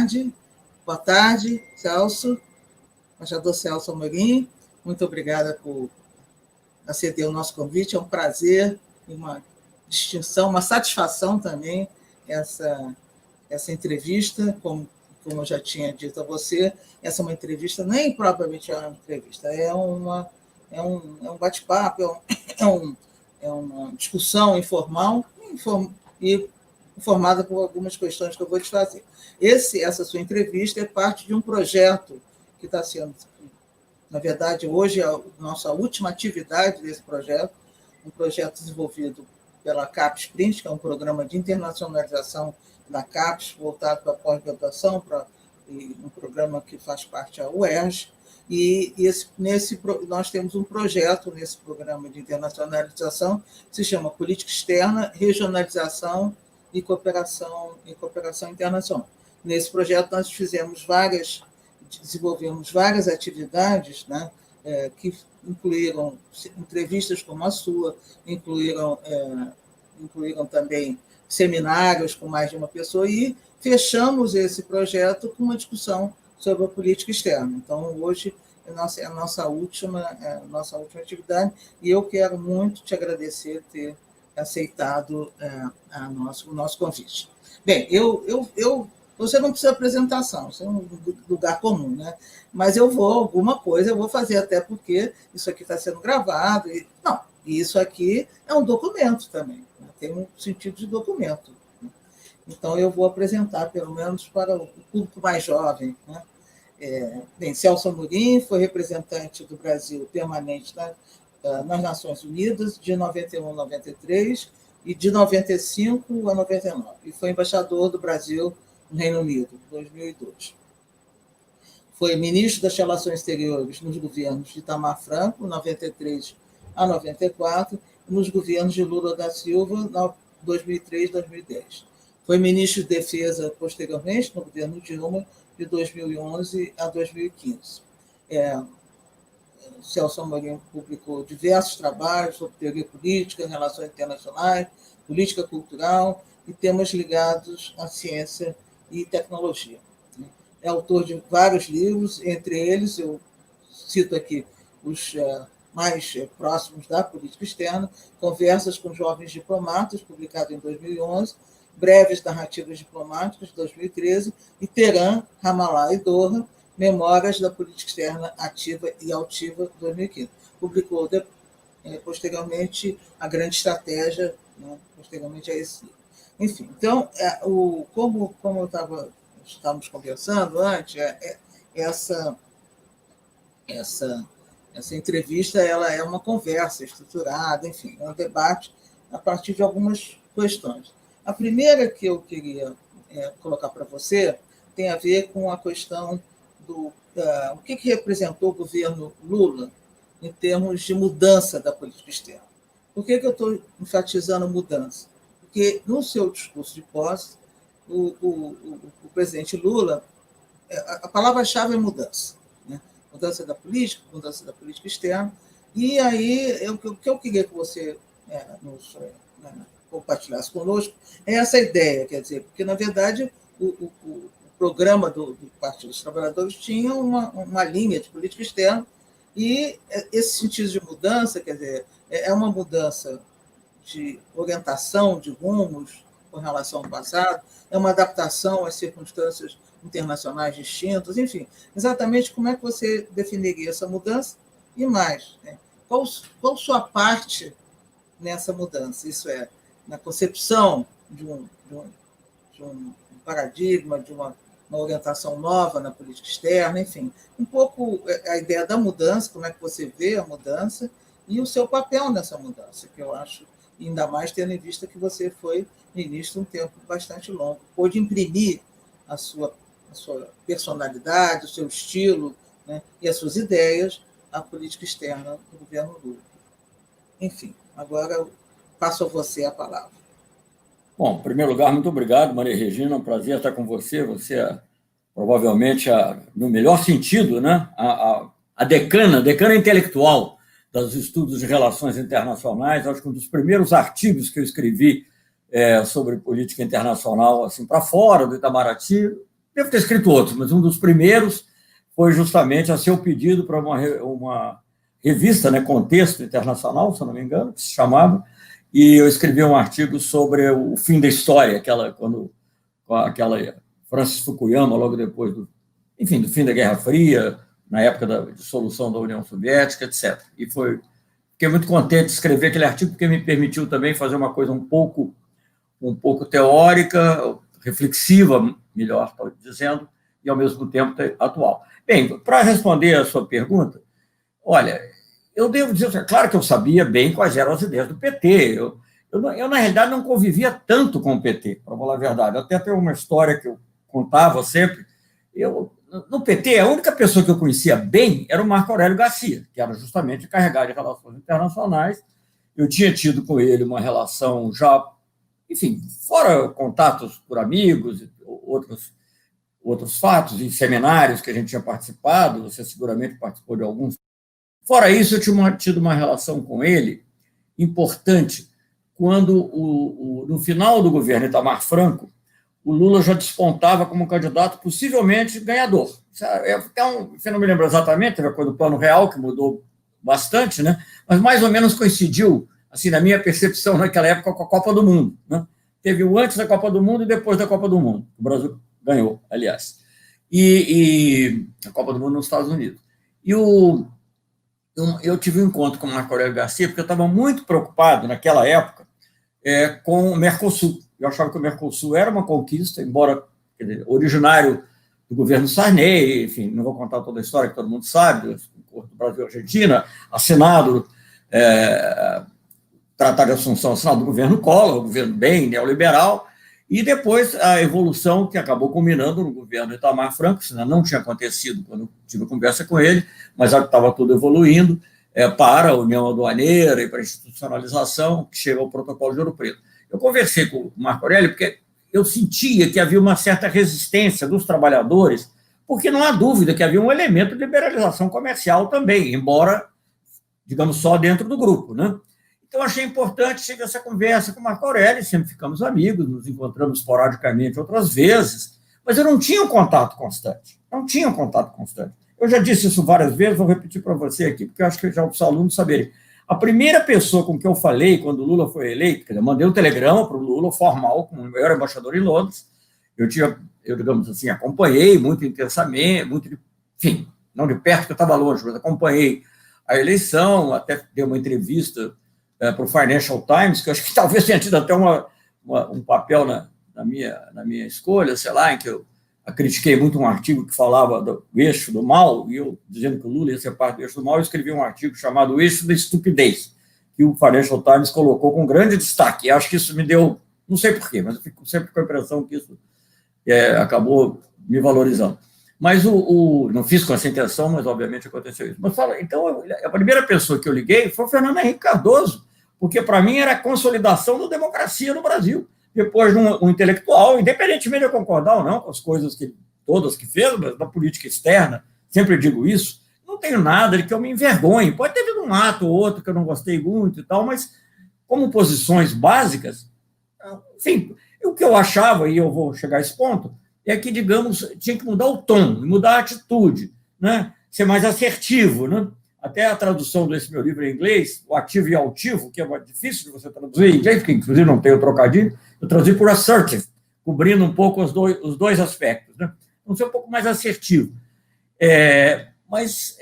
tarde. Boa tarde, Celso, embaixador Celso Amorim. Muito obrigada por aceder ao nosso convite. É um prazer, uma distinção, uma satisfação também essa entrevista, como eu já tinha dito a você. Essa é uma entrevista, nem propriamente é uma entrevista, é um bate-papo, é uma discussão informal e informada por algumas questões que eu vou te fazer. Essa sua entrevista é parte de um projeto que está sendo, na verdade, hoje é a nossa última atividade desse projeto, um projeto desenvolvido pela CAPES Print, que é um programa de internacionalização da CAPES, voltado para a pós-graduação, um programa que faz parte da UERJ, e nós temos um projeto nesse programa de internacionalização que se chama Política Externa, Regionalização e Cooperação Internacional. Nesse projeto, nós desenvolvemos várias atividades, né, que incluíram entrevistas como a sua, incluíram também seminários com mais de uma pessoa, e fechamos esse projeto com uma discussão sobre a política externa. Então, hoje é a nossa última atividade, e eu quero muito te agradecer por ter aceitado o nosso convite. Bem, você não precisa de apresentação, isso é um lugar comum, né? Mas alguma coisa eu vou fazer, até porque isso aqui está sendo gravado. E isso aqui é um documento também, né? Tem um sentido de documento. Né? Então, eu vou apresentar, pelo menos para o público mais jovem. Né? Celso Amorim foi representante do Brasil permanente nas Nações Unidas de 91 a 93 e de 95 a 99, e foi embaixador do Brasil no Reino Unido, em 2002. Foi ministro das Relações Exteriores nos governos de Itamar Franco, 93 a 94, e nos governos de Lula da Silva, 2003 a 2010. Foi ministro de Defesa, posteriormente, no governo Dilma, de 2011 a 2015. Celso Amorim publicou diversos trabalhos sobre teoria política, relações internacionais, política cultural e temas ligados à ciência e tecnologia. É autor de vários livros, entre eles eu cito aqui os mais próximos da política externa: Conversas com Jovens Diplomatas, publicado em 2011, Breves Narrativas Diplomáticas, de 2013, e Teherã, Ramallah e Doha, Memórias da Política Externa Ativa e Altiva, 2015. Publicou posteriormente A Grande Estratégia, né, posteriormente a esse livro. Enfim, então, como estávamos conversando antes, essa entrevista ela é uma conversa estruturada, enfim, é um debate a partir de algumas questões. A primeira que eu queria colocar para você tem a ver com a questão o que representou o governo Lula em termos de mudança da política externa. Por que eu estou enfatizando mudança? Porque, no seu discurso de posse, o presidente Lula, a palavra-chave é mudança. Né? Mudança da política externa. E aí, o que eu queria que você nos compartilhasse conosco é essa ideia, quer dizer, porque, na verdade, o programa do Partido dos Trabalhadores tinha uma linha de política externa, e esse sentido de mudança, quer dizer, é uma mudança de orientação, de rumos com relação ao passado, é uma adaptação às circunstâncias internacionais distintas, enfim, exatamente como é que você definiria essa mudança e mais, né? Qual sua parte nessa mudança? Isso é, na concepção de um paradigma, de uma orientação nova na política externa, enfim, um pouco a ideia da mudança, como é que você vê a mudança e o seu papel nessa mudança, que eu acho, ainda mais tendo em vista que você foi ministro um tempo bastante longo, pôde imprimir a sua personalidade, o seu estilo, né, e as suas ideias à política externa do governo Lula. Enfim, agora eu passo a você a palavra. Bom, em primeiro lugar, muito obrigado, Maria Regina, é um prazer estar com você. Você é provavelmente, no melhor sentido, né, a decana intelectual dos estudos de relações internacionais. Acho que um dos primeiros artigos que eu escrevi sobre política internacional, assim, para fora do Itamaraty, devo ter escrito outros, mas um dos primeiros foi justamente a seu pedido para uma revista, né, Contexto Internacional, se eu não me engano, que se chamava, e eu escrevi um artigo sobre o fim da história, aquela Francis Fukuyama, logo depois do fim da Guerra Fria, na época da dissolução da União Soviética, etc. E fiquei muito contente de escrever aquele artigo, porque me permitiu também fazer uma coisa um pouco teórica, reflexiva, melhor estou dizendo, e ao mesmo tempo atual. Bem, para responder a sua pergunta, olha, eu devo dizer, claro que eu sabia bem quais eram as ideias do PT. Eu na realidade, não convivia tanto com o PT, para falar a verdade. Até tem uma história que eu contava sempre. No PT, a única pessoa que eu conhecia bem era o Marco Aurélio Garcia, que era justamente encarregado de relações internacionais. Eu tinha tido com ele uma relação já, enfim, fora contatos por amigos e outros fatos e seminários que a gente tinha participado, você seguramente participou de alguns. Fora isso, eu tinha tido uma relação com ele importante quando, no final do governo Itamar Franco, o Lula já despontava como candidato possivelmente ganhador. Então, eu não me lembro exatamente, teve a coisa do Plano Real, que mudou bastante, né? Mas mais ou menos coincidiu, assim, na minha percepção, naquela época, com a Copa do Mundo. Né? Teve o antes da Copa do Mundo e depois da Copa do Mundo. O Brasil ganhou, aliás. E a Copa do Mundo nos Estados Unidos. E eu tive um encontro com o Marco Aurélio Garcia, porque eu estava muito preocupado, naquela época, com o Mercosul. Eu achava que o Mercosul era uma conquista, embora, quer dizer, originário do governo Sarney, enfim, não vou contar toda a história que todo mundo sabe, do Acordo do Brasil e Argentina, assinado, Tratado de Assunção, assinado do governo Collor, o governo bem neoliberal, e depois a evolução que acabou culminando no governo Itamar Franco, isso não tinha acontecido quando eu tive conversa com ele, mas estava tudo evoluindo para a União Aduaneira e para a institucionalização, que chega ao Protocolo de Ouro Preto. Eu conversei com o Marco Aurélio porque eu sentia que havia uma certa resistência dos trabalhadores, porque não há dúvida que havia um elemento de liberalização comercial também, embora, digamos, só dentro do grupo, né? Então, achei importante ter essa conversa com o Marco Aurélio, sempre ficamos amigos, nos encontramos esporadicamente outras vezes, mas eu não tinha um contato constante. Eu já disse isso várias vezes, vou repetir para você aqui, porque eu acho que já os alunos saberem. A primeira pessoa com que eu falei quando o Lula foi eleito, quer dizer, eu mandei um telegrama para o Lula, formal, como eu era embaixador em Londres, eu digamos assim, acompanhei muito intensamente, enfim, não de perto, porque eu estava longe, mas acompanhei a eleição, até dei uma entrevista para o Financial Times, que eu acho que talvez tenha tido até um papel na minha escolha, sei lá, em que eu critiquei muito um artigo que falava do eixo do mal, e eu, dizendo que o Lula ia ser parte do eixo do mal, eu escrevi um artigo chamado O Eixo da Estupidez, que o Financial Times colocou com grande destaque. E acho que isso me deu, não sei porquê, mas eu fico sempre com a impressão que isso acabou me valorizando. Mas não fiz com essa intenção, mas obviamente aconteceu isso. Mas então, a primeira pessoa que eu liguei foi o Fernando Henrique Cardoso, porque para mim era a consolidação da democracia no Brasil. Depois, um intelectual, independentemente de eu concordar ou não com as coisas todas que fez, mas da política externa, sempre digo isso, não tenho nada de que eu me envergonhe. Pode ter havido um ato ou outro que eu não gostei muito e tal, mas como posições básicas, enfim, o que eu achava, e eu vou chegar a esse ponto, é que, digamos, tinha que mudar o tom, mudar a atitude, né? Ser mais assertivo, né? Até a tradução desse meu livro em inglês, o ativo e altivo, que é mais difícil de você traduzir em inglês, porque inclusive não tem o trocadilho, eu traduzi por assertive, cobrindo um pouco os dois aspectos, né? Então, ser um pouco mais assertivo. Mas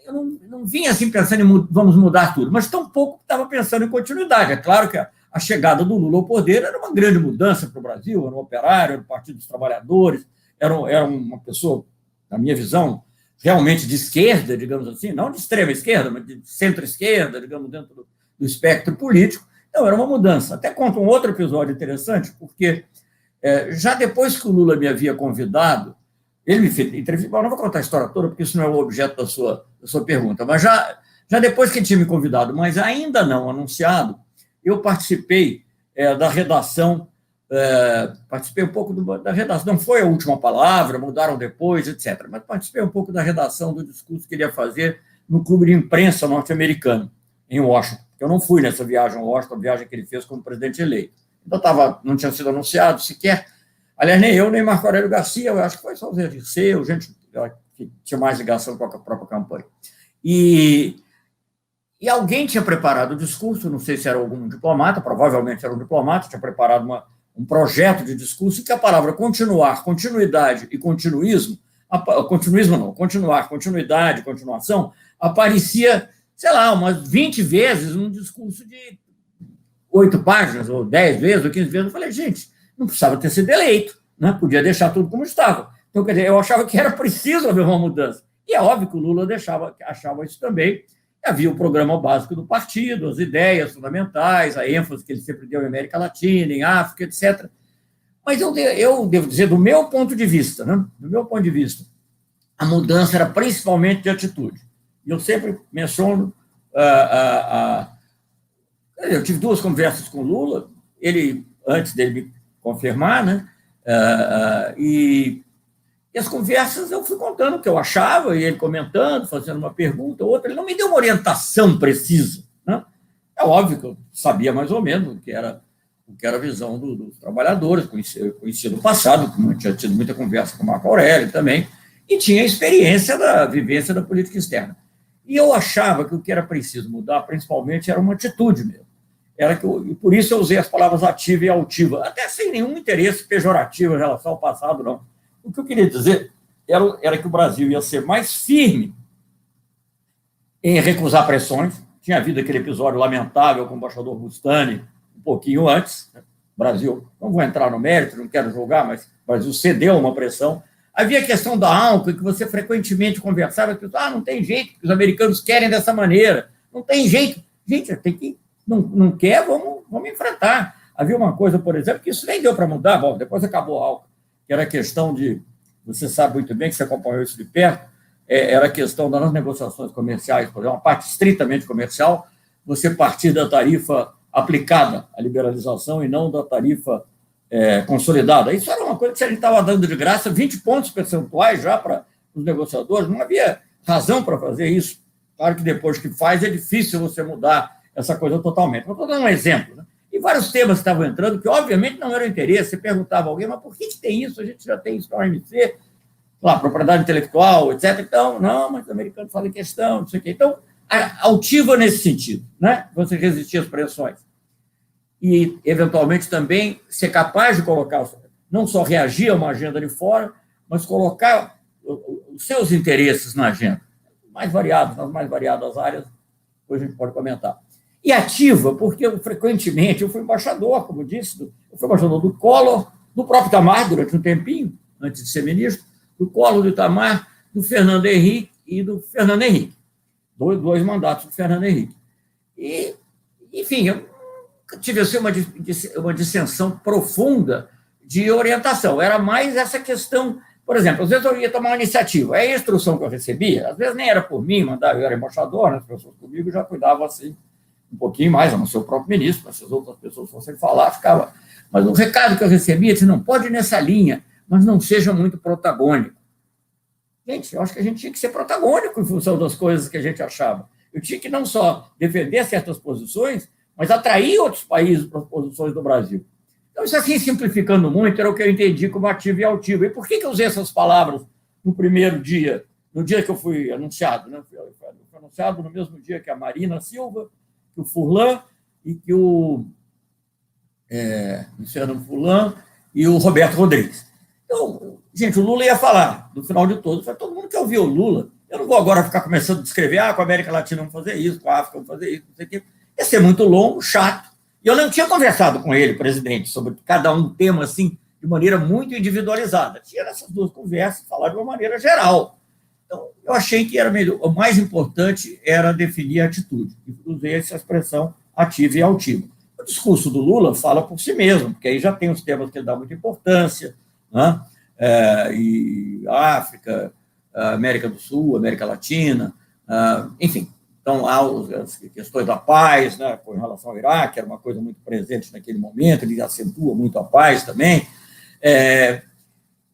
eu não vinha assim pensando em vamos mudar tudo, mas tampouco estava pensando em continuidade. É claro que a chegada do Lula ao poder era uma grande mudança para o Brasil, era um operário, era o Partido dos Trabalhadores, era uma pessoa, na minha visão, realmente de esquerda, digamos assim, não de extrema esquerda, mas de centro-esquerda, digamos, dentro do espectro político. Então, era uma mudança. Até conto um outro episódio interessante, porque já depois que o Lula me havia convidado, ele me fez entrevista, não vou contar a história toda, porque isso não é o objeto da sua pergunta, mas já depois que ele tinha me convidado, mas ainda não anunciado, eu participei da redação, participei um pouco da redação, não foi a última palavra, mudaram depois, etc., mas participei um pouco da redação do discurso que ele ia fazer no clube de imprensa norte-americano, em Washington. Eu não fui nessa viagem a Washington, a viagem que ele fez como presidente eleito. Então, não tinha sido anunciado sequer, Aliás, nem eu, nem Marco Aurélio Garcia, eu acho que foi só o Zé Dirceu, gente que tinha mais ligação com a própria campanha. E alguém tinha preparado o discurso, não sei se era algum diplomata, provavelmente era um diplomata, tinha preparado um projeto de discurso em que a palavra continuar, continuidade e continuismo, continuismo não, continuar, continuidade, continuação, aparecia, sei lá, umas 20 vezes num discurso de 8 páginas, ou 10 vezes, ou 15 vezes. Eu falei, gente, não precisava ter sido eleito, né? Podia deixar tudo como estava. Então, quer dizer, eu achava que era preciso haver uma mudança. E é óbvio que o Lula achava isso também. Havia o programa básico do partido, as ideias fundamentais, a ênfase que ele sempre deu em América Latina, em África, etc. Mas eu devo dizer, do meu ponto de vista, né? Do meu ponto de vista, a mudança era principalmente de atitude. E eu sempre menciono eu tive 2 conversas com o Lula, ele, antes dele me confirmar, né? E as conversas eu fui contando o que eu achava, e ele comentando, fazendo uma pergunta, outra. Ele não me deu uma orientação precisa, né? É óbvio que eu sabia mais ou menos o que era a visão dos trabalhadores, conhecia do passado, tinha tido muita conversa com o Marco Aurélio também, e tinha experiência da vivência da política externa. E eu achava que o que era preciso mudar, principalmente, era uma atitude mesmo. E por isso eu usei as palavras ativa e altiva, até sem nenhum interesse pejorativo em relação ao passado, não. O que eu queria dizer era que o Brasil ia ser mais firme em recusar pressões. Tinha havido aquele episódio lamentável com o embaixador Bustani, um pouquinho antes. O Brasil, não vou entrar no mérito, não quero julgar, mas o Brasil cedeu uma pressão. Havia a questão da ANCA, que você frequentemente conversava, que não tem jeito, que os americanos querem dessa maneira, não tem jeito. Gente, tem que, não quer, vamos enfrentar. Havia uma coisa, por exemplo, que isso nem deu para mudar, bom, depois acabou a ANCA, que era a questão de, você sabe muito bem que você acompanhou isso de perto, era a questão das negociações comerciais, por exemplo, uma parte estritamente comercial, você partir da tarifa aplicada à liberalização e não da tarifa consolidada. Isso era uma coisa que a gente estava dando de graça, 20 pontos percentuais já para os negociadores, não havia razão para fazer isso. Claro que depois que faz é difícil você mudar essa coisa totalmente. Vou dar um exemplo, né? E vários temas que estavam entrando, que obviamente não eram interesse. Você perguntava a alguém, mas por que tem isso? A gente já tem isso na OMC, lá, propriedade intelectual, etc. Então, não, mas os americanos fazem questão, não sei o quê. Então, altiva nesse sentido, né? Você resistir às pressões. E, eventualmente, também ser capaz de colocar, não só reagir a uma agenda de fora, mas colocar os seus interesses na agenda, mais variados, nas mais variadas áreas, depois a gente pode comentar. E ativa, porque frequentemente eu fui embaixador, como disse, eu fui embaixador do Collor, do próprio Itamar, durante um tempinho, antes de ser ministro, do Collor, do Itamar, do Fernando Henrique e do Fernando Henrique. Dois mandatos do Fernando Henrique. E, enfim, eu tive assim, uma dissensão profunda de orientação. Era mais essa questão, por exemplo, às vezes eu ia tomar uma iniciativa, a instrução que eu recebia, às vezes nem era por mim, eu era embaixador, as pessoas comigo já cuidavam assim, um pouquinho mais, a não ser o próprio ministro, mas se as outras pessoas fossem falar, ficava. Mas o recado que eu recebia disse, não pode ir nessa linha, mas não seja muito protagônico. Gente, eu acho que a gente tinha que ser protagônico em função das coisas que a gente achava. Eu tinha que não só defender certas posições, mas atrair outros países para as posições do Brasil. Então, isso assim, simplificando muito, era o que eu entendi como ativo e altivo. E por que eu usei essas palavras no primeiro dia, no dia que eu fui anunciado? Né? Fui anunciado no mesmo dia que a Marina Silva, que o Furlan e que o Luciano Furlan e o Roberto Rodrigues. Então, gente, o Lula ia falar, no final de todo, todo mundo quer ouvir o Lula. Eu não vou agora ficar começando a descrever, com a América Latina vamos fazer isso, com a África vamos fazer isso, não sei o quê. Ia ser muito longo, chato. E eu não tinha conversado com ele, presidente, sobre cada um tema assim, de maneira muito individualizada. Tinha nessas 2 conversas, falar de uma maneira geral. Então, eu achei que o mais importante era definir a atitude. E usei essa expressão ativa e altiva. O discurso do Lula fala por si mesmo, porque aí já tem os temas que ele dá muita importância, né? E África, América do Sul, América Latina, enfim. Então, há as questões da paz, né, com relação ao Iraque, era uma coisa muito presente naquele momento, ele acentua muito a paz também.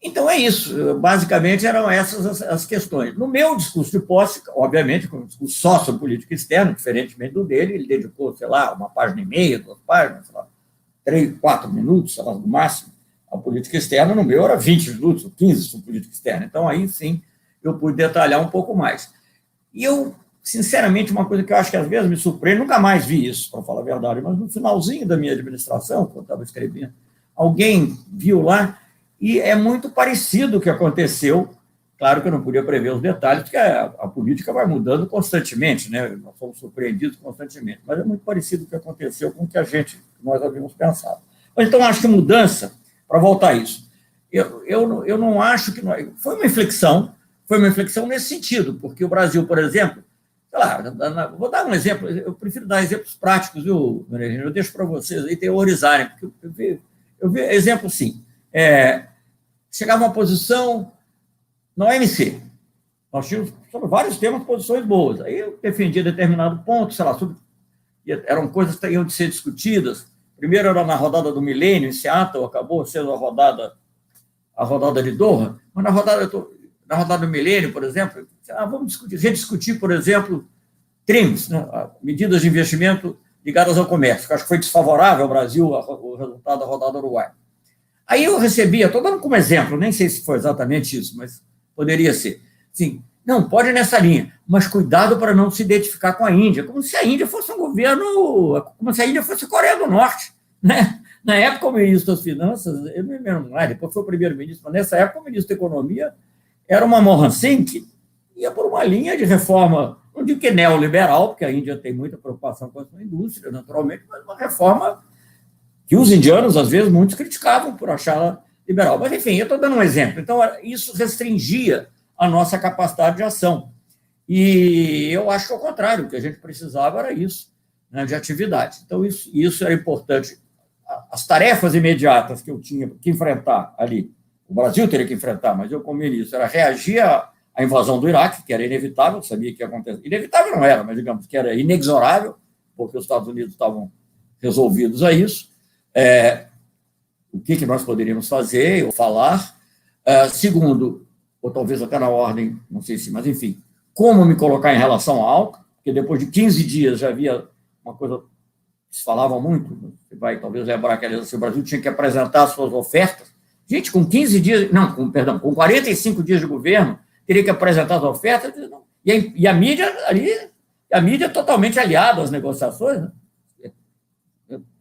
Então, é isso. Basicamente, eram essas as questões. No meu discurso de posse, obviamente, com um discurso só sobre política externa, diferentemente do dele, ele dedicou, sei lá, 1,5 página, 2 páginas, sei lá, 3, 4 minutos, sei lá, no máximo, A política externa, no meu, era 20 minutos, 15 sobre política externa. Então, aí sim, eu pude detalhar um pouco mais. E eu, sinceramente, uma coisa que eu acho que às vezes me surpreende, nunca mais vi isso, para falar a verdade, mas no finalzinho da minha administração, quando eu estava escrevendo, alguém viu lá, e é muito parecido o que aconteceu. Claro que eu não podia prever os detalhes, porque a política vai mudando constantemente, né? Nós somos surpreendidos constantemente, mas é muito parecido o que aconteceu com o que nós havíamos pensado. Mas, então, acho que mudança, para voltar a isso, eu não acho que... Foi uma inflexão nesse sentido, porque o Brasil, por exemplo, sei lá, vou dar um exemplo, eu prefiro dar exemplos práticos, viu, Maria Regina? Eu deixo para vocês aí teorizarem, porque eu vi exemplo, sim, chegava uma posição na OMC, nós tínhamos sobre vários temas posições boas, aí eu defendia determinado ponto, sei lá, eram coisas que iam de ser discutidas. Primeiro era na rodada do milênio, em Seattle, acabou sendo a rodada de Doha, mas na rodada do milênio, por exemplo, vamos rediscutir, por exemplo, TRIMs, né, medidas de investimento ligadas ao comércio, que acho que foi desfavorável ao Brasil o resultado da rodada do Uruguai. Aí eu recebia, estou dando como exemplo, nem sei se foi exatamente isso, mas poderia ser. Sim, não, pode ir nessa linha, mas cuidado para não se identificar com a Índia, como se a Índia fosse um governo, como se a Índia fosse a Coreia do Norte, né? Na época, o ministro das Finanças, eu não me lembro mais, depois foi o primeiro-ministro, mas nessa época o ministro da Economia era uma Manmohan Singh, que ia por uma linha de reforma, não digo que é neoliberal, porque a Índia tem muita preocupação com a sua indústria, naturalmente, mas uma reforma que os indianos, às vezes, muitos criticavam por achá-la liberal. Mas, enfim, eu estou dando um exemplo. Então, isso restringia a nossa capacidade de ação. E eu acho que, ao contrário, o que a gente precisava era isso, né, de atividade. Então, isso era importante. As tarefas imediatas que eu tinha que enfrentar ali, o Brasil teria que enfrentar, mas eu, como ministro, era reagir à invasão do Iraque, que era inevitável, sabia que ia acontecer. Inevitável não era, mas digamos que era inexorável, porque os Estados Unidos estavam resolvidos a isso. O que nós poderíamos fazer ou falar. Segundo, ou talvez até na ordem, não sei se, mas enfim, como me colocar em relação à ALCA, porque depois de 15 dias já havia uma coisa que se falava muito, você vai talvez lembrar que o Brasil tinha que apresentar as suas ofertas. Gente, com 15 dias, com 45 dias de governo, teria que apresentar as ofertas, e a mídia ali, a mídia totalmente aliada às negociações, né?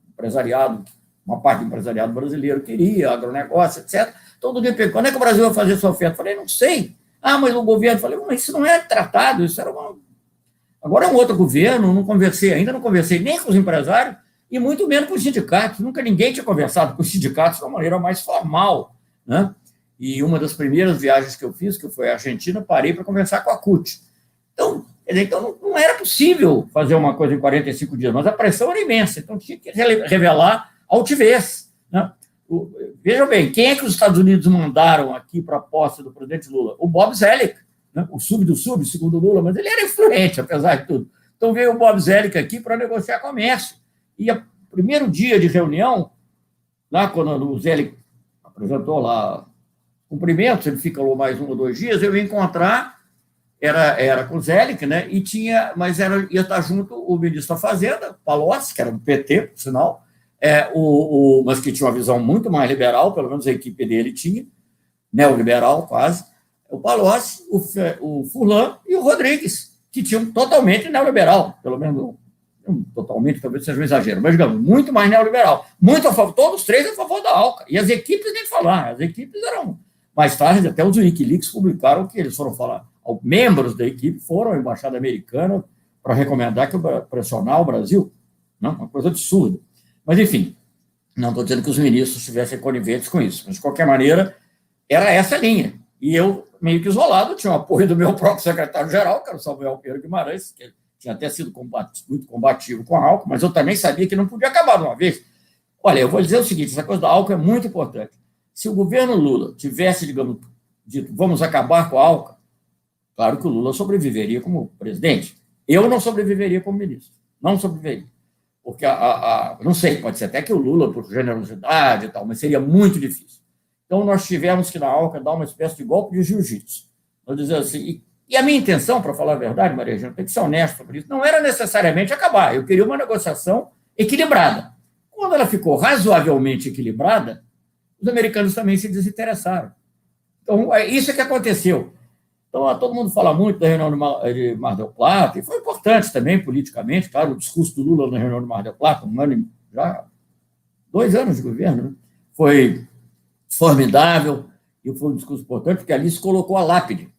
Empresariado, uma parte do empresariado brasileiro queria, agronegócio, etc. Todo dia perguntou, quando é que o Brasil vai fazer sua oferta? Falei, não sei. Mas o governo, falei, mas isso não é tratado, isso era Agora é um outro governo, não conversei nem com os empresários e muito menos com os sindicatos. Nunca ninguém tinha conversado com os sindicatos de uma maneira mais formal, né? E uma das primeiras viagens que eu fiz, que foi à Argentina, parei para conversar com a CUT. Então, não era possível fazer uma coisa em 45 dias, mas a pressão era imensa, então tinha que revelar altivez, né? Vejam bem, quem é que os Estados Unidos mandaram aqui para a posse do presidente Lula? O Bob Zoellick, né? O sub do sub, segundo Lula, mas ele era influente, apesar de tudo. Então veio o Bob Zoellick aqui para negociar comércio. E o primeiro dia de reunião, lá quando o Zoellick apresentou lá cumprimentos, ele ficou mais 1 ou 2 dias, eu ia encontrar, era com o Zoellick, né? Ia estar junto o ministro da Fazenda, Palocci, que era do PT, por sinal, mas que tinha uma visão muito mais liberal, pelo menos a equipe dele tinha, neoliberal quase, o Palocci, o Furlan e o Rodrigues, que tinham totalmente neoliberal, pelo menos, totalmente, talvez seja um exagero, mas, digamos, muito mais neoliberal, muito a favor, todos 3 a favor da ALCA, e as equipes nem falar, as equipes eram, mais tarde, até os Wikileaks publicaram que eles foram falar, membros da equipe foram à embaixada americana para recomendar que pressionar o Brasil, não, uma coisa absurda. Mas, enfim, não estou dizendo que os ministros estivessem coniventes com isso, mas, de qualquer maneira, era essa linha. E eu, meio que isolado, tinha o apoio do meu próprio secretário-geral, que era o Samuel Pedro Guimarães, que tinha até sido muito combativo com a ALCA, mas eu também sabia que não podia acabar de uma vez. Olha, eu vou dizer o seguinte, essa coisa da ALCA é muito importante. Se o governo Lula tivesse, digamos, dito, vamos acabar com a ALCA, claro que o Lula sobreviveria como presidente. Eu não sobreviveria como ministro. Não sobreviveria. Porque, não sei, pode ser até que o Lula, por generosidade e tal, mas seria muito difícil. Então, nós tivemos que, na ALCA, dar uma espécie de golpe de jiu-jitsu. Vou dizer assim, e a minha intenção, para falar a verdade, Maria Regina, tem que ser honesto sobre isso, não era necessariamente acabar. Eu queria uma negociação equilibrada. Quando ela ficou razoavelmente equilibrada, os americanos também se desinteressaram. Então, isso é que aconteceu. Então, todo mundo fala muito da reunião de Mar del Plata, e foi importante também politicamente, claro, o discurso do Lula na reunião de Mar del Plata, já 2 anos de governo, né? Foi formidável, e foi um discurso importante, porque ali se colocou a lápide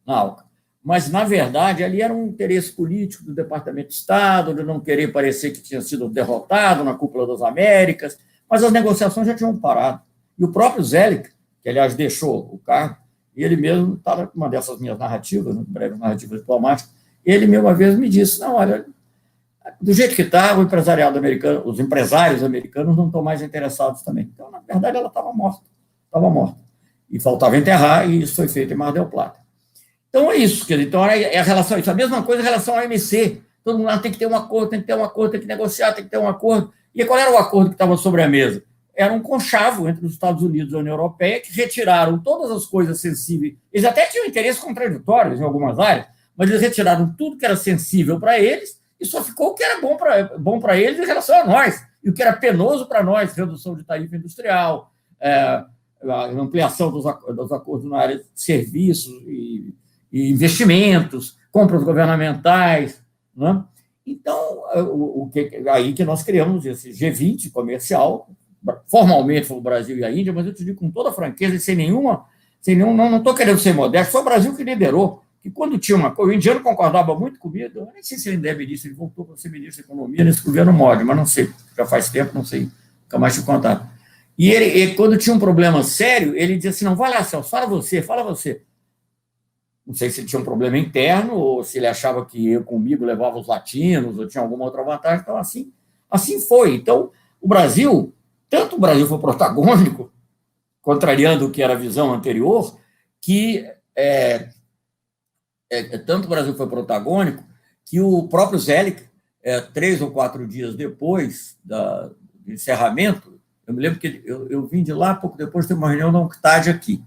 na ALCA. Mas, na verdade, ali era um interesse político do Departamento de Estado, de não querer parecer que tinha sido derrotado na Cúpula das Américas, mas as negociações já tinham parado. E o próprio Zelig, que, aliás, deixou o cargo, e ele mesmo estava numa dessas minhas narrativas, breves narrativas diplomáticas, ele mesmo uma vez me disse, não, olha, do jeito que está, o empresariado americano, os empresários americanos não estão mais interessados também. Então, na verdade, ela estava morta. E faltava enterrar, e isso foi feito em Mar del Plata. Então, é isso, querido. Então, é a relação, isso é a mesma coisa em relação ao OMC. Todo mundo tem que ter um acordo, tem que negociar, tem que ter um acordo. E qual era o acordo que estava sobre a mesa? Era um conchavo entre os Estados Unidos e a União Europeia, que retiraram todas as coisas sensíveis. Eles até tinham interesses contraditórios em algumas áreas, mas eles retiraram tudo que era sensível para eles e só ficou o que era bom para eles em relação a nós. E o que era penoso para nós, redução de tarifa industrial, a ampliação dos acordos na área de serviços e investimentos, compras governamentais, né? Então, aí que nós criamos esse G20 comercial, formalmente foi o Brasil e a Índia, mas eu te digo com toda franqueza e sem nenhum, não estou querendo ser modesto, foi o Brasil que liderou, que quando tinha uma coisa, o indiano concordava muito comigo, eu nem sei se ele ainda é ministro, ele voltou para ser ministro da Economia nesse governo Modi, mas não sei, já faz tempo, não sei, nunca mais te contar. E ele, quando tinha um problema sério, ele dizia assim, não, vai lá, Celso, fala você. Não sei se ele tinha um problema interno ou se ele achava que eu comigo levava os latinos ou tinha alguma outra vantagem. Então, assim foi. Então, tanto o Brasil foi protagônico, contrariando o que era a visão anterior, que tanto o Brasil foi protagônico que o próprio Zelig, 3 ou 4 dias depois do encerramento, eu me lembro que eu vim de lá, pouco depois teve uma reunião da UNCTAD aqui,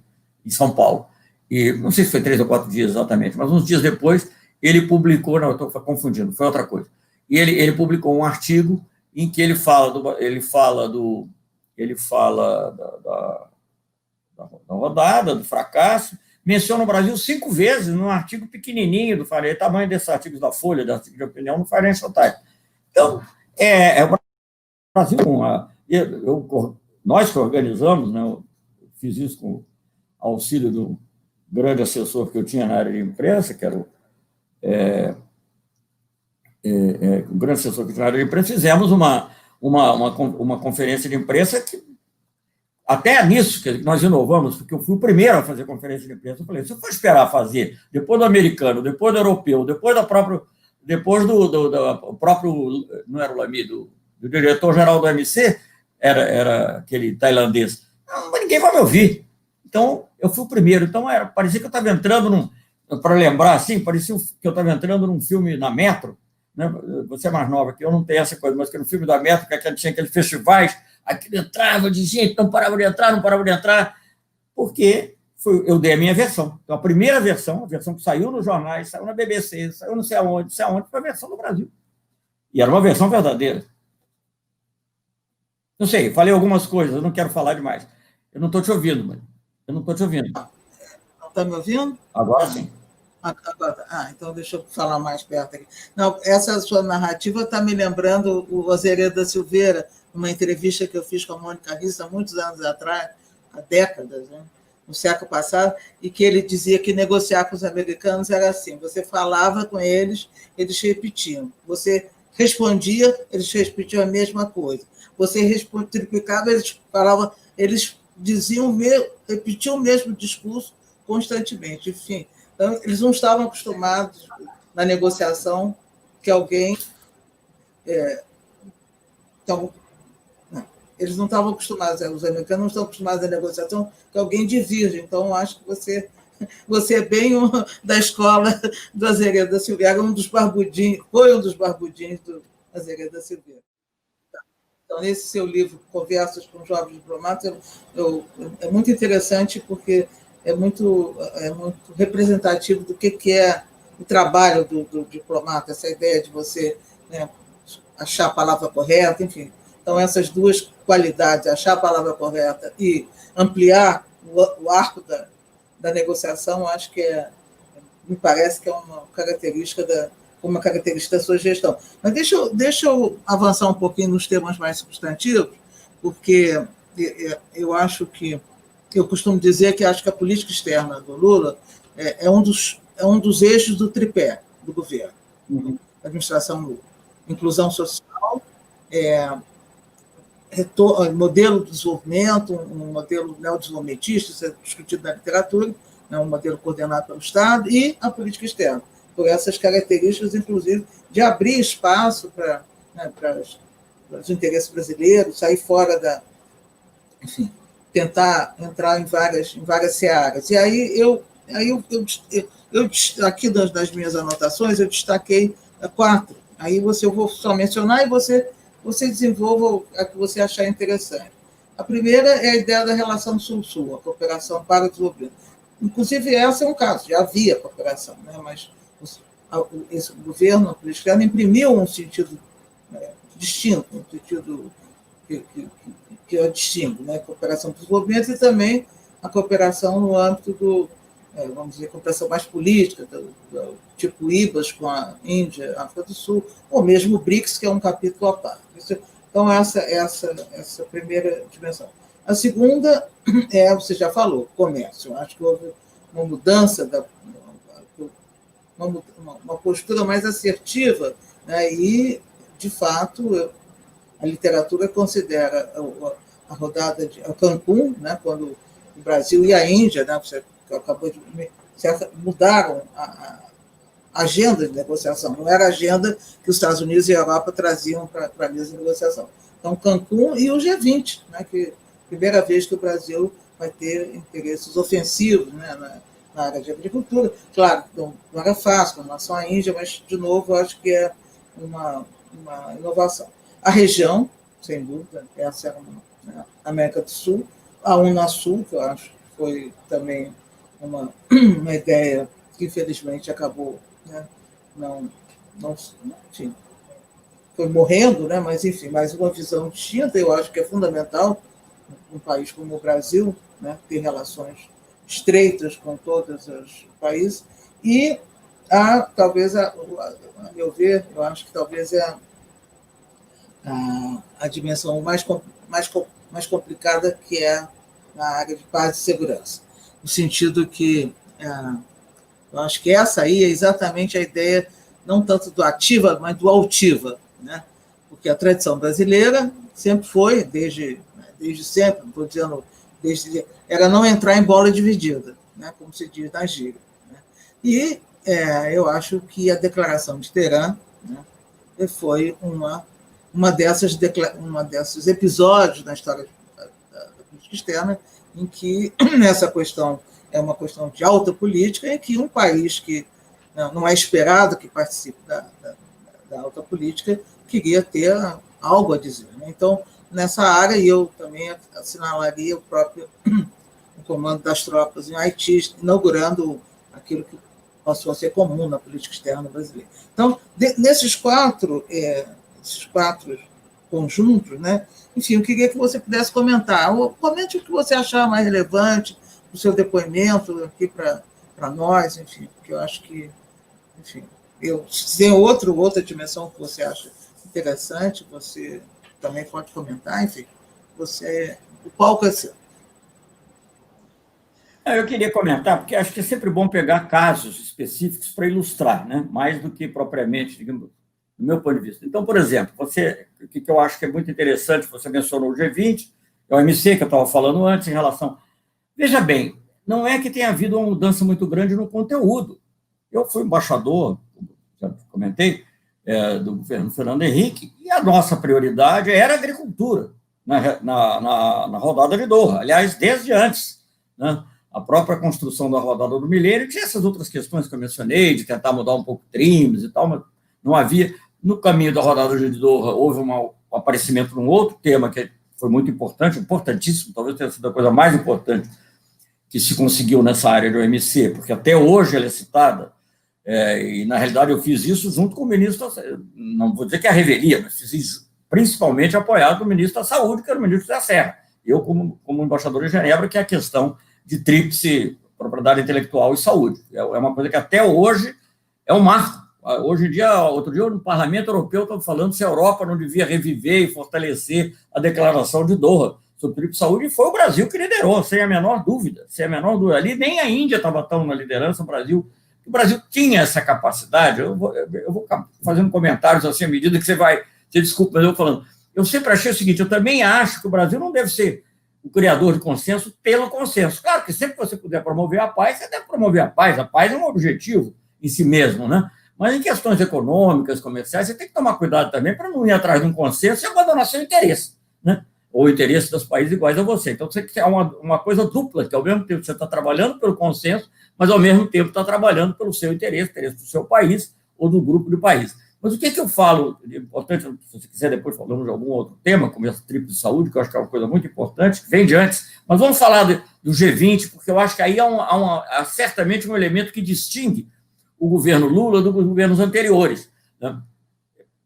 em São Paulo. E não sei se foi 3 ou 4 dias exatamente, mas uns dias depois ele publicou, não, eu estou confundindo, foi outra coisa. E ele publicou um artigo em que ele fala da rodada, do fracasso, menciona o Brasil 5 vezes num artigo pequenininho do Financial, tamanho desses artigos da Folha, do artigo de opinião no Financial Times. Então, o Brasil, nós que organizamos, né, eu fiz isso com auxílio do grande assessor que eu tinha na área de imprensa, que era o grande assessor que tinha na área de imprensa, fizemos uma conferência de imprensa que, até nisso, que nós inovamos, porque eu fui o primeiro a fazer conferência de imprensa, eu falei, se eu for esperar fazer, depois do americano, depois do europeu, depois do próprio, não era o Lamy, do diretor-geral do OMC, era aquele tailandês, ninguém vai me ouvir. Então, eu fui o primeiro. Então, parecia que eu estava entrando para lembrar, assim, parecia que eu estava entrando num filme na Metro, né? Você é mais nova que eu, não tenho essa coisa, mas que no filme da Metro, que tinha aqueles festivais, aquilo entrava de gente, não parava de entrar, porque eu dei a minha versão. Então, a primeira versão, a versão que saiu nos jornais, saiu na BBC, saiu não sei aonde, foi a versão do Brasil. E era uma versão verdadeira. Não sei, falei algumas coisas, eu não quero falar demais. Eu não estou te ouvindo, mano. Eu não estou te ouvindo. Não está me ouvindo? Agora sim. Então deixa eu falar mais perto aqui. Não, essa sua narrativa está me lembrando o Azeredo da Silveira, uma entrevista que eu fiz com a Mônica Risse há muitos anos atrás, há décadas, né, no século passado, e que ele dizia que negociar com os americanos era assim, você falava com eles, eles repetiam. Você respondia, eles repetiam a mesma coisa. Você triplicava, eles repetiam o mesmo discurso constantemente. Enfim, então, eles não estavam acostumados na negociação que alguém... eles não estavam acostumados, os americanos não estão acostumados à negociação que alguém divirge. Então, acho que você é bem da escola do Azeredo da Silveira, foi um dos barbudinhos do Azeredo da Silveira. Então, nesse seu livro, Conversas com Jovens Diplomatas, é muito interessante porque é muito representativo do que é o trabalho do diplomata, essa ideia de você, né, achar a palavra correta, enfim. Então, essas duas qualidades, achar a palavra correta e ampliar o arco da negociação, acho que me parece que é uma característica da sua gestão. Mas deixa eu avançar um pouquinho nos temas mais substantivos, porque eu acho que, eu costumo dizer que acho que a política externa do Lula é um dos eixos do tripé do governo, da administração Lula. Inclusão social, modelo de desenvolvimento, um modelo neodesenvolvimentista, isso é discutido na literatura, um modelo coordenado pelo Estado, e a política externa, por essas características, inclusive, de abrir espaço para os interesses brasileiros, sair fora enfim, tentar entrar em várias searas. E aí eu aqui das minhas anotações, eu destaquei 4. Aí eu vou só mencionar e você desenvolva a que você achar interessante. A primeira é a ideia da relação Sul-Sul, a cooperação para o desenvolvimento. Inclusive, essa é um caso, já havia cooperação, né? Mas esse governo, a política externa, imprimiu um sentido distinto, um sentido que eu distingo, né? Cooperação para o desenvolvimento e também a cooperação no âmbito vamos dizer, cooperação mais política, tipo IBAS com a Índia, África do Sul, ou mesmo o BRICS, que é um capítulo à parte. Então, essa é a primeira dimensão. A segunda você já falou, comércio. Eu acho que houve uma mudança, uma postura mais assertiva, né? E, de fato, a literatura considera a rodada de Cancún, né? Quando o Brasil e a Índia, né? Você acabou de mudaram a agenda de negociação, não era a agenda que os Estados Unidos e a Europa traziam para a mesa de negociação. Então, Cancún e o G20, né, que primeira vez que o Brasil vai ter interesses ofensivos, né, na área de agricultura. Claro, não era fácil com relação à Índia, mas, de novo, eu acho que é uma inovação. A região, sem dúvida, essa era a América do Sul, a Unasul, que eu acho que foi também uma ideia que, infelizmente, acabou, né, enfim, foi morrendo, né, mas, enfim, mais uma visão distinta, eu acho que é fundamental um país como o Brasil, né, ter relações estreitas com todos os países, e talvez, a meu ver, eu acho que talvez é a dimensão mais complicada, que é na área de paz e segurança, no sentido que eu acho que essa aí é exatamente a ideia, não tanto do ativa, mas do altiva, né? Porque a tradição brasileira sempre foi, desde sempre, não estou dizendo era não entrar em bola dividida, né? Como se diz na gíria, né? E eu acho que a declaração de Teherã, né, foi uma desses episódios na história da política externa em que essa questão é uma questão de alta política, em que um país que não é esperado que participe da alta política queria ter algo a dizer, né? Então, nessa área, eu também assinalaria o comando das tropas em Haiti, inaugurando aquilo que passou a ser comum na política externa brasileira. Então, nesses quatro conjuntos, né? Enfim, eu queria que você pudesse comentar. Comente o que você achar mais relevante, o seu depoimento aqui para nós, enfim, porque eu acho que, enfim, se tem outra dimensão que você acha interessante, você também pode comentar, enfim, o palco é seu. Eu queria comentar, porque acho que é sempre bom pegar casos específicos para ilustrar, né? Mais do que propriamente, digamos, do meu ponto de vista. Então, por exemplo, o que eu acho que é muito interessante, você mencionou o G20, é o OMC, que eu estava falando antes, em relação... Veja bem, não é que tenha havido uma mudança muito grande no conteúdo. Eu fui embaixador, já comentei, do governo Fernando Henrique, e a nossa prioridade era a agricultura, na rodada de Doha. Aliás, desde antes, né? A própria construção da rodada do milênio tinha essas outras questões que eu mencionei, de tentar mudar um pouco trims e tal, mas não havia. No caminho da rodada de Doha, houve um aparecimento de um outro tema que foi muito importante, importantíssimo, talvez tenha sido a coisa mais importante que se conseguiu nessa área do OMC, porque até hoje ela é citada, e na realidade eu fiz isso junto com o ministro, não vou dizer que é a revelia, mas fiz isso principalmente apoiado pelo ministro da Saúde, que era o ministro da Serra. Eu, como embaixador em Genebra, que é a questão de tríplice propriedade intelectual e saúde. É uma coisa que até hoje é um marco. Hoje em dia, outro dia, no Parlamento Europeu, estão falando se a Europa não devia reviver e fortalecer a Declaração de Doha sobre tríplice saúde, e foi o Brasil que liderou, sem a menor dúvida. Sem a menor dúvida. Ali nem a Índia estava tão na liderança, o Brasil tinha essa capacidade. Eu vou fazendo comentários assim à medida que você desculpa, mas eu vou falando. Eu sempre achei o seguinte, eu também acho que o Brasil não deve ser o criador de consenso pelo consenso. Claro que sempre que você puder promover a paz, você deve promover a paz. A paz é um objetivo em si mesmo, né? Mas em questões econômicas, comerciais, você tem que tomar cuidado também para não ir atrás de um consenso e abandonar seu interesse, né? Ou o interesse dos países iguais a você. Então, você quer uma coisa dupla, que ao mesmo tempo você está trabalhando pelo consenso, mas ao mesmo tempo está trabalhando pelo seu interesse do seu país ou do grupo de países. Mas o que eu falo, é importante, se você quiser depois falamos de algum outro tema, como esse tríplice saúde, que eu acho que é uma coisa muito importante, que vem de antes, mas vamos falar do G20, porque eu acho que aí há certamente um elemento que distingue o governo Lula dos governos anteriores, né?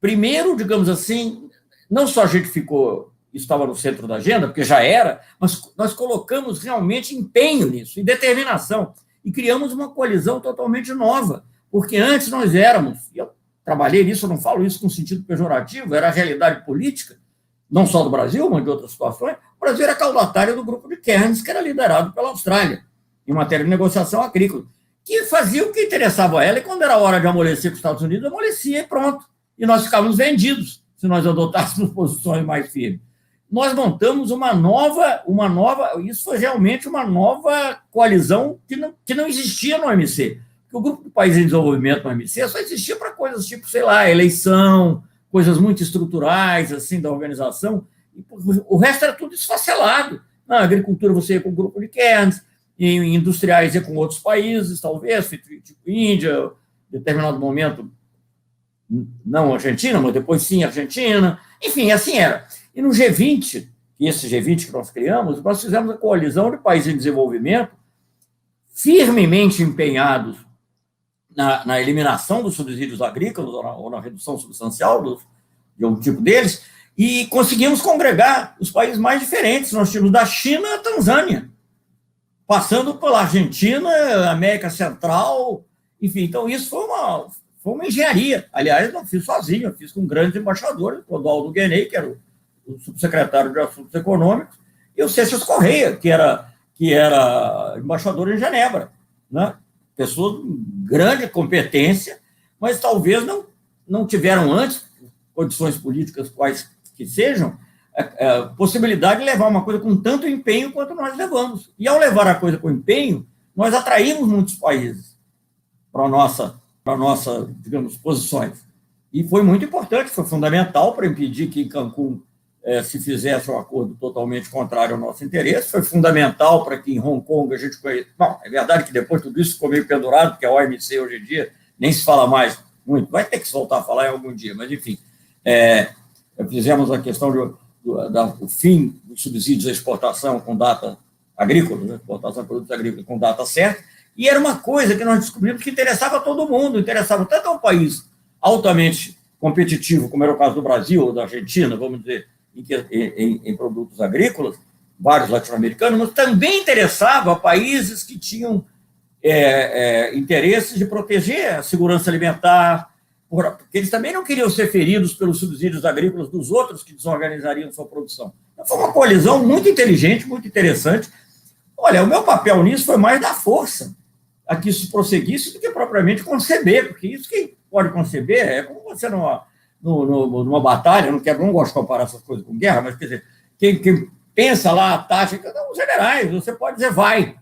Primeiro, digamos assim, não só a gente isso estava no centro da agenda, porque já era, mas nós colocamos realmente empenho nisso, e determinação, e criamos uma coalizão totalmente nova, porque antes nós éramos, e eu trabalhei nisso, eu não falo isso com sentido pejorativo, era a realidade política, não só do Brasil, mas de outras situações. O Brasil era caudatário do grupo de Cairns, que era liderado pela Austrália, em matéria de negociação agrícola, que fazia o que interessava a ela, e quando era hora de amolecer com os Estados Unidos, amolecia e pronto. E nós ficávamos vendidos, se nós adotássemos posições mais firmes. Nós montamos uma nova, isso foi realmente uma nova coalizão que não existia no OMC. Porque o grupo de países em desenvolvimento no OMC só existia para coisas tipo, sei lá, eleição, coisas muito estruturais, assim, da organização. E o resto era tudo esfacelado. Na agricultura você ia com o grupo de Cairns, em industriais ia com outros países, talvez, tipo Índia, em determinado momento, não Argentina, mas depois sim Argentina. Enfim, assim era. E no G20, esse G20 que nós criamos, nós fizemos a coalizão de países em desenvolvimento firmemente empenhados na eliminação dos subsídios agrícolas ou na redução substancial de um tipo deles, e conseguimos congregar os países mais diferentes. Nós tínhamos da China à Tanzânia, passando pela Argentina, América Central, enfim. Então, isso foi uma engenharia. Aliás, não fiz sozinho, eu fiz com grandes embaixadores, o Clodoaldo Guenei, que era o subsecretário de Assuntos Econômicos, e o Seixas Correia, que era embaixador em Genebra, né? Pessoas de grande competência, mas talvez não tiveram antes, condições políticas quais que sejam, possibilidade de levar uma coisa com tanto empenho quanto nós levamos. E ao levar a coisa com empenho, nós atraímos muitos países para a nossa, digamos, posições. E foi muito importante, foi fundamental para impedir que em Cancún se fizesse um acordo totalmente contrário ao nosso interesse, foi fundamental para que em Hong Kong a gente conheça. Bom, é verdade que depois tudo isso ficou meio pendurado, porque a OMC hoje em dia nem se fala mais muito, vai ter que se voltar a falar em algum dia, mas enfim, fizemos a questão do fim dos subsídios à exportação com data agrícola, né? Exportação de produtos agrícolas com data certa, e era uma coisa que nós descobrimos que interessava a todo mundo, interessava tanto a um país altamente competitivo, como era o caso do Brasil ou da Argentina, vamos dizer, em produtos agrícolas, vários latino-americanos, mas também interessava a países que tinham interesses de proteger a segurança alimentar, porque eles também não queriam ser feridos pelos subsídios agrícolas dos outros que desorganizariam sua produção. Então, foi uma coalizão muito inteligente, muito interessante. Olha, o meu papel nisso foi mais dar força a que isso prosseguisse do que propriamente conceber, porque isso quem pode conceber é como você numa batalha, não gosto de comparar essas coisas com guerra, mas, quer dizer, quem pensa lá a tática, os generais, você pode dizer vai,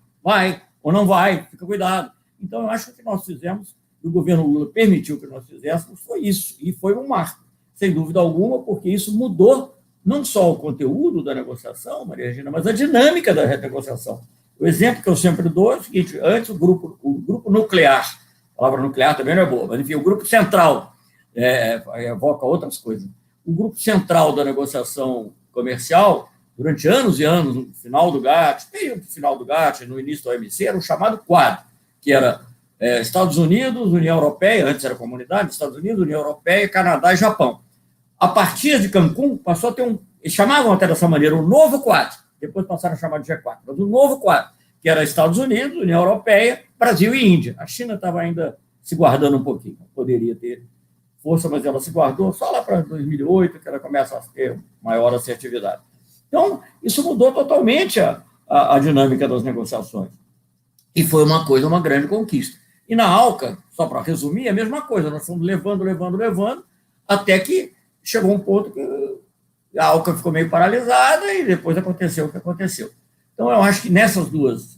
ou não vai, fica cuidado. Então, eu acho que o que nós fizemos, e o governo Lula permitiu que nós fizéssemos, foi isso, e foi um marco, sem dúvida alguma, porque isso mudou não só o conteúdo da negociação, Maria Regina, mas a dinâmica da negociação. O exemplo que eu sempre dou é o seguinte: antes o grupo nuclear, a palavra nuclear também não é boa, mas enfim, o grupo central, evoca outras coisas. O grupo central da negociação comercial, durante anos e anos, no final do GATT, meio final do GATT, no início do OMC, era o chamado Quad, que era Estados Unidos, União Europeia, antes era Comunidade, Estados Unidos, União Europeia, Canadá e Japão. A partir de Cancún, passou a ter eles chamavam até dessa maneira, o novo Quad, depois passaram a chamar de G4, mas o novo Quad, que era Estados Unidos, União Europeia, Brasil e Índia. A China estava ainda se guardando um pouquinho, poderia ter força, mas ela se guardou só lá para 2008, que ela começa a ter maior assertividade. Então, isso mudou totalmente a dinâmica das negociações. E foi uma grande conquista. E na ALCA, só para resumir, a mesma coisa, nós fomos levando, até que chegou um ponto que a ALCA ficou meio paralisada e depois aconteceu o que aconteceu. Então, eu acho que nessas duas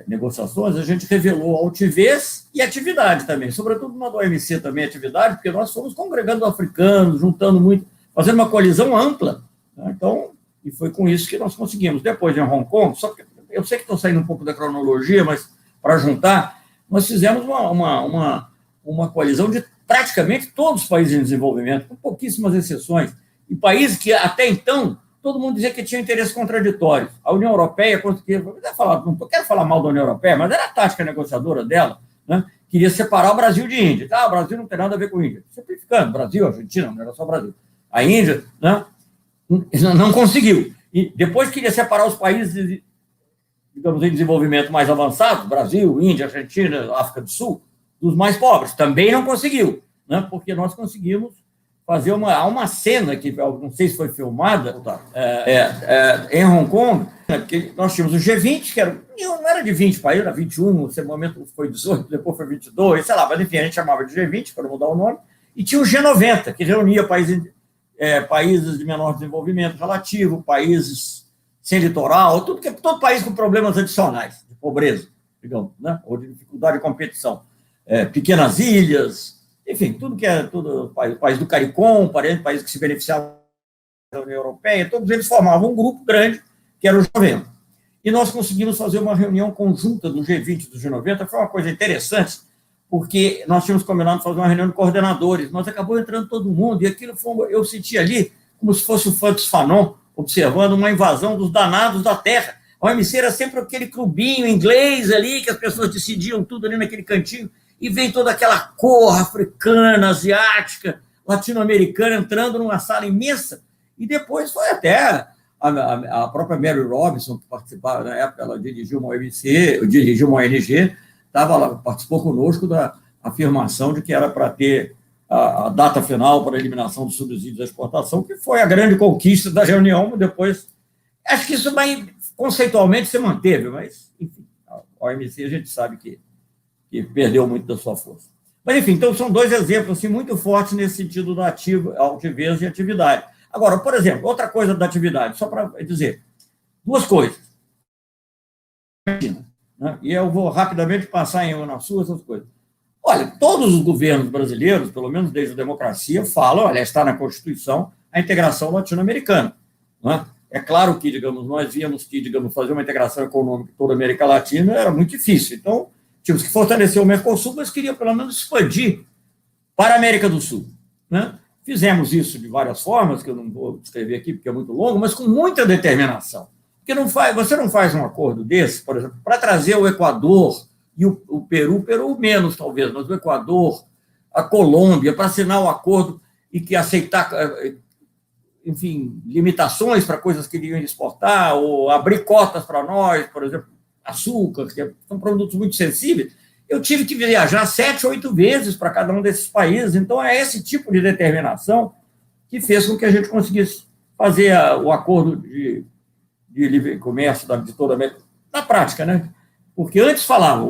negociações, a gente revelou altivez e atividade também, sobretudo na do OMC também, atividade, porque nós fomos congregando africanos, juntando muito, fazendo uma coalizão ampla. Né? Então, e foi com isso que nós conseguimos. Depois, em Hong Kong, só que eu sei que estou saindo um pouco da cronologia, mas para juntar, nós fizemos uma coalizão de praticamente todos os países em desenvolvimento, com pouquíssimas exceções, e países que até então todo mundo dizia que tinha interesses contraditórios. A União Europeia conseguia, não quero falar mal da União Europeia, mas era a tática negociadora dela, né? Queria separar o Brasil de Índia. O Brasil não tem nada a ver com a Índia. Simplificando, Brasil, Argentina, não era só o Brasil. A Índia, né, não conseguiu. E depois queria separar os países, digamos, em desenvolvimento mais avançado, Brasil, Índia, Argentina, África do Sul, dos mais pobres. Também não conseguiu, né? Porque nós conseguimos fazer uma cena que, não sei se foi filmada, em Hong Kong, que nós tínhamos o G20, que não era de 20 países, era 21, nesse momento foi 18, depois foi 22, sei lá, mas enfim, a gente chamava de G20, para mudar o nome, e tinha o G90, que reunia países de menor desenvolvimento relativo, países sem litoral, todo país com problemas adicionais, de pobreza, digamos, né? Ou de dificuldade de competição. Pequenas ilhas, enfim, tudo o país do CARICOM, países que se beneficiavam da União Europeia, todos eles formavam um grupo grande, que era o G90. E nós conseguimos fazer uma reunião conjunta do G20 e do G90, foi uma coisa interessante, porque nós tínhamos combinado fazer uma reunião de coordenadores, mas acabou entrando todo mundo, e aquilo eu senti ali como se fosse o Frantz Fanon observando uma invasão dos danados da terra. A OMC era sempre aquele clubinho inglês ali, que as pessoas decidiam tudo ali naquele cantinho, e vem toda aquela cor africana, asiática, latino-americana entrando numa sala imensa, e depois foi até a própria Mary Robinson, que participava na época, ela dirigiu uma OMC, dirigiu uma ONG, participou conosco da afirmação de que era para ter a data final para a eliminação dos subsídios à exportação, que foi a grande conquista da reunião. Depois, acho que isso conceitualmente se manteve, mas, enfim, a OMC a gente sabe que perdeu muito da sua força. Mas, enfim, então são dois exemplos assim, muito fortes nesse sentido da altivez e atividade. Agora, por exemplo, outra coisa da atividade, só para dizer, duas coisas. Né? E eu vou rapidamente passar nas suas essas coisas. Olha, todos os governos brasileiros, pelo menos desde a democracia, falam, olha, está na Constituição a integração latino-americana. Né? É claro que, digamos, nós víamos que, digamos, fazer uma integração econômica em toda a América Latina era muito difícil. Então, tínhamos que fortalecer o Mercosul, mas queria, pelo menos, expandir para a América do Sul. Né? Fizemos isso de várias formas, que eu não vou descrever aqui, porque é muito longo, mas com muita determinação. Porque você não faz um acordo desse, por exemplo, para trazer o Equador e o Peru menos, talvez, mas o Equador, a Colômbia, para assinar o acordo e que aceitar, enfim, limitações para coisas que iriam exportar, ou abrir cotas para nós, por exemplo, açúcar, que são produtos muito sensíveis. Eu tive que viajar 7, 8 vezes para cada um desses países. Então, é esse tipo de determinação que fez com que a gente conseguisse fazer o acordo de livre comércio de toda a América, na prática, né? Porque antes falava,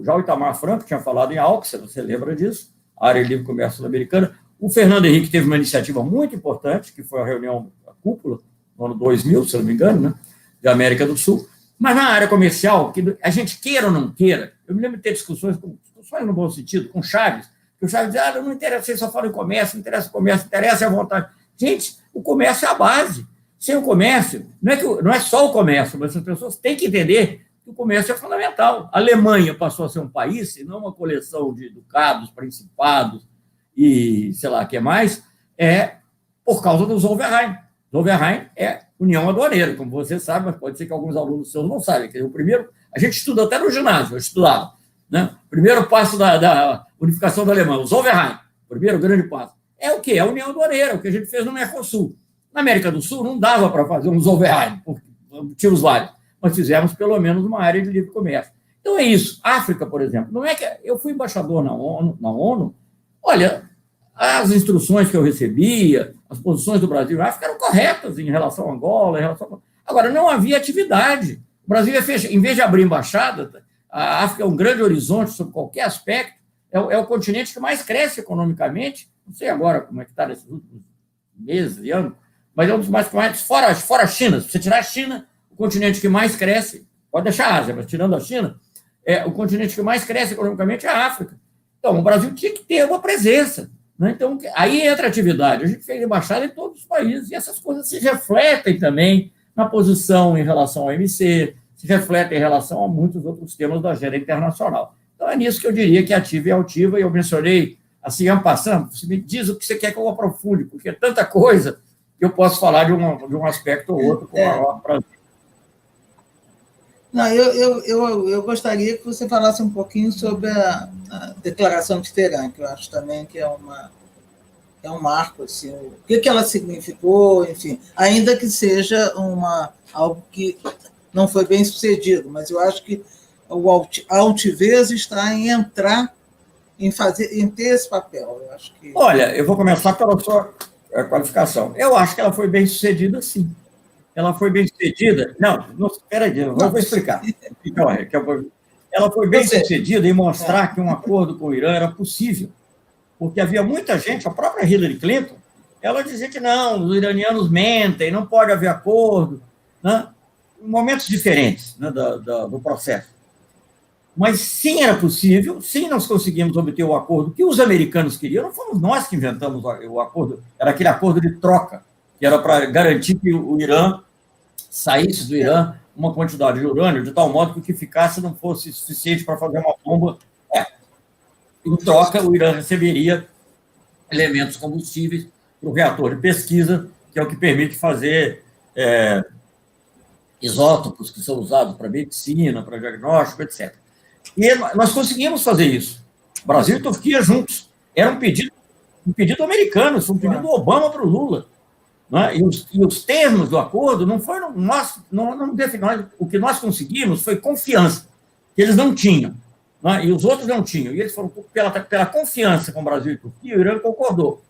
já o Itamar Franco tinha falado em ALCA, você lembra disso, a área de livre comércio sul-americana. O Fernando Henrique teve uma iniciativa muito importante, que foi a reunião, a cúpula, no ano 2000, se não me engano, né, da América do Sul. Mas na área comercial, que a gente queira ou não queira, eu me lembro de ter discussões no bom sentido, com Chaves, que o Chaves dizia, não interessa, vocês só falam em comércio, não interessa o comércio, interessa a vontade. Gente, o comércio é a base. Sem o comércio, não é só o comércio, mas as pessoas têm que entender que o comércio é fundamental. A Alemanha passou a ser um país, e não uma coleção de ducados, principados e sei lá o que mais, por causa do Zollverein. Zollverein é União Aduaneira, como você sabe, mas pode ser que alguns alunos seus não saibam. O primeiro, a gente estuda até no ginásio, eu estudava. Né? O primeiro passo da unificação da Alemanha, o Zollverein, o primeiro grande passo, é o quê? É a união aduaneira, o que a gente fez no Mercosul. Na América do Sul não dava para fazer uns override, por motivos vários, mas fizemos pelo menos uma área de livre comércio. Então é isso. África, por exemplo, não é que eu fui embaixador na ONU, olha, as instruções que eu recebia, as posições do Brasil na África eram corretas em relação a Angola, Agora, não havia atividade. O Brasil, em vez de abrir embaixada, a África é um grande horizonte sobre qualquer aspecto, é o continente que mais cresce economicamente, não sei agora como é que está nesses últimos meses e anos, mas é um dos mais fora a China. Se você tirar a China, o continente que mais cresce, pode deixar a Ásia, mas tirando a China, o continente que mais cresce economicamente é a África. Então, o Brasil tinha que ter uma presença, né? Então, aí entra a atividade. A gente fez embaixada em todos os países, e essas coisas se refletem também na posição em relação ao OMC, se refletem em relação a muitos outros temas da agenda internacional. Então, é nisso que eu diria que ativa e altiva, e eu mencionei, assim, passando, você me diz o que você quer que eu aprofunde, porque é tanta coisa que eu posso falar de um aspecto ou outro com maior prazer. Não, eu gostaria que você falasse um pouquinho sobre a Declaração de Teherã, que eu acho também que é um marco, assim, o que ela significou, enfim, ainda que seja algo que não foi bem sucedido, mas eu acho que a altivez está em entrar, em ter esse papel. Eu acho que... Olha, eu vou começar pela sua qualificação. Eu acho que ela foi bem sucedida, sim. Ela foi bem sucedida. Não, espera aí, eu vou explicar. Ela foi bem sucedida em mostrar que um acordo com o Irã era possível, porque havia muita gente, a própria Hillary Clinton, ela dizia que não, os iranianos mentem, não pode haver acordo, né? Em momentos diferentes, né, do processo. Mas sim era possível, sim nós conseguimos obter o acordo que os americanos queriam, não fomos nós que inventamos o acordo, era aquele acordo de troca, que era para garantir que o Irã saísse do Irã uma quantidade de urânio, de tal modo que o que ficasse não fosse suficiente para fazer uma bomba. Em troca, o Irã receberia elementos combustíveis para o reator de pesquisa, que é o que permite fazer isótopos que são usados para medicina, para diagnóstico, etc. E nós conseguimos fazer isso. Brasil e Turquia juntos. Era um pedido americano, foi um pedido do Obama para o Lula. Né? E os termos do acordo não foram não definiram. O que nós conseguimos foi confiança, que eles não tinham, né? E os outros não tinham. E eles foram pela confiança com o Brasil e Turquia, o Irã concordou.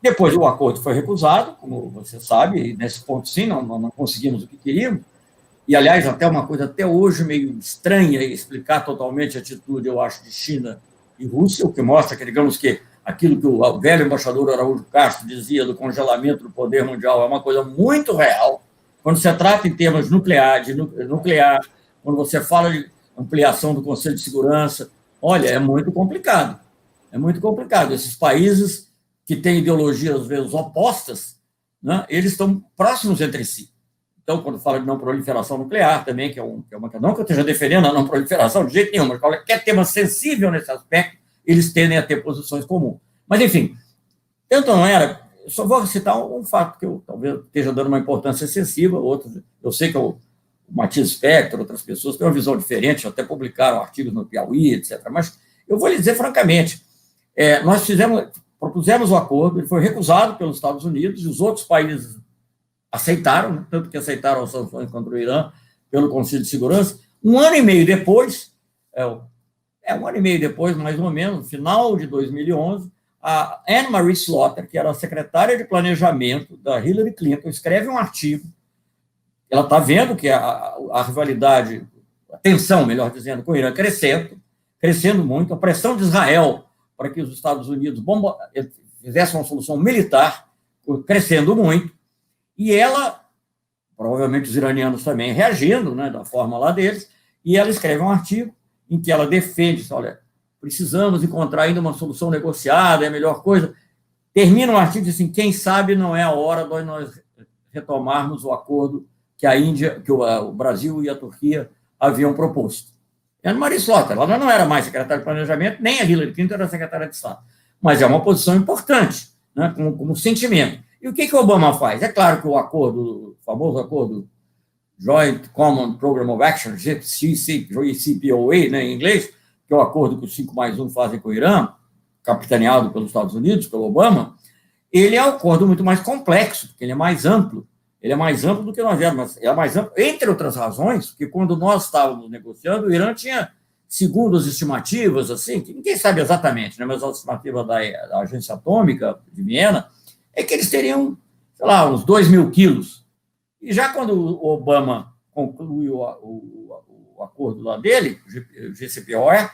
Depois o acordo foi recusado, como você sabe, e nesse ponto sim, não conseguimos o que queríamos. E, aliás, até uma coisa até hoje meio estranha explicar totalmente a atitude, eu acho, de China e Rússia, o que mostra que, digamos que aquilo que o velho embaixador Araújo Castro dizia do congelamento do poder mundial é uma coisa muito real. Quando se trata em termos nuclear, quando você fala de ampliação do Conselho de Segurança, olha, é muito complicado. É muito complicado. Esses países que têm ideologias, às vezes, opostas, né, eles estão próximos entre si. Então, quando fala de não proliferação nuclear também, que é uma questão, não que eu esteja defendendo a não proliferação de jeito nenhum, mas qualquer tema sensível nesse aspecto, eles tendem a ter posições comuns. Mas, enfim, tanto não era... Eu só vou citar um fato que eu talvez esteja dando uma importância excessiva, outros, eu sei que o Matias Spector, outras pessoas têm uma visão diferente, até publicaram artigos no Piauí, etc. Mas eu vou lhe dizer francamente, nós propusemos o acordo, ele foi recusado pelos Estados Unidos, e os outros países aceitaram, né, tanto que aceitaram as sanções contra o Irã pelo Conselho de Segurança. Um ano e meio depois, mais ou menos, no final de 2011, a Anne-Marie Slaughter, que era a secretária de planejamento da Hillary Clinton, escreve um artigo. Ela está vendo que a rivalidade, a tensão, melhor dizendo, com o Irã crescendo muito, a pressão de Israel para que os Estados Unidos fizessem uma solução militar, crescendo muito, e ela, provavelmente os iranianos também reagindo, né, da forma lá deles, e ela escreve um artigo em que ela defende, olha, precisamos encontrar ainda uma solução negociada, é a melhor coisa. Termina um artigo assim, quem sabe não é a hora de nós retomarmos o acordo que o Brasil e a Turquia haviam proposto. Anne-Marie Slaughter, ela não era mais secretária de planejamento, nem a Hillary Clinton era secretária de Estado, mas é uma posição importante, né, como sentimento. E o que o Obama faz? É claro que o famoso acordo Joint Common Program of Action, JCPOA, né, em inglês, que é o acordo que os 5+1 fazem com o Irã, capitaneado pelos Estados Unidos, pelo Obama, ele é um acordo muito mais complexo, porque ele é mais amplo. Ele é mais amplo do que nós éramos, mas é mais amplo, entre outras razões, porque quando nós estávamos negociando, o Irã tinha, segundo as estimativas, assim, que ninguém sabe exatamente, né, mas a estimativa da Agência Atômica de Viena, é que eles teriam, sei lá, uns 2.000 quilos. E já quando o Obama concluiu o acordo lá dele, o GCPOE,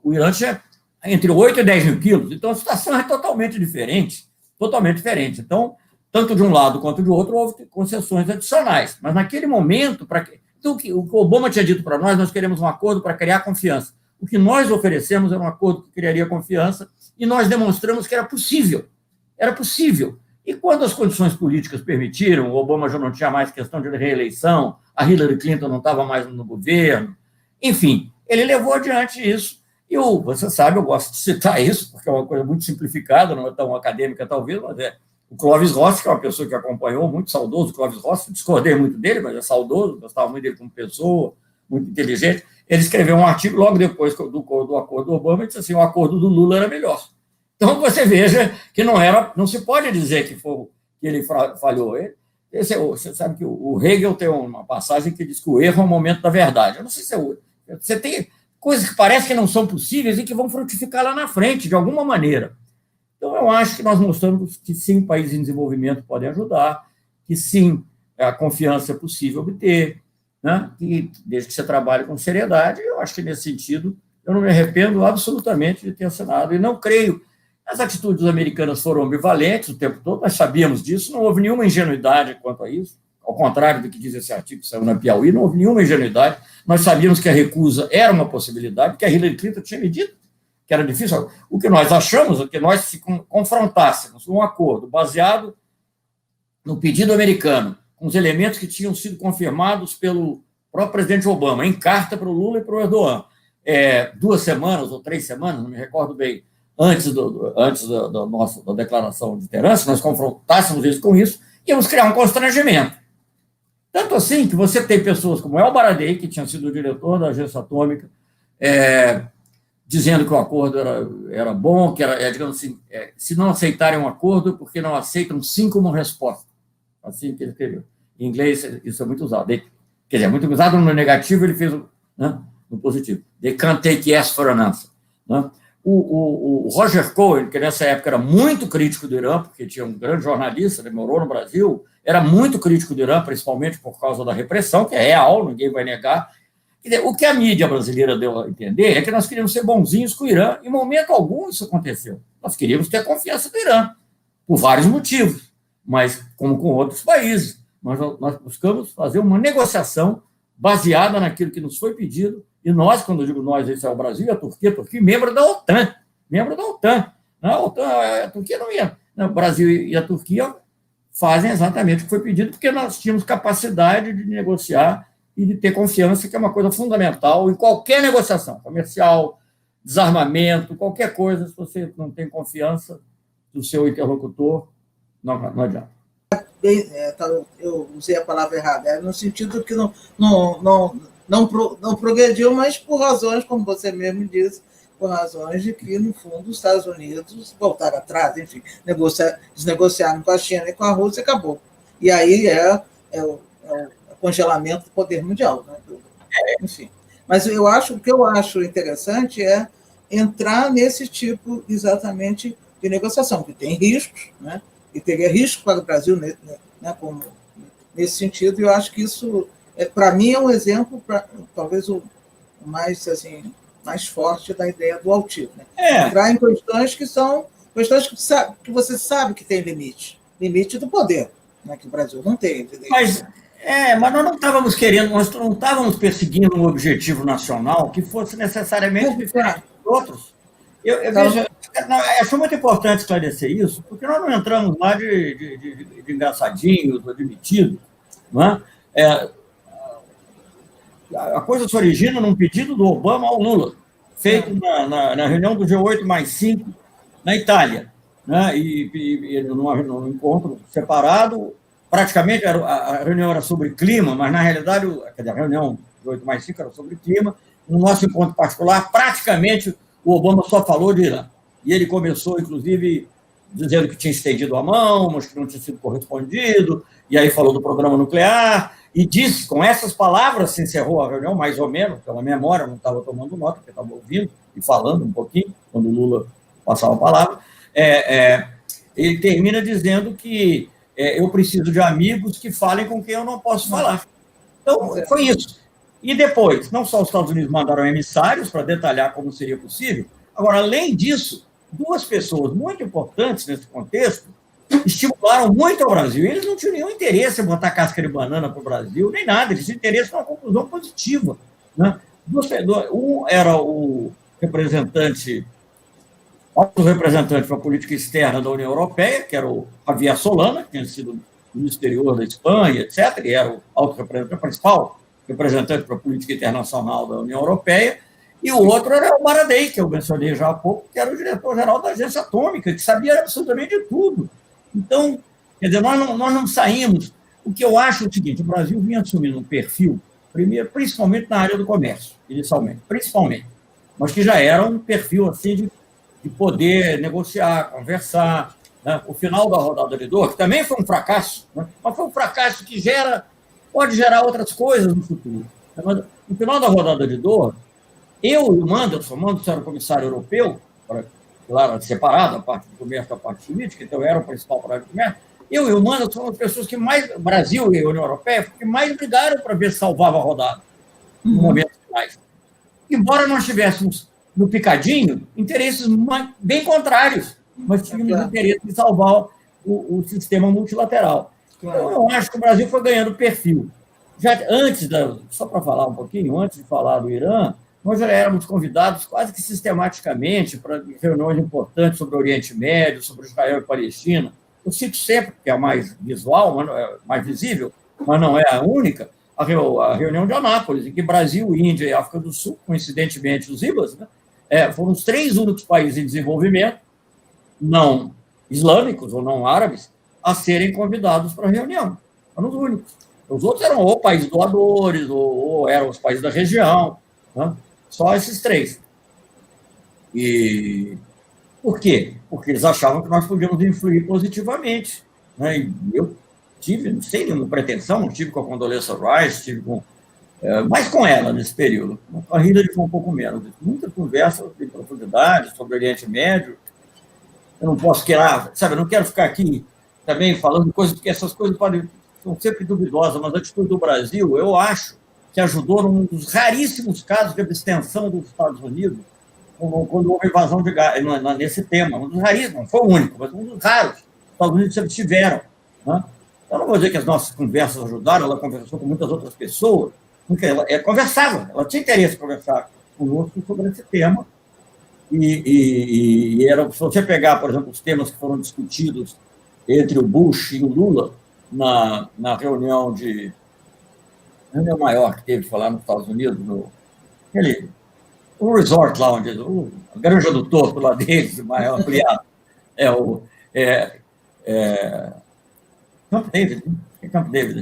o Irã tinha entre 8 e 10 mil quilos. Então, a situação é totalmente diferente. Totalmente diferente. Então, tanto de um lado quanto de outro, houve concessões adicionais. Mas, naquele momento, então, o que o Obama tinha dito para nós queremos um acordo para criar confiança. O que nós oferecemos era um acordo que criaria confiança e nós demonstramos que era possível. Era possível. E quando as condições políticas permitiram, o Obama já não tinha mais questão de reeleição, a Hillary Clinton não estava mais no governo, enfim, ele levou adiante isso. E você sabe, eu gosto de citar isso, porque é uma coisa muito simplificada, não é tão acadêmica talvez, mas o Clovis Rossi, que é uma pessoa que acompanhou, muito saudoso, o Clovis Rossi, discordei muito dele, mas é saudoso, gostava muito dele como pessoa, muito inteligente, ele escreveu um artigo logo depois do acordo do Obama e disse assim, o acordo do Lula era melhor. Então, você veja que não se pode dizer que ele falhou. Você sabe que o Hegel tem uma passagem que diz que o erro é o momento da verdade. Eu não sei se você tem coisas que parecem que não são possíveis e que vão frutificar lá na frente, de alguma maneira. Então, eu acho que nós mostramos que, sim, países em desenvolvimento podem ajudar, que, sim, a confiança é possível obter, né? E desde que você trabalhe com seriedade, eu acho que, nesse sentido, eu não me arrependo absolutamente de ter assinado. E não creio. As atitudes americanas foram ambivalentes o tempo todo, nós sabíamos disso, não houve nenhuma ingenuidade quanto a isso, ao contrário do que diz esse artigo que saiu na Piauí, não houve nenhuma ingenuidade, nós sabíamos que a recusa era uma possibilidade, que a Hillary Clinton tinha me dito que era difícil. O que nós achamos é que nós se confrontássemos um acordo baseado no pedido americano, com os elementos que tinham sido confirmados pelo próprio presidente Obama, em carta para o Lula e para o Erdogan, 2 semanas ou 3 semanas, não me recordo bem, antes da declaração de liderança, nós confrontássemos isso com isso, íamos criar um constrangimento. Tanto assim que você tem pessoas como El Baradei, que tinha sido o diretor da Agência Atômica, dizendo que o acordo era bom, que era, digamos assim, se não aceitarem um acordo, porque não aceitam sim como resposta. Assim que ele escreveu. Em inglês, isso é muito usado. Quer dizer, é muito usado no negativo, ele fez no positivo. They can't take yes for an answer. Né? O Roger Cohen, que nessa época era muito crítico do Irã, porque tinha um grande jornalista, ele morou no Brasil, era muito crítico do Irã, principalmente por causa da repressão, que é real, ninguém vai negar. O que a mídia brasileira deu a entender é que nós queríamos ser bonzinhos com o Irã. Em momento algum isso aconteceu. Nós queríamos ter a confiança do Irã, por vários motivos, mas como com outros países. Nós buscamos fazer uma negociação baseada naquilo que nos foi pedido. E nós, quando eu digo nós, esse é o Brasil e a Turquia, membro da OTAN. Membro da OTAN. A Turquia não ia. O Brasil e a Turquia fazem exatamente o que foi pedido, porque nós tínhamos capacidade de negociar e de ter confiança, que é uma coisa fundamental em qualquer negociação, comercial, desarmamento, qualquer coisa, se você não tem confiança do seu interlocutor, não adianta. Eu usei a palavra errada, no sentido que não progrediu, mas por razões, como você mesmo disse, por razões de que, no fundo, os Estados Unidos voltaram atrás, enfim, desnegociaram com a China e com a Rússia e acabou. E aí o congelamento do poder mundial. Né? Enfim. Mas o que eu acho interessante é entrar nesse tipo exatamente de negociação, que tem riscos, né? E teria risco para o Brasil, né? Como, nesse sentido, e eu acho que isso, para mim, é um exemplo, talvez o mais, assim, mais forte da ideia do autismo. Né? Entrar em questões que são questões que você sabe que tem limite do poder, né? Que o Brasil não tem, evidentemente. Mas nós não estávamos nós não estávamos perseguindo um objetivo nacional que fosse necessariamente diferente dos outros. Eu vejo, acho muito importante esclarecer isso, porque nós não entramos lá de engraçadinhos, ou de metido. Não é? A coisa se origina num pedido do Obama ao Lula, feito na reunião do G8+5 na Itália, né? E num encontro separado. Praticamente, a reunião era sobre clima, mas, na realidade, a reunião do 8+5 era sobre clima. No nosso encontro particular, praticamente, o Obama só falou de Irã. e ele começou, inclusive, dizendo que tinha estendido a mão, mas que não tinha sido correspondido, e aí falou do programa nuclear, e disse, com essas palavras se encerrou a reunião, mais ou menos, pela memória, não estava tomando nota, porque estava ouvindo e falando um pouquinho, quando o Lula passava a palavra, ele termina dizendo que eu preciso de amigos que falem com quem eu não posso falar. Então, foi isso. E depois, não só os Estados Unidos mandaram emissários para detalhar como seria possível, agora, além disso, duas pessoas muito importantes nesse contexto estimularam muito ao Brasil. Eles não tinham nenhum interesse em botar casca de banana para o Brasil, nem nada, eles tinham interesse numa conclusão positiva. Né? Um era o representante, alto representante para a política externa da União Europeia, que era o Javier Solana, que tinha sido ministro exterior da Espanha, etc., e era o alto representante, principal representante para a política internacional da União Europeia, e o outro era o Baradei, que eu mencionei já há pouco, que era o diretor-geral da Agência Atômica, que sabia absolutamente de tudo. Então, quer dizer, nós não saímos. O que eu acho é o seguinte: o Brasil vinha assumindo um perfil, primeiro, principalmente na área do comércio, inicialmente, principalmente, mas que já era um perfil assim de poder negociar, conversar. Né? O final da rodada de Doha, que também foi um fracasso, né? Mas foi um fracasso que pode gerar outras coisas no futuro. Mas, no final da rodada de Doha, eu e o Mandelson era o comissário europeu, claro, separado a parte do comércio da parte política, então eu era o principal para o comércio. Eu e o Mandelson fomos as pessoas que mais, Brasil e a União Europeia, que mais brigaram para ver se salvava a rodada, no momento finais. Embora nós tivéssemos, no picadinho, interesses bem contrários, mas tínhamos interesse de salvar o sistema multilateral. Então, eu acho que o Brasil foi ganhando perfil. Só para falar um pouquinho, antes de falar do Irã, nós já éramos convidados quase que sistematicamente para reuniões importantes sobre o Oriente Médio, sobre Israel e Palestina. Eu cito sempre, que é a mais visual, mais visível, mas não é a única, a reunião de Anápolis, em que Brasil, Índia e África do Sul, coincidentemente os IBAs, né, foram os 3 únicos países em desenvolvimento, não islâmicos ou não árabes, a serem convidados para a reunião. Foram os únicos. Os outros eram ou países doadores, ou eram os países da região, né? Só esses 3. E por quê? Porque eles achavam que nós podíamos influir positivamente. Né? E eu tive, não sei, nenhuma pretensão, não tive com a Condoleezza Rice, tive mais com ela nesse período. Com a Hillary foi um pouco menos. Muita conversa em profundidade sobre o Oriente Médio. Eu não posso eu não quero ficar aqui também falando coisas, porque essas coisas são sempre duvidosas, mas a atitude do Brasil, eu acho que ajudou num dos raríssimos casos de abstenção dos Estados Unidos, quando houve invasão de gás, nesse tema. Um dos raríssimos, não foi o único, mas um dos raros. Os Estados Unidos sempre tiveram. Né? Eu não vou dizer que as nossas conversas ajudaram, ela conversou com muitas outras pessoas, porque ela conversava, ela tinha interesse em conversar conosco sobre esse tema. E se você pegar, por exemplo, os temas que foram discutidos entre o Bush e o Lula na reunião maior que teve, falar nos Estados Unidos, o resort lá, a Granja do Torto lá deles, o maior ampliado, Camp David, né? Camp David.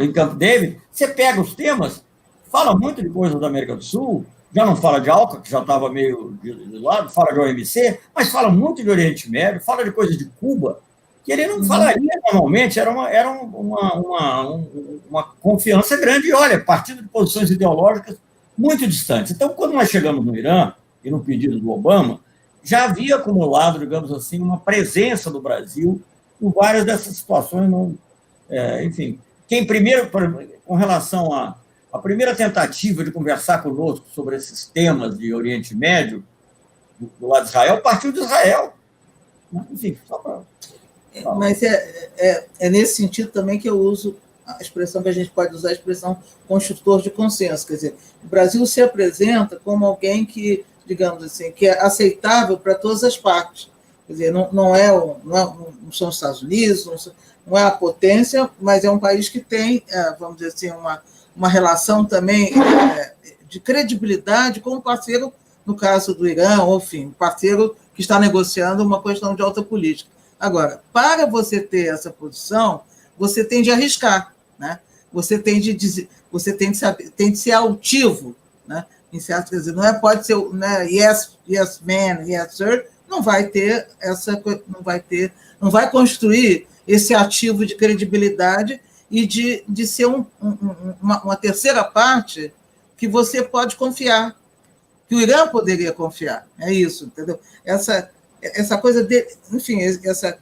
Em Camp David, você pega os temas, fala muito de coisas da América do Sul, já não fala de Alca, que já estava meio de lado, fala de OMC, mas fala muito de Oriente Médio, fala de coisas de Cuba, que ele não falaria normalmente, era uma confiança grande, e olha, partindo de posições ideológicas muito distantes. Então, quando nós chegamos no Irã, e no pedido do Obama, já havia acumulado, digamos assim, uma presença do Brasil em várias dessas situações. Enfim, com relação à primeira tentativa de conversar conosco sobre esses temas de Oriente Médio, do lado de Israel, partiu de Israel. Enfim, só para... Mas é nesse sentido também que eu uso a expressão, que a gente pode usar a expressão construtor de consenso. Quer dizer, o Brasil se apresenta como alguém que, digamos assim, que é aceitável para todas as partes. Quer dizer, não são os Estados Unidos, não é a potência, mas é um país que tem, vamos dizer assim, uma relação também de credibilidade com o parceiro, no caso do Irã, ou, enfim, parceiro que está negociando uma questão de alta política. Agora, para você ter essa posição, você tem de arriscar, né? Você tem de ser altivo, né? em certo, quer dizer, não é, pode ser, né, yes, yes, man, yes, sir, não vai ter não vai construir esse ativo de credibilidade e de ser uma terceira parte que você pode confiar, que o Irã poderia confiar. É isso, entendeu? Essa coisa de, enfim, essa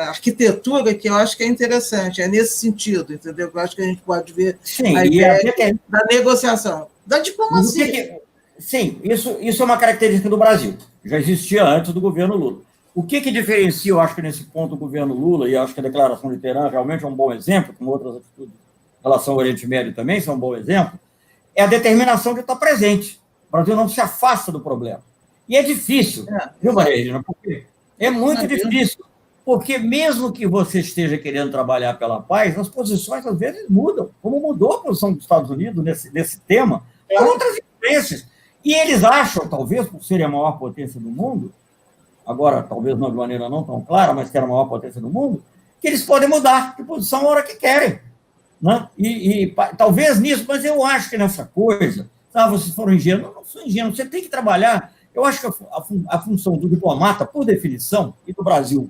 arquitetura que eu acho que é interessante, é nesse sentido, entendeu? Eu acho que a gente pode ver Sim, a ideia da negociação, da diplomacia. Sim, isso é uma característica do Brasil. Já existia antes do governo Lula. O que diferencia, eu acho que nesse ponto, o governo Lula, e acho que a declaração de Teherã realmente é um bom exemplo, como outras atitudes em relação ao Oriente Médio também são um bom exemplo, é a determinação de estar presente. O Brasil não se afasta do problema. E é difícil, viu, Maria Regina? Porque é muito difícil. Porque mesmo que você esteja querendo trabalhar pela paz, as posições às vezes mudam, como mudou a posição dos Estados Unidos nesse tema, por outras influências. E eles acham, talvez por serem a maior potência do mundo, agora talvez não de maneira não tão clara, mas que era a maior potência do mundo, que eles podem mudar de posição a hora que querem. Né? E talvez nisso, mas eu acho que nessa coisa, vocês foram ingênuos, não sou ingênuo, você tem que trabalhar. Eu acho que a função do diplomata, por definição, e do Brasil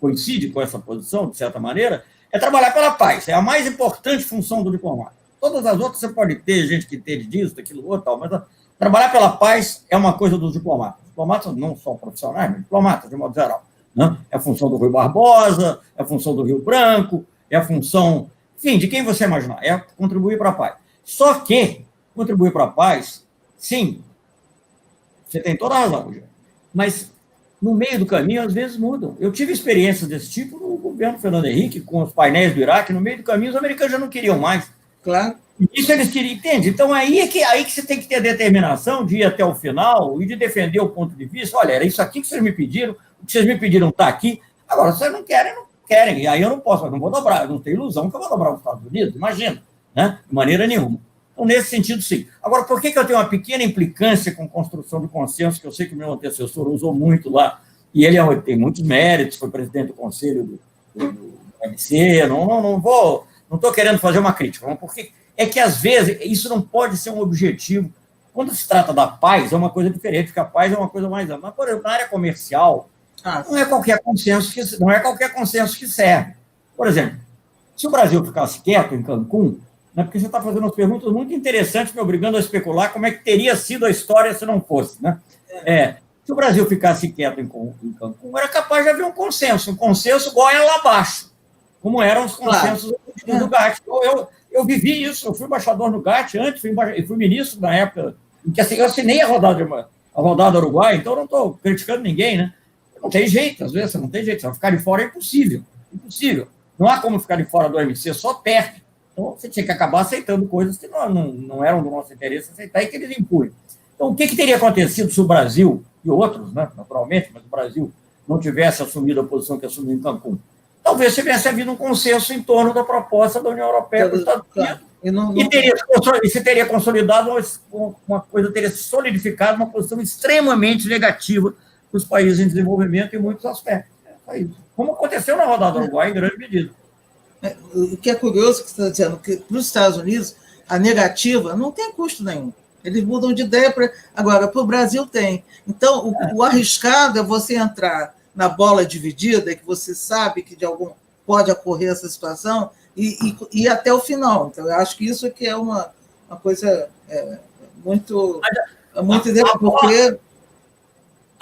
coincide com essa posição, de certa maneira, é trabalhar pela paz. É a mais importante função do diplomata. Todas as outras você pode ter gente que entende disso, daquilo, outro, tal, mas trabalhar pela paz é uma coisa dos diplomatas. Diplomatas não só profissionais, mas diplomatas, de modo geral. Né? É a função do Rui Barbosa, é a função do Rio Branco, é a função, enfim, de quem você imaginar, é contribuir para a paz. Só que contribuir para a paz, sim, você tem toda a razão, mas no meio do caminho, às vezes mudam. Eu tive experiências desse tipo no governo Fernando Henrique, com os painéis do Iraque, no meio do caminho, os americanos já não queriam mais. Claro. Isso eles queriam, entende? Então, aí que você tem que ter a determinação de ir até o final e de defender o ponto de vista. Olha, era isso aqui que vocês me pediram, o que vocês me pediram está aqui. Agora, vocês não querem. E aí eu não posso, eu não vou dobrar, eu não tenho ilusão que eu vou dobrar os Estados Unidos, imagina, né? De maneira nenhuma. Então, nesse sentido, sim. Agora, por que eu tenho uma pequena implicância com construção de consenso, que eu sei que o meu antecessor usou muito lá, e ele tem muitos méritos, foi presidente do conselho do MC, não estou querendo fazer uma crítica, porque é que, às vezes, isso não pode ser um objetivo. Quando se trata da paz, é uma coisa diferente, porque a paz é uma coisa mais ampla. Mas, por exemplo, na área comercial, não é qualquer consenso que serve. Por exemplo, se o Brasil ficasse quieto em Cancún, né, porque você está fazendo umas perguntas muito interessantes, me obrigando a especular como é que teria sido a história se não fosse. Né? Se o Brasil ficasse quieto em Cancún, era capaz de haver um consenso Goiás lá abaixo, como eram os consensos do GATT. Eu vivi isso, eu fui embaixador no GATT antes, fui ministro na época em que eu assinei a rodada uruguaia, então eu não estou criticando ninguém, né? Não tem jeito, às vezes você não tem jeito, só ficar de fora é impossível. Não há como ficar de fora do OMC, só perde. Então você tinha que acabar aceitando coisas que não eram do nosso interesse aceitar e que eles impunham. Então, o que teria acontecido se o Brasil, e outros, né, naturalmente, mas o Brasil não tivesse assumido a posição que assumiu em Cancún? Talvez tivesse havido um consenso em torno da proposta da União Europeia para os Estados Unidos. E se teria consolidado uma coisa, teria solidificado uma posição extremamente negativa para os países em desenvolvimento em muitos aspectos. Como aconteceu na rodada uruguaia, em grande medida. O que é curioso que você está dizendo, que para os Estados Unidos, a negativa não tem custo nenhum. Eles mudam de ideia. Agora, para o Brasil tem. Então, o arriscado é você entrar na bola dividida, que você sabe que pode ocorrer essa situação, e ir até o final. Então, eu acho que isso aqui é uma coisa muito interessante, porque...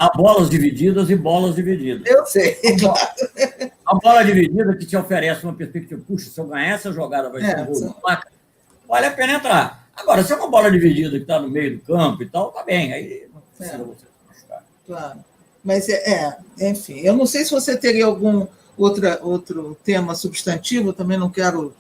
Há bolas divididas e bolas divididas. Eu sei, claro. A bola dividida que te oferece uma perspectiva, puxa, se eu ganhar essa jogada vai ser um gol de placa, vale a pena entrar. Agora, se é uma bola dividida que está no meio do campo e tal, tá bem, aí não precisa você se machucar. Claro. Mas, enfim, eu não sei se você teria algum outro tema substantivo, também não quero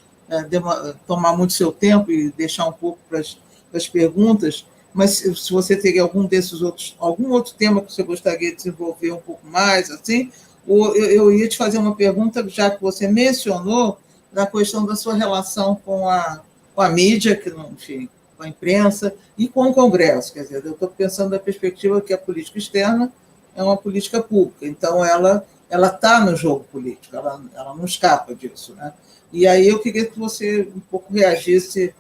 tomar muito seu tempo e deixar um pouco para as perguntas, mas se você teria algum outro tema que você gostaria de desenvolver um pouco mais, assim, ou eu ia te fazer uma pergunta, já que você mencionou, na questão da sua relação com a mídia, enfim, com a imprensa e com o Congresso. Quer dizer, eu estou pensando da perspectiva que a política externa é uma política pública, então ela está no jogo político, ela não escapa disso. Né? E aí eu queria que você um pouco reagisse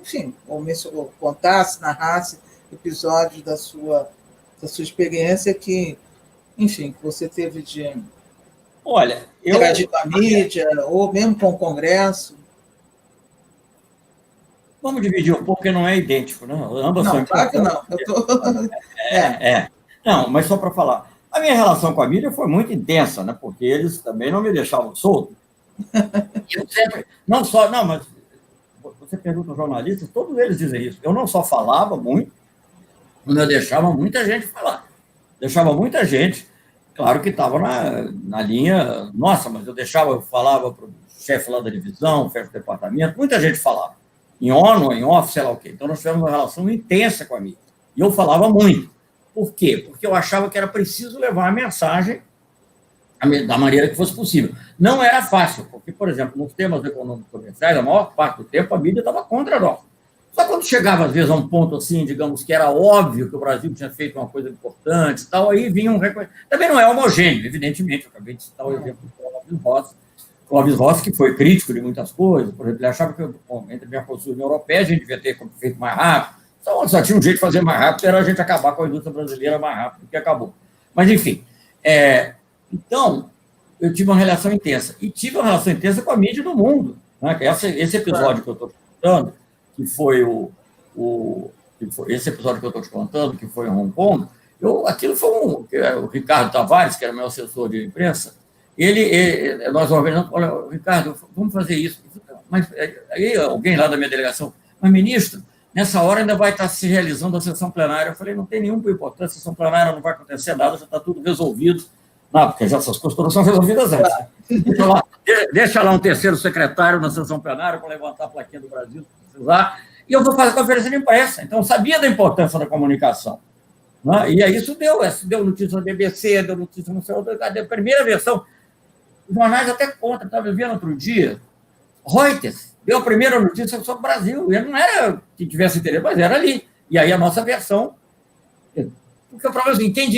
enfim, ou contasse, narrasse episódios da sua experiência que, enfim, que você teve de interagir com a mídia, ou mesmo com o Congresso. Vamos dividir um pouco, porque não é idêntico, né? Ambas não, são claro que não. Não, mas só para falar. A minha relação com a mídia foi muito intensa, né? Porque eles também não me deixavam solto. Eu sempre, não, mas você pergunta aos jornalistas, todos eles dizem isso. Eu não só falava muito, como eu deixava muita gente falar. Deixava muita gente, claro que estava na linha, nossa, mas eu falava para o chefe lá da divisão, chefe do departamento, muita gente falava. Em ONU, em off, sei lá o quê. Então, nós tivemos uma relação intensa com a mídia. E eu falava muito. Por quê? Porque eu achava que era preciso levar a mensagem da maneira que fosse possível. Não era fácil, porque, por exemplo, nos temas econômicos comerciais, a maior parte do tempo a mídia estava contra nós. Só quando chegava, às vezes, a um ponto assim, digamos, que era óbvio que o Brasil tinha feito uma coisa importante e tal, aí vinha um reconhecimento. Também não é homogêneo, evidentemente. Eu acabei de citar o exemplo do Clóvis Rossi. Clóvis Rossi, que foi crítico de muitas coisas, por exemplo, ele achava que, entre a Mercosul e a União Europeia, a gente devia ter feito mais rápido. Só tinha um jeito de fazer mais rápido, era a gente acabar com a indústria brasileira mais rápido do que acabou. Mas, enfim, então, eu tive uma relação intensa. E tive uma relação intensa com a mídia do mundo. Né? Esse episódio que eu estou contando, que foi esse episódio que eu estou te contando, que foi em Hong Kong, aquilo foi o Ricardo Tavares, que era meu assessor de imprensa, nós organizamos, olha, Ricardo, vamos fazer isso. Mas aí alguém lá da minha delegação, mas ministro, nessa hora ainda vai estar se realizando a sessão plenária. Eu falei, não tem nenhuma importância, a sessão plenária não vai acontecer nada, já está tudo resolvido. Não, porque essas coisas todas são resolvidas antes. Deixa lá um terceiro secretário na sessão plenária para levantar a plaquinha do Brasil, se precisar, e eu vou fazer conferência de imprensa. Então, eu sabia da importância da comunicação. Né? E aí isso deu notícia na BBC, deu notícia no seu... A primeira versão, os jornais até contam, estava vendo outro dia, Reuters deu a primeira notícia sobre o Brasil, e não era que tivesse interesse, mas era ali. E aí a nossa versão... Porque o problema é assim, quem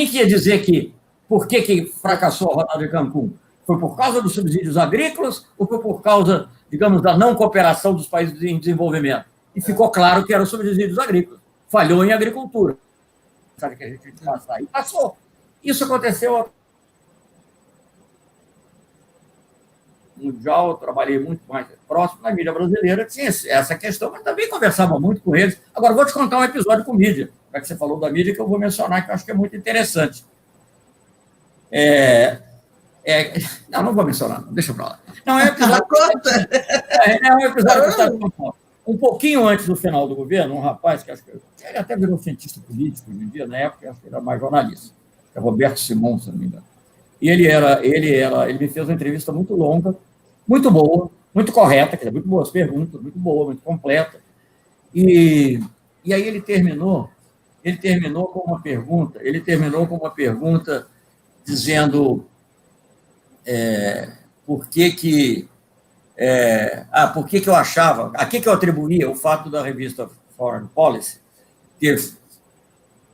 que ia dizer que por que fracassou a rodada de Cancún? Foi por causa dos subsídios agrícolas ou foi por causa, digamos, da não cooperação dos países em desenvolvimento? E ficou claro que eram subsídios agrícolas. Falhou em agricultura. Sabe que a gente passar? E passou. Isso aconteceu mundial, eu trabalhei muito mais próximo na mídia brasileira, tinha essa questão, mas também conversava muito com eles. Agora, vou te contar um episódio com mídia, já que você falou da mídia, que eu vou mencionar, que eu acho que é muito interessante. Não vou mencionar, não, deixa para lá. Não, é um episódio... É um episódio que está um pouquinho antes do final do governo, um rapaz que acho que ele até virou cientista político hoje em dia, na época, acho que era mais jornalista, é Roberto Simon, se não me engano. E ele me fez uma entrevista muito longa, muito boa, muito correta, quer dizer, muito boas perguntas, muito boa, muito completa. E aí ele terminou com uma pergunta dizendo por que eu achava, a que eu atribuía o fato da revista Foreign Policy ter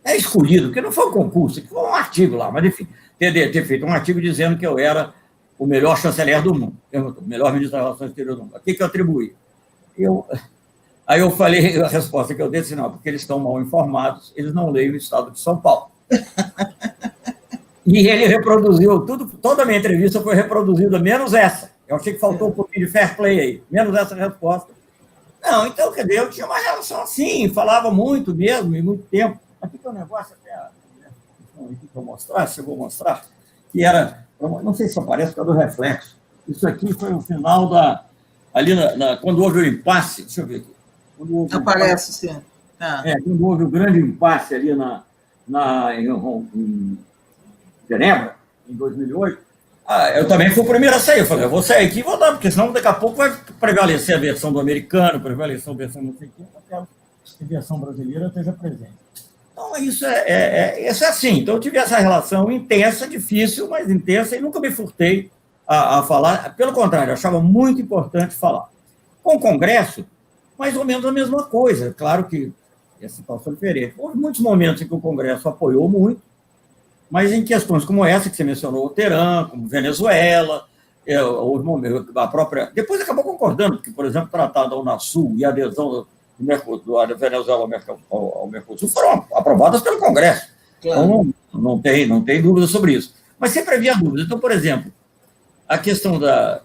escolhido, porque não foi um concurso, foi um artigo lá, mas enfim, ter feito um artigo dizendo que eu era o melhor chanceler do mundo, o melhor ministro das Relações Exteriores do mundo. A que eu atribuí? Aí eu falei, a resposta que eu dei, não, porque eles estão mal informados, eles não leem o Estado de São Paulo. E ele reproduziu toda a minha entrevista foi reproduzida, menos essa. Eu achei que faltou um pouquinho de fair play aí, menos essa resposta. Não, então, quer dizer, eu tinha uma relação assim, falava muito mesmo, e muito tempo. Aqui tem um negócio até que eu mostrar, se eu vou mostrar, que era, não sei se aparece por causa do reflexo. Isso aqui foi o final ali quando houve o impasse, deixa eu ver aqui. Aparece, sim. Quando houve o grande impasse ali em Genebra, em 2008, eu também fui o primeiro a sair. Eu falei, eu vou sair aqui e vou dar, porque senão daqui a pouco vai prevalecer a versão do americano, prevalecer a versão não sei o quê, eu quero que a versão brasileira esteja presente. Então, isso é assim. Então, eu tive essa relação intensa, difícil, mas intensa, e nunca me furtei a falar. Pelo contrário, eu achava muito importante falar. Com o Congresso, mais ou menos a mesma coisa. Claro que a situação é diferente. Houve muitos momentos em que o Congresso apoiou muito, mas em questões como essa que você mencionou, o Teherã, como Venezuela, a própria... Depois acabou concordando, porque, por exemplo, o Tratado da Unasul e a adesão da Venezuela ao Mercosul foram aprovadas pelo Congresso. Claro. Então, não tem dúvida sobre isso. Mas sempre havia dúvidas. Então, por exemplo, a questão da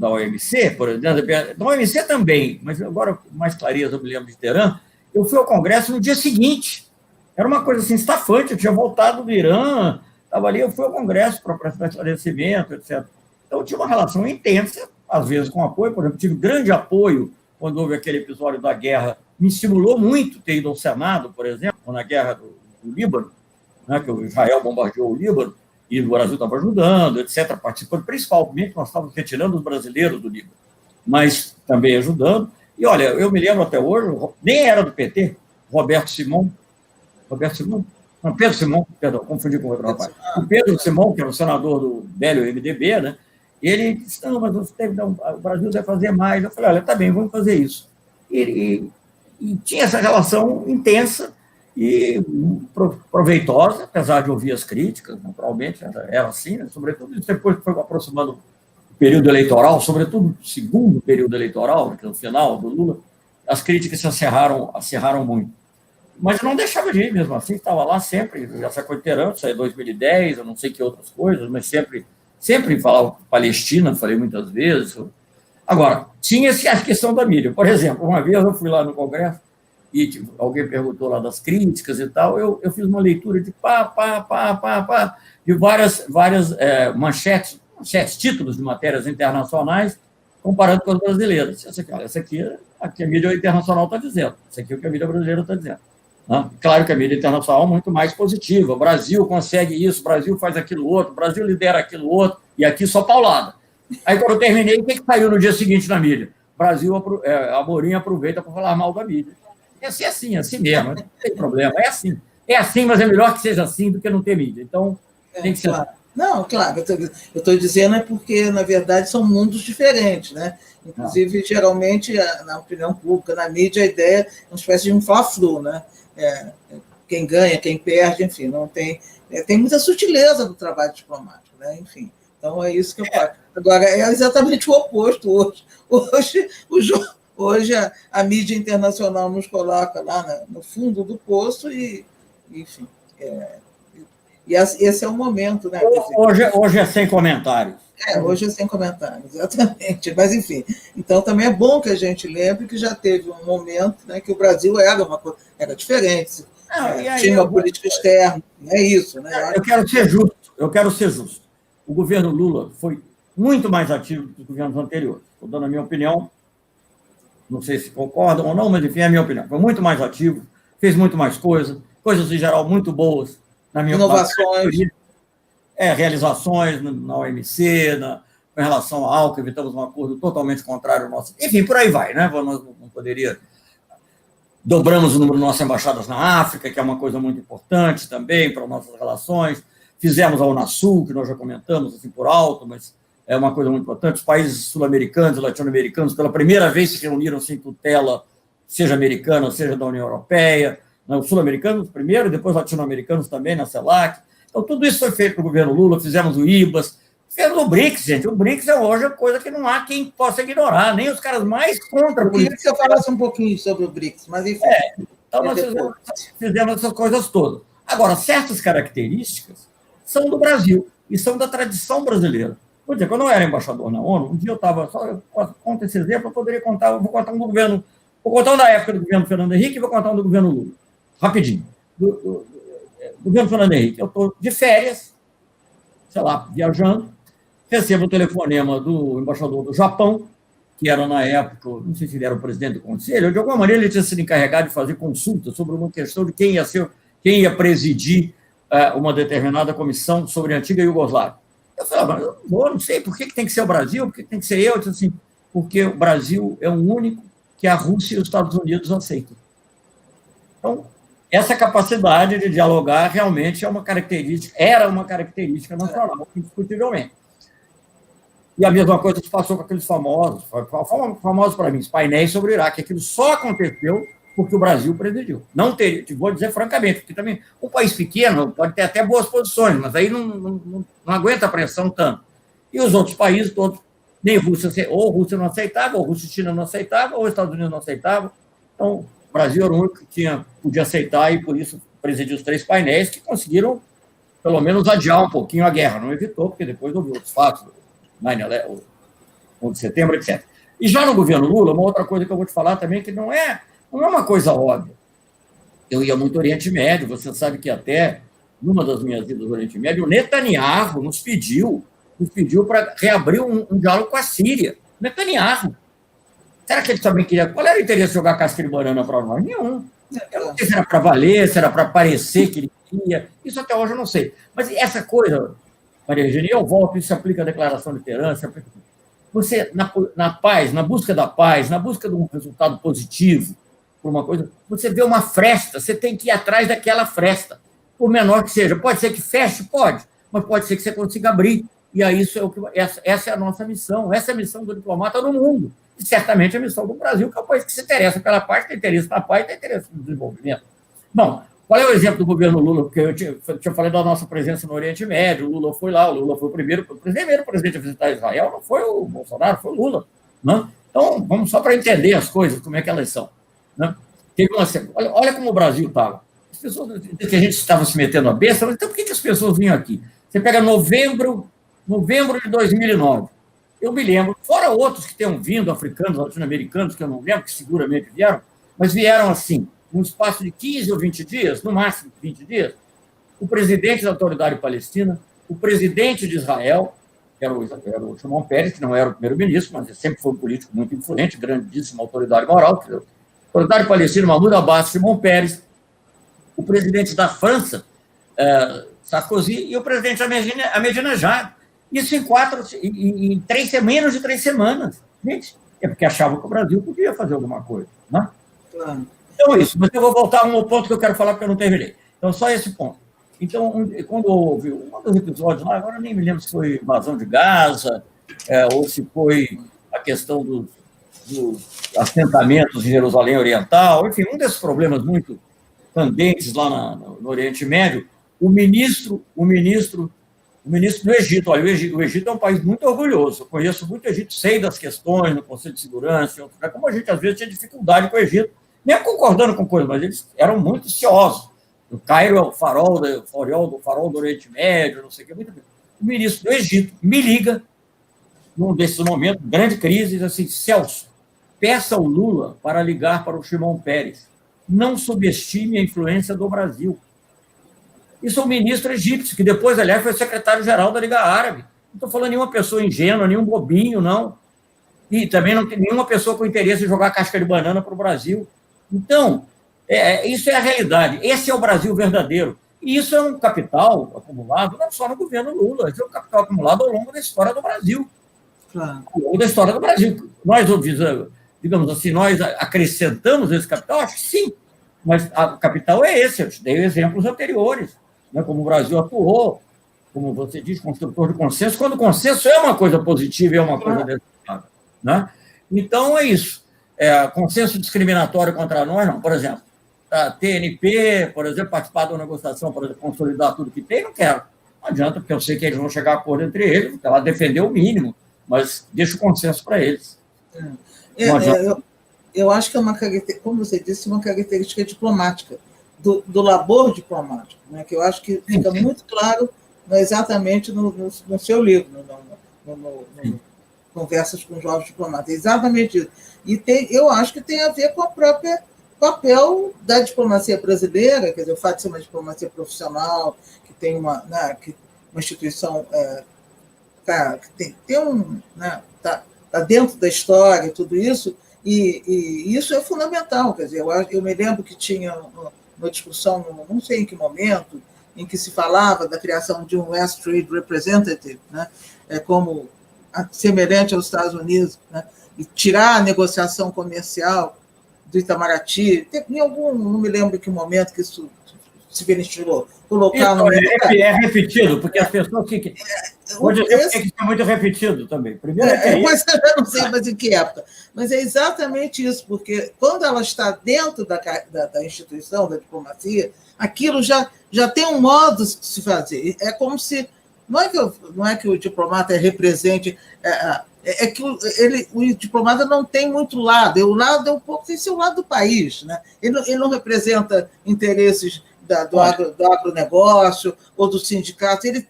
OMC, por exemplo, da OMC também, mas agora, com mais clareza, eu me lembro de Teherã, eu fui ao Congresso no dia seguinte. Era uma coisa assim, estafante, eu tinha voltado do Irã, estava ali, eu fui ao Congresso para prestar esclarecimento, etc. Então, eu tinha uma relação intensa, às vezes com apoio, por exemplo, tive grande apoio quando houve aquele episódio da guerra, me estimulou muito ter ido ao Senado, por exemplo, na guerra do Líbano, né, que o Israel bombardeou o Líbano, e o Brasil estava ajudando, etc., participando, principalmente nós estávamos retirando os brasileiros do Líbano, mas também ajudando. E, olha, eu me lembro até hoje, nem era do PT, Pedro Simão, perdão, confundi com outro rapaz. O Pedro Simão, que era o senador do velho MDB, né, ele disse, não, mas o Brasil deve fazer mais. Eu falei, olha, tá bem, vamos fazer isso. E tinha essa relação intensa e proveitosa, apesar de ouvir as críticas, naturalmente, era assim, né? Sobretudo depois que foi aproximando o período eleitoral, sobretudo o segundo período eleitoral, que no final do Lula, as críticas se acirraram muito. Mas eu não deixava de ir mesmo assim, estava lá sempre, essa coisa inteirante, isso aí 2010, eu não sei que outras coisas, mas sempre falava Palestina, falei muitas vezes. Agora, tinha a questão da mídia. Por exemplo, uma vez eu fui lá no Congresso e alguém perguntou lá das críticas e tal, eu fiz uma leitura de de várias manchetes, títulos de matérias internacionais, comparando com as brasileiras. Essa aqui a mídia internacional está dizendo, isso aqui é o que a mídia brasileira está dizendo. Claro que a mídia internacional é muito mais positiva. O Brasil consegue isso, o Brasil faz aquilo outro, o Brasil lidera aquilo outro, e aqui só paulada. Aí, quando eu terminei, o que saiu no dia seguinte na mídia? Brasil, Amorim aproveita para falar mal da mídia. É assim mesmo, não tem problema. É assim, mas é melhor que seja assim do que não ter mídia. Então, tem que ser. Claro. Não, claro, eu estou dizendo porque, na verdade, são mundos diferentes, né? Inclusive, geralmente, na opinião pública, na mídia, a ideia é uma espécie de um fla-flu, né? Quem ganha, quem perde, enfim, não tem muita sutileza no trabalho diplomático, né? Enfim, então é isso que eu falo. Agora, é exatamente o oposto hoje a mídia internacional nos coloca lá no fundo do poço e enfim, e esse é o momento, né? Hoje é sem comentários. Hoje é sem comentários, exatamente. Mas, enfim, então também é bom que a gente lembre que já teve um momento, né, que o Brasil era diferente, tinha uma política externa, não é isso. Né? Eu quero ser justo. O governo Lula foi muito mais ativo do que os governos anteriores. Estou dando a minha opinião, não sei se concordam ou não, mas, enfim, é a minha opinião. Foi muito mais ativo, fez muito mais coisas em geral muito boas, na minha opinião. Inovações. Realizações na OMC, com relação ao Alckmin, evitamos um acordo totalmente contrário ao nosso... Enfim, por aí vai, né? Nós não poderia... Dobramos o número de nossas embaixadas na África, que é uma coisa muito importante também para nossas relações. Fizemos a Unasul, que nós já comentamos assim por alto, mas é uma coisa muito importante. Os países sul-americanos e latino-americanos, pela primeira vez, se reuniram sem tutela, seja americana, seja da União Europeia. Os sul-americanos primeiro, depois latino-americanos também, na CELAC. Então, tudo isso foi feito pelo governo Lula, fizemos o IBAS, fizemos o BRICS, gente. O BRICS é hoje uma coisa que não há quem possa ignorar, nem os caras mais contra... Eu queria que você falasse um pouquinho sobre o BRICS, mas enfim... Então, nós fizemos essas coisas todas. Agora, certas características são do Brasil e são da tradição brasileira. Por exemplo, quando eu era embaixador na ONU, um dia eu conto esse exemplo, eu poderia contar, vou contar um do governo, vou contar um da época do governo Fernando Henrique e vou contar um do governo Lula. Rapidinho. Do governo Fernando Henrique, eu estou de férias, sei lá, viajando, recebo o telefonema do embaixador do Japão, que era na época, não sei se ele era o presidente do conselho, de alguma maneira ele tinha sido encarregado de fazer consulta sobre uma questão de quem ia presidir uma determinada comissão sobre a antiga Iugoslávia. Eu falei, mas eu não sei, por que tem que ser o Brasil, por que tem que ser eu? Eu disse assim, porque o Brasil é o único que a Rússia e os Estados Unidos aceitam. Então, essa capacidade de dialogar realmente era uma característica nacional, indiscutivelmente. E a mesma coisa se passou com aqueles famosos para mim, os painéis sobre o Iraque. Aquilo só aconteceu porque o Brasil presidiu. Não teria, vou dizer francamente, porque também um país pequeno pode ter até boas posições, mas aí não aguenta a pressão tanto. E os outros países todos, nem Rússia, ou a Rússia não aceitava, ou a Rússia e China não aceitavam, ou os Estados Unidos não aceitavam. Então, o Brasil era o único que podia aceitar e, por isso, presidiu os 3 painéis que conseguiram, pelo menos, adiar um pouquinho a guerra. Não evitou, porque depois houve outros fatos, 9/11, 11 de setembro, etc. E já no governo Lula, uma outra coisa que eu vou te falar também, que não é uma coisa óbvia. Eu ia muito ao Oriente Médio, você sabe que até numa das minhas idas ao Oriente Médio, o Netanyahu nos pediu para reabrir um diálogo com a Síria. Netanyahu. Será que ele também queria? Qual era o interesse de jogar casca de banana para nós? Nenhum. Eu não sei se era para valer, se era para parecer que ele queria. Isso até hoje eu não sei. Mas essa coisa, Maria Regina, eu volto, isso se aplica à declaração de tolerância. Você, na paz, na busca da paz, na busca de um resultado positivo, por uma coisa, você vê uma fresta, você tem que ir atrás daquela fresta, por menor que seja. Pode ser que feche, pode, mas pode ser que você consiga abrir. E aí essa é a nossa missão, essa é a missão do diplomata no mundo. E certamente a missão do Brasil, que é o país que se interessa pela paz, tem interesse na paz, tem interesse no desenvolvimento. Bom, qual é o exemplo do governo Lula? Porque eu tinha falado da nossa presença no Oriente Médio, o Lula foi lá, o Lula foi o primeiro presidente a visitar Israel, não foi o Bolsonaro, foi o Lula. Né? Então, vamos só para entender as coisas, como é que elas são. Né? Olha como o Brasil estava. As pessoas que a gente estava se metendo a besta, mas então por que as pessoas vinham aqui? Você pega novembro de 2009. Eu me lembro, fora outros que tenham vindo, africanos, latino-americanos, que eu não lembro, que seguramente vieram, mas vieram assim, num espaço de 15 ou 20 dias, no máximo 20 dias, o presidente da Autoridade Palestina, o presidente de Israel, que era o Shimon Peres, que não era o primeiro-ministro, mas ele sempre foi um político muito influente, grandíssima autoridade moral, a Autoridade Palestina, Mahmoud Abbas, Shimon Peres, o presidente da França, Sarkozy, e o presidente Ahmadinejad. Isso em 3 semanas, de 3 semanas. Gente, é porque achavam que o Brasil podia fazer alguma coisa. Né? Claro. Então, isso. Mas eu vou voltar a um ponto que eu quero falar, porque eu não terminei. Então, só esse ponto. Então, quando houve um dos episódios lá, agora eu nem me lembro se foi invasão de Gaza, ou se foi a questão dos assentamentos em Jerusalém Oriental, enfim, um desses problemas muito candentes lá no Oriente Médio, o ministro do Egito, olha, o Egito é um país muito orgulhoso, eu conheço muito o Egito, sei das questões no Conselho de Segurança, como a gente às vezes tinha dificuldade com o Egito, nem concordando com coisas, mas eles eram muito ciosos. O Cairo é o farol do Oriente Médio, não sei o que, muito bem. O ministro do Egito me liga, num desses momentos, grande crise, diz assim: Celso, peça ao Lula para ligar para o Shimon Peres. Não subestime a influência do Brasil. Isso é o ministro egípcio, que depois, aliás, foi secretário-geral da Liga Árabe. Não estou falando de nenhuma pessoa ingênua, nenhum bobinho, não. E também não tem nenhuma pessoa com interesse em jogar casca de banana para o Brasil. Então, isso é a realidade. Esse é o Brasil verdadeiro. E isso é um capital acumulado, não só no governo Lula, isso é um capital acumulado ao longo da história do Brasil. Claro. Ao longo da história do Brasil. Nós, digamos assim, nós acrescentamos esse capital? Acho que sim. Mas o capital é esse. Eu te dei exemplos anteriores. Né, como o Brasil atuou, como você diz, construtor de consenso, quando o consenso é uma coisa positiva e é uma coisa desejável. Né? Então, é isso. Consenso discriminatório contra nós, não. Por exemplo, a TNP, por exemplo, participar da negociação para consolidar tudo que tem, não quero. Não adianta, porque eu sei que eles vão chegar a acordo entre eles, porque ela defendeu o mínimo, mas deixa o consenso para eles. Eu acho que é uma característica, como você disse, uma característica diplomática, do labor diplomático, né? Que eu acho que fica muito claro exatamente no seu livro, no Conversas com Jovens Diplomatas. É exatamente isso. E eu acho que tem a ver com o próprio papel da diplomacia brasileira, quer dizer, o fato de ser uma diplomacia profissional, que tem uma instituição que está dentro da história e tudo isso, e isso é fundamental. Quer dizer, eu me lembro que tinha uma discussão, não sei em que momento, em que se falava da criação de um West Trade Representative, né, como semelhante aos Estados Unidos, né, e tirar a negociação comercial do Itamaraty. Não me lembro em que momento que isso se ventilou. Colocar é repetido, porque as pessoas ficam... Hoje isso é muito repetido também. Primeiro mas eu já não sei mais em que época. Mas é exatamente isso, porque quando ela está dentro da instituição, da diplomacia, aquilo já tem um modo de se fazer. É como se não é que o diplomata represente... que o diplomata não tem muito lado. O lado é um pouco, tem seu lado do país. Né? Ele não representa interesses do agronegócio ou do sindicato. Ele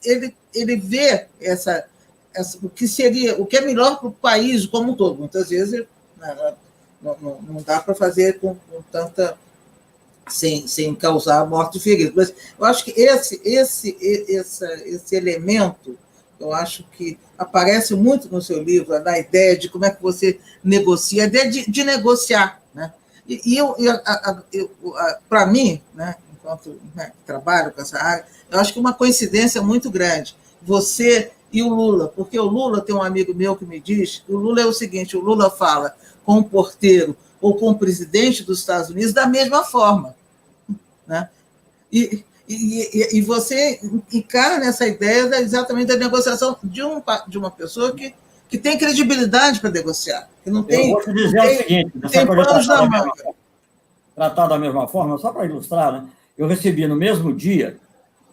vê o que é melhor para o país como um todo. Muitas vezes não dá para fazer com tanta... Sem causar morte e ferido. Mas eu acho que esse elemento, eu acho que aparece muito no seu livro, na ideia de como é que você negocia, a ideia de negociar. Né? Para mim, né, enquanto trabalho com essa área, eu acho que uma coincidência muito grande, você e o Lula, porque o Lula, tem um amigo meu que me diz, o Lula é o seguinte, o Lula fala com o porteiro ou com o presidente dos Estados Unidos da mesma forma. Né? E você encarna essa ideia exatamente da negociação de uma pessoa que tem credibilidade para negociar. Que não tem, eu vou te dizer o seguinte, tratar da mesma forma, só para ilustrar, né? Eu recebi no mesmo dia,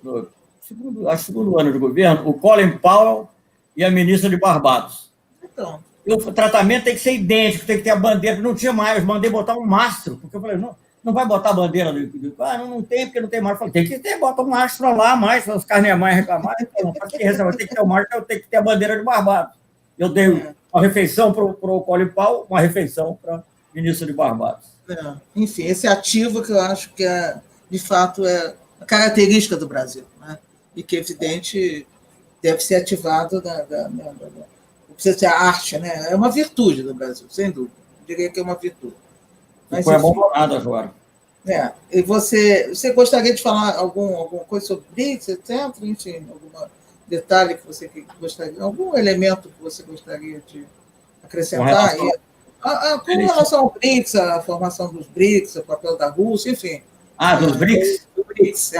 no segundo ano de governo, o Colin Powell e a ministra de Barbados. Então, o tratamento tem que ser idêntico, tem que ter a bandeira, não tinha mais, eu mandei botar um mastro, porque eu falei, não vai botar a bandeira não tem, porque não tem mastro. Eu falei, tem que ter, bota um mastro lá, mais, os carneamães reclamarem, então, tem que ter o mastro, tem que ter a bandeira de Barbados. Eu dei uma refeição para o Colin Powell, uma refeição para o ministro de Barbados. Enfim, esse ativo que eu acho que, de fato, é a característica do Brasil, né? E que, evidente, deve ser ativado precisa ser a arte, né? É uma virtude do Brasil, sem dúvida. Eu diria que é uma virtude. Mas, foi abandonado agora. E você gostaria de falar alguma coisa sobre BRICS, etc? Enfim, algum detalhe que você gostaria, algum elemento que você gostaria de acrescentar? Com relação ao BRICS, a formação dos BRICS, o papel da Rússia, enfim. Dos BRICS? Do BRICS,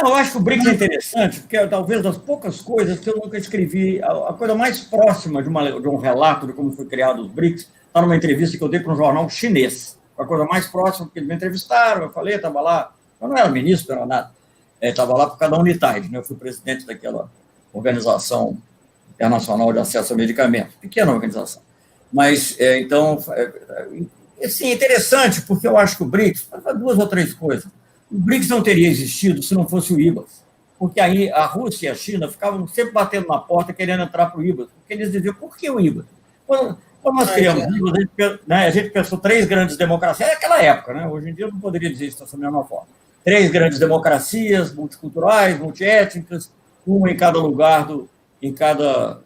eu acho que o BRICS é interessante, porque é talvez das poucas coisas que eu nunca escrevi. A coisa mais próxima de um relato de como foi criado os BRICS está numa entrevista que eu dei para um jornal chinês. A coisa mais próxima, porque eles me entrevistaram, eu falei, estava lá, eu não era ministro, não era nada, estava lá por causa da Unitaid, né? Eu fui presidente daquela organização internacional de acesso a medicamentos, pequena organização. Mas, então, assim, interessante, porque eu acho que o BRICS, duas ou três coisas. O BRICS não teria existido se não fosse o IBAS, porque aí a Rússia e a China ficavam sempre batendo na porta querendo entrar para o IBAS, porque eles diziam, por que o IBAS? Quando nós criamos o IBAS, a gente pensou 3 grandes democracias, naquela época, né? Hoje em dia eu não poderia dizer isso dessa mesma forma. 3 grandes democracias, multiculturais, multiétnicas, uma em cada lugar, em cada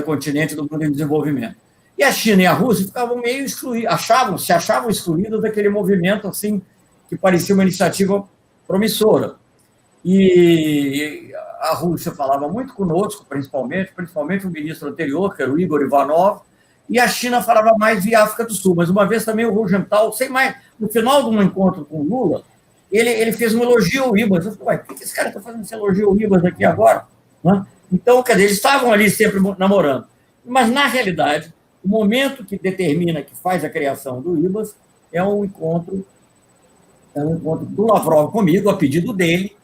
continente do mundo em desenvolvimento. E a China e a Rússia ficavam meio excluídas, se achavam excluídas daquele movimento assim, que parecia uma iniciativa promissora. E a Rússia falava muito conosco, principalmente o ministro anterior, que era o Igor Ivanov, e a China falava mais via África do Sul. Mas uma vez também o Rosenthal, no final de um encontro com o Lula, ele fez um elogio ao IBAS. Eu falei, por que esse cara está fazendo esse elogio ao IBAS aqui agora? Né? Então, quer dizer, eles estavam ali sempre namorando. Mas, na realidade, o momento que determina, que faz a criação do IBAS, é um encontro do Lavrov comigo, a pedido dele,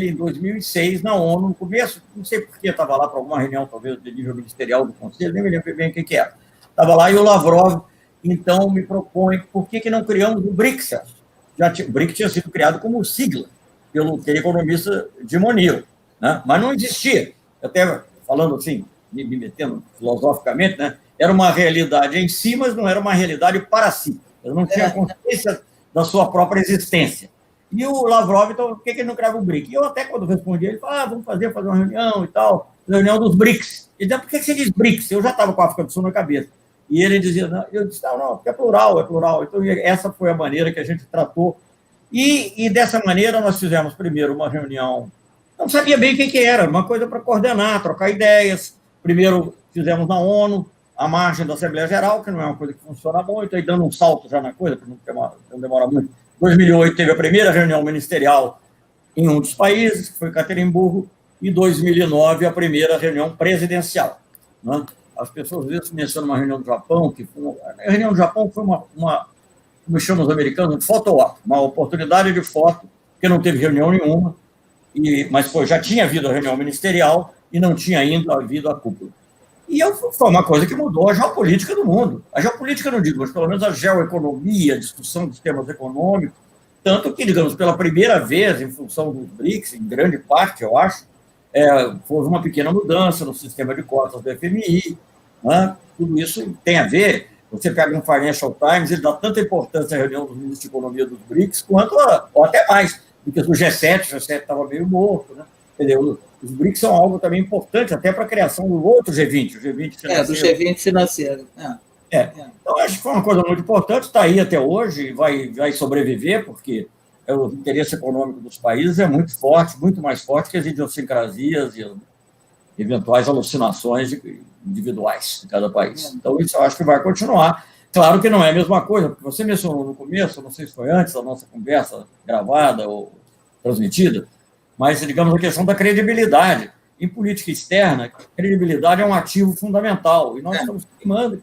em 2006, na ONU, no começo, não sei por que estava lá para alguma reunião, talvez, de nível ministerial do Conselho, nem me lembro bem o que era. Estava lá e o Lavrov, então, me propõe, por que não criamos o BRICS? O BRICS tinha sido criado como sigla pelo economista Jim O'Neill, né? Mas não existia. Até falando assim, me metendo filosoficamente, né? Era uma realidade em si, mas não era uma realidade para si. Eu não tinha consciência da sua própria existência. E o Lavrov, então, por que ele não criava o BRICS? E eu até, quando respondi, ele falou, vamos fazer uma reunião e tal, reunião dos BRICS. Ele dizia, por que você diz BRICS? Eu já estava com a África do Sul na cabeça. E ele dizia, não, eu disse, não, porque é plural. Então, essa foi a maneira que a gente tratou. E dessa maneira, nós fizemos primeiro uma reunião, não sabia bem o que era, uma coisa para coordenar, trocar ideias. Primeiro, fizemos na ONU, a margem da Assembleia Geral, que não é uma coisa que funciona muito, aí dando um salto já na coisa, porque não demora muito. Em 2008 teve a primeira reunião ministerial em um dos países, que foi Caterimburgo, e em 2009 a primeira reunião presidencial. Né? As pessoas às vezes mencionam uma reunião do Japão, a reunião do Japão foi como chamam os americanos, um photo-op, uma oportunidade de foto, porque não teve reunião nenhuma, mas já tinha havido a reunião ministerial e não tinha ainda havido a cúpula. E foi uma coisa que mudou a geopolítica do mundo. A geopolítica, não digo, mas pelo menos a geoeconomia, a discussão dos temas econômicos, tanto que, digamos, pela primeira vez, em função dos BRICS, em grande parte, eu acho, houve uma pequena mudança no sistema de cotas do FMI, né? Tudo isso tem a ver. Você pega um Financial Times, ele dá tanta importância à reunião dos ministros de economia dos BRICS, ou até mais, porque o G7 estava meio morto, né? Entendeu? Os BRICS são algo também importante, até para a criação do outro G20, o G20 financeiro. Do G20 financeiro. Então, acho que foi uma coisa muito importante, está aí até hoje, e vai sobreviver, porque o interesse econômico dos países é muito forte, muito mais forte que as idiosincrasias e eventuais alucinações individuais de cada país. Então, isso eu acho que vai continuar. Claro que não é a mesma coisa, porque você mencionou no começo, não sei se foi antes da nossa conversa gravada ou transmitida, mas, digamos, a questão da credibilidade. Em política externa, credibilidade é um ativo fundamental, e nós estamos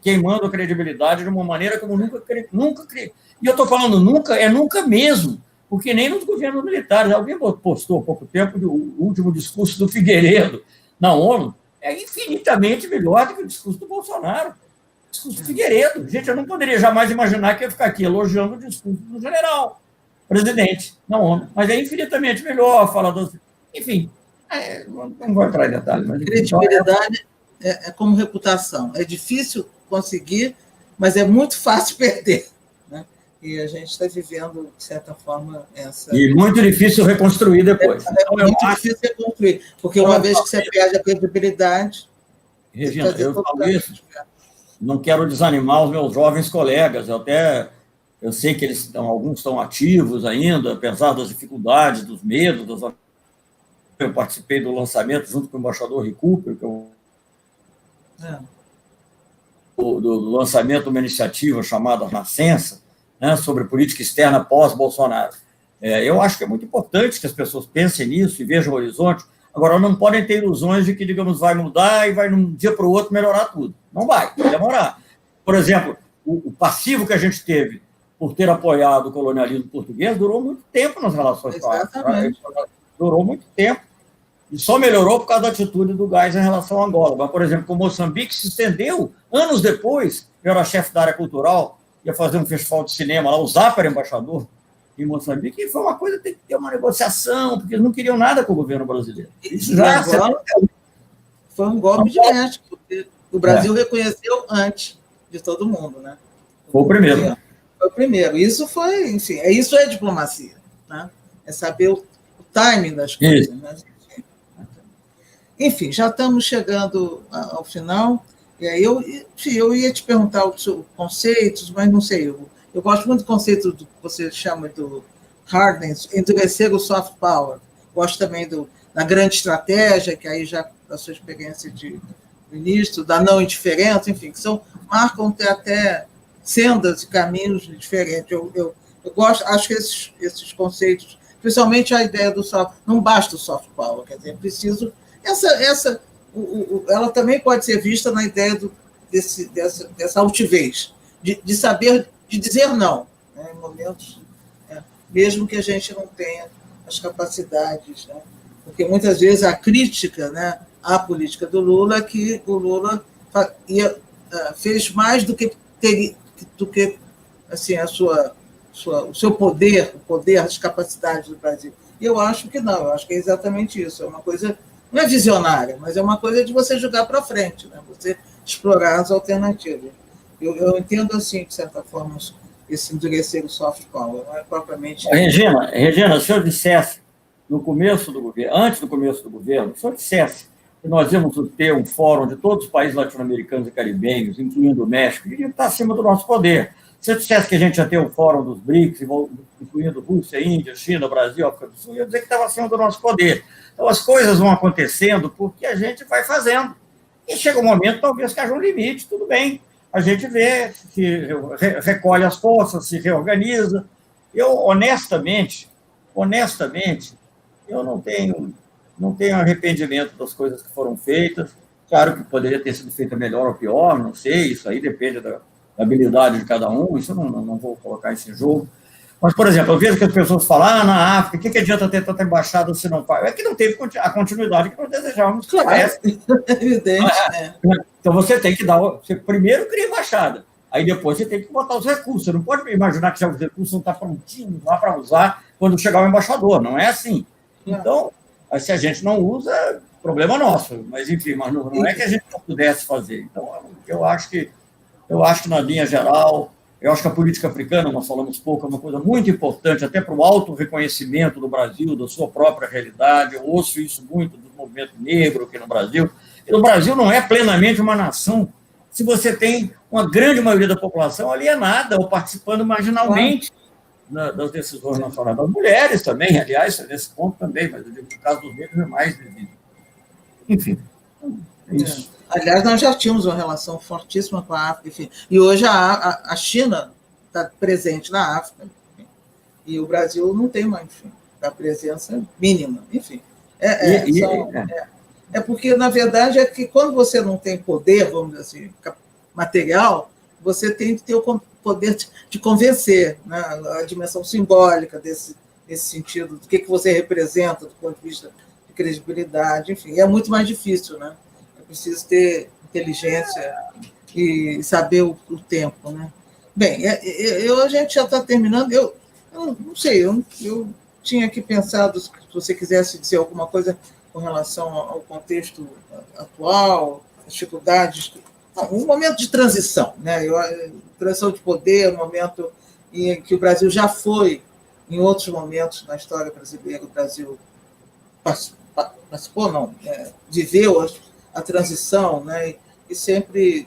queimando a credibilidade de uma maneira como nunca. E eu estou falando nunca mesmo, porque nem nos governos militares. Alguém postou há pouco tempo o último discurso do Figueiredo na ONU, é infinitamente melhor do que o discurso do Bolsonaro. O discurso do Figueiredo. Gente, eu não poderia jamais imaginar que eu ia ficar aqui elogiando o discurso do general, presidente, na ONU. Mas é infinitamente melhor falar dos... Enfim, não vou entrar em detalhes. Mas... Credibilidade é como reputação. É difícil conseguir, mas é muito fácil perder. Né? E a gente está vivendo, de certa forma, essa... E muito difícil reconstruir depois. Muito difícil reconstruir, porque uma vez que você perde a credibilidade... Regina, eu falo isso, não quero desanimar os meus jovens colegas, eu sei que alguns estão ativos ainda, apesar das dificuldades, dos medos, eu participei do lançamento junto com o embaixador Recupero, do lançamento de uma iniciativa chamada Nascença, né, sobre política externa pós-Bolsonaro. Eu acho que é muito importante que as pessoas pensem nisso e vejam o horizonte. Agora, não podem ter ilusões de que, digamos, vai mudar e vai, de um dia para o outro, melhorar tudo. Não vai demorar. Por exemplo, o passivo que a gente teve por ter apoiado o colonialismo português durou muito tempo nas relações com a África. Durou muito tempo. E só melhorou por causa da atitude do Gás em relação a Angola. Mas, por exemplo, com Moçambique se estendeu, anos depois, eu era chefe da área cultural, ia fazer um festival de cinema lá, o Zapa era embaixador em Moçambique, e foi uma coisa, tem que ter uma negociação, porque eles não queriam nada com o governo brasileiro. Isso já foi um golpe de mestre, porque o Brasil reconheceu antes de todo mundo, né? Foi o primeiro. Foi o primeiro. Isso foi, enfim, isso é diplomacia, né? É saber o timing das coisas, né? Enfim, já estamos chegando ao final. E aí eu ia te perguntar os conceitos, mas não sei. Eu gosto muito do conceito que você chama do hardness, endurecer o soft power. Gosto também da grande estratégia, que aí já da sua experiência de ministro, da não indiferença, enfim, que marcam até sendas e caminhos diferentes. Eu gosto, acho que esses conceitos, principalmente a ideia do soft, não basta o soft power, quer dizer, é preciso ela também pode ser vista na ideia dessa altivez, de saber, de dizer não, né, em momentos, mesmo que a gente não tenha as capacidades, né, porque muitas vezes a crítica, né, à política do Lula é que o Lula fez mais do que assim, o seu poder, as capacidades do Brasil. E eu acho que não, eu acho que é exatamente isso, é uma coisa... Não é visionária, mas é uma coisa de você jogar para frente, né? Você explorar as alternativas. Eu entendo, assim, de certa forma, esse endurecer o soft power, não é propriamente... Regina, se eu dissesse, no começo do governo, antes do começo do governo, se eu dissesse que nós íamos ter um fórum de todos os países latino-americanos e caribenhos, incluindo o México, que está acima do nosso poder. Se eu dissesse que a gente ia ter um fórum dos BRICS, incluindo Rússia, Índia, China, Brasil, África do Sul, eu ia dizer que estava acima do nosso poder. Então, as coisas vão acontecendo porque a gente vai fazendo. E chega um momento, talvez, que haja um limite, tudo bem. A gente vê, se recolhe as forças, se reorganiza. Eu, honestamente, eu não tenho arrependimento das coisas que foram feitas. Claro que poderia ter sido feita melhor ou pior, não sei, isso aí depende da habilidade de cada um, isso eu não vou colocar isso em jogo. Mas, por exemplo, eu vejo que as pessoas falam, na África, o que adianta ter tanta embaixada se não faz? É que não teve a continuidade que nós desejávamos que tivesse. Evidente. Então, você tem que dar... Você primeiro cria embaixada, aí depois você tem que botar os recursos. Você não pode imaginar que os recursos não estão prontinhos lá para usar quando chegar o embaixador. Não é assim. Então, se a gente não usa, problema nosso. Mas, enfim, mas não é que a gente não pudesse fazer. Então, eu acho que, na linha geral... Eu acho que a política africana, nós falamos pouco, é uma coisa muito importante, até para o auto-reconhecimento do Brasil, da sua própria realidade. Eu ouço isso muito do movimento negro aqui no Brasil. E o Brasil não é plenamente uma nação se você tem uma grande maioria da população alienada ou participando marginalmente das decisões nacionais. Das mulheres também, aliás, nesse ponto também, mas eu digo que no caso dos negros é mais visível. Enfim, é isso. Aliás, nós já tínhamos uma relação fortíssima com a África, enfim. E hoje a China está presente na África, enfim. E o Brasil não tem mais, enfim, a presença mínima, enfim. É porque, na verdade, é que quando você não tem poder, vamos dizer assim, material, você tem que ter o poder de convencer, né? A dimensão simbólica desse sentido, do que você representa do ponto de vista de credibilidade, enfim. É muito mais difícil, né? Preciso ter inteligência e saber o tempo, né? Bem, a gente já está terminando. Eu não sei, eu tinha aqui pensado, se você quisesse dizer alguma coisa com relação ao contexto atual, as dificuldades, um momento de transição, né? Transição de poder, um momento em que o Brasil já foi, em outros momentos na história brasileira, o Brasil participou, não, viveu a transição, né? E sempre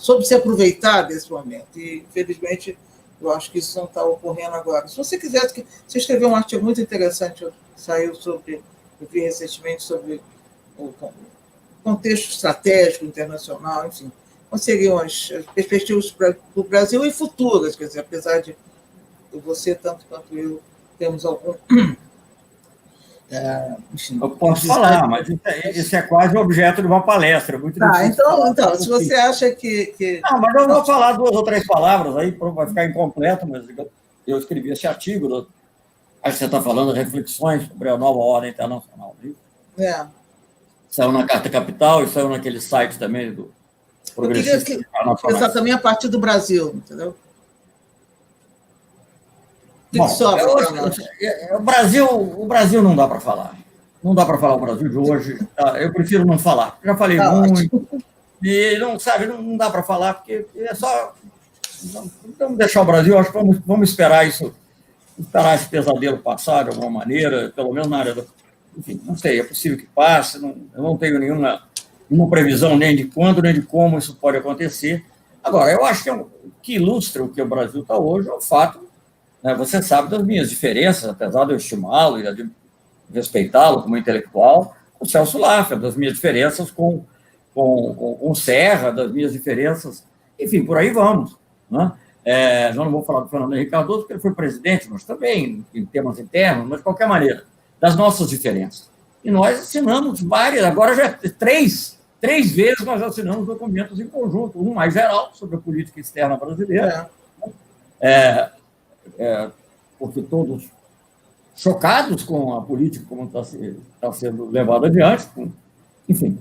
soube se aproveitar desse momento. E, infelizmente, eu acho que isso não está ocorrendo agora. Se você quisesse, você escreveu um artigo muito interessante, saiu sobre, eu vi recentemente, sobre o contexto estratégico internacional, enfim, quais seriam as perspectivas para o Brasil e futuras, quer dizer, apesar de você, tanto quanto eu, temos algum... Enfim, eu posso falar, mas isso é quase o objeto de uma palestra. Muito então, se você acha que... Não, mas eu vou falar 2 ou 3 palavras, aí vai ficar incompleto, mas eu escrevi esse artigo, acho que você está falando de reflexões sobre a nova ordem internacional. Saiu na Carta Capital e saiu naquele site também do Progressista Internacional. Exatamente a partir do Brasil, entendeu? Bom, o Brasil não dá para falar. Não dá para falar o Brasil de hoje. Tá? Eu prefiro não falar. Já falei muito. Ótimo. E não dá para falar, porque é só... Vamos deixar o Brasil, acho que vamos esperar isso, esperar esse pesadelo passar de alguma maneira, pelo menos na área do... Enfim, não sei, é possível que passe, eu não tenho nenhuma previsão nem de quando, nem de como isso pode acontecer. Agora, eu acho que o que ilustra o que o Brasil está hoje é o fato... Você sabe das minhas diferenças, apesar de eu estimá-lo e de respeitá-lo como intelectual, com o Celso Laffer, das minhas diferenças com o Serra, das minhas diferenças, enfim, por aí vamos. Né? Não vou falar do Fernando Henrique Cardoso, porque ele foi presidente, nós também, em temas internos, mas de qualquer maneira, das nossas diferenças. E nós assinamos várias, agora já três vezes nós assinamos documentos em conjunto, um mais geral, sobre a política externa brasileira, porque todos chocados com a política como está sendo levada adiante, enfim,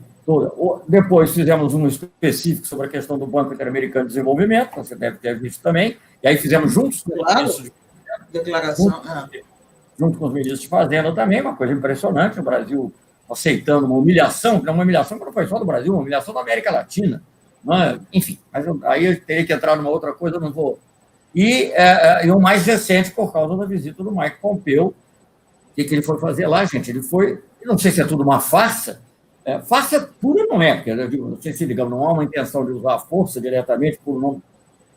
depois fizemos um específico sobre a questão do Banco Interamericano de Desenvolvimento, você deve ter visto também, e aí fizemos juntos junto com os ministros de Fazenda também, uma coisa impressionante, o Brasil aceitando uma humilhação que não foi só do Brasil, uma humilhação da América Latina, né? Enfim, mas aí eu teria que entrar numa outra coisa, eu não vou... E o mais recente, por causa da visita do Mike Pompeo, o que ele foi fazer lá, gente? Ele foi, não sei se é tudo uma farsa, farsa pura não é, porque eu digo, não sei se, digamos, não há uma intenção de usar a força diretamente por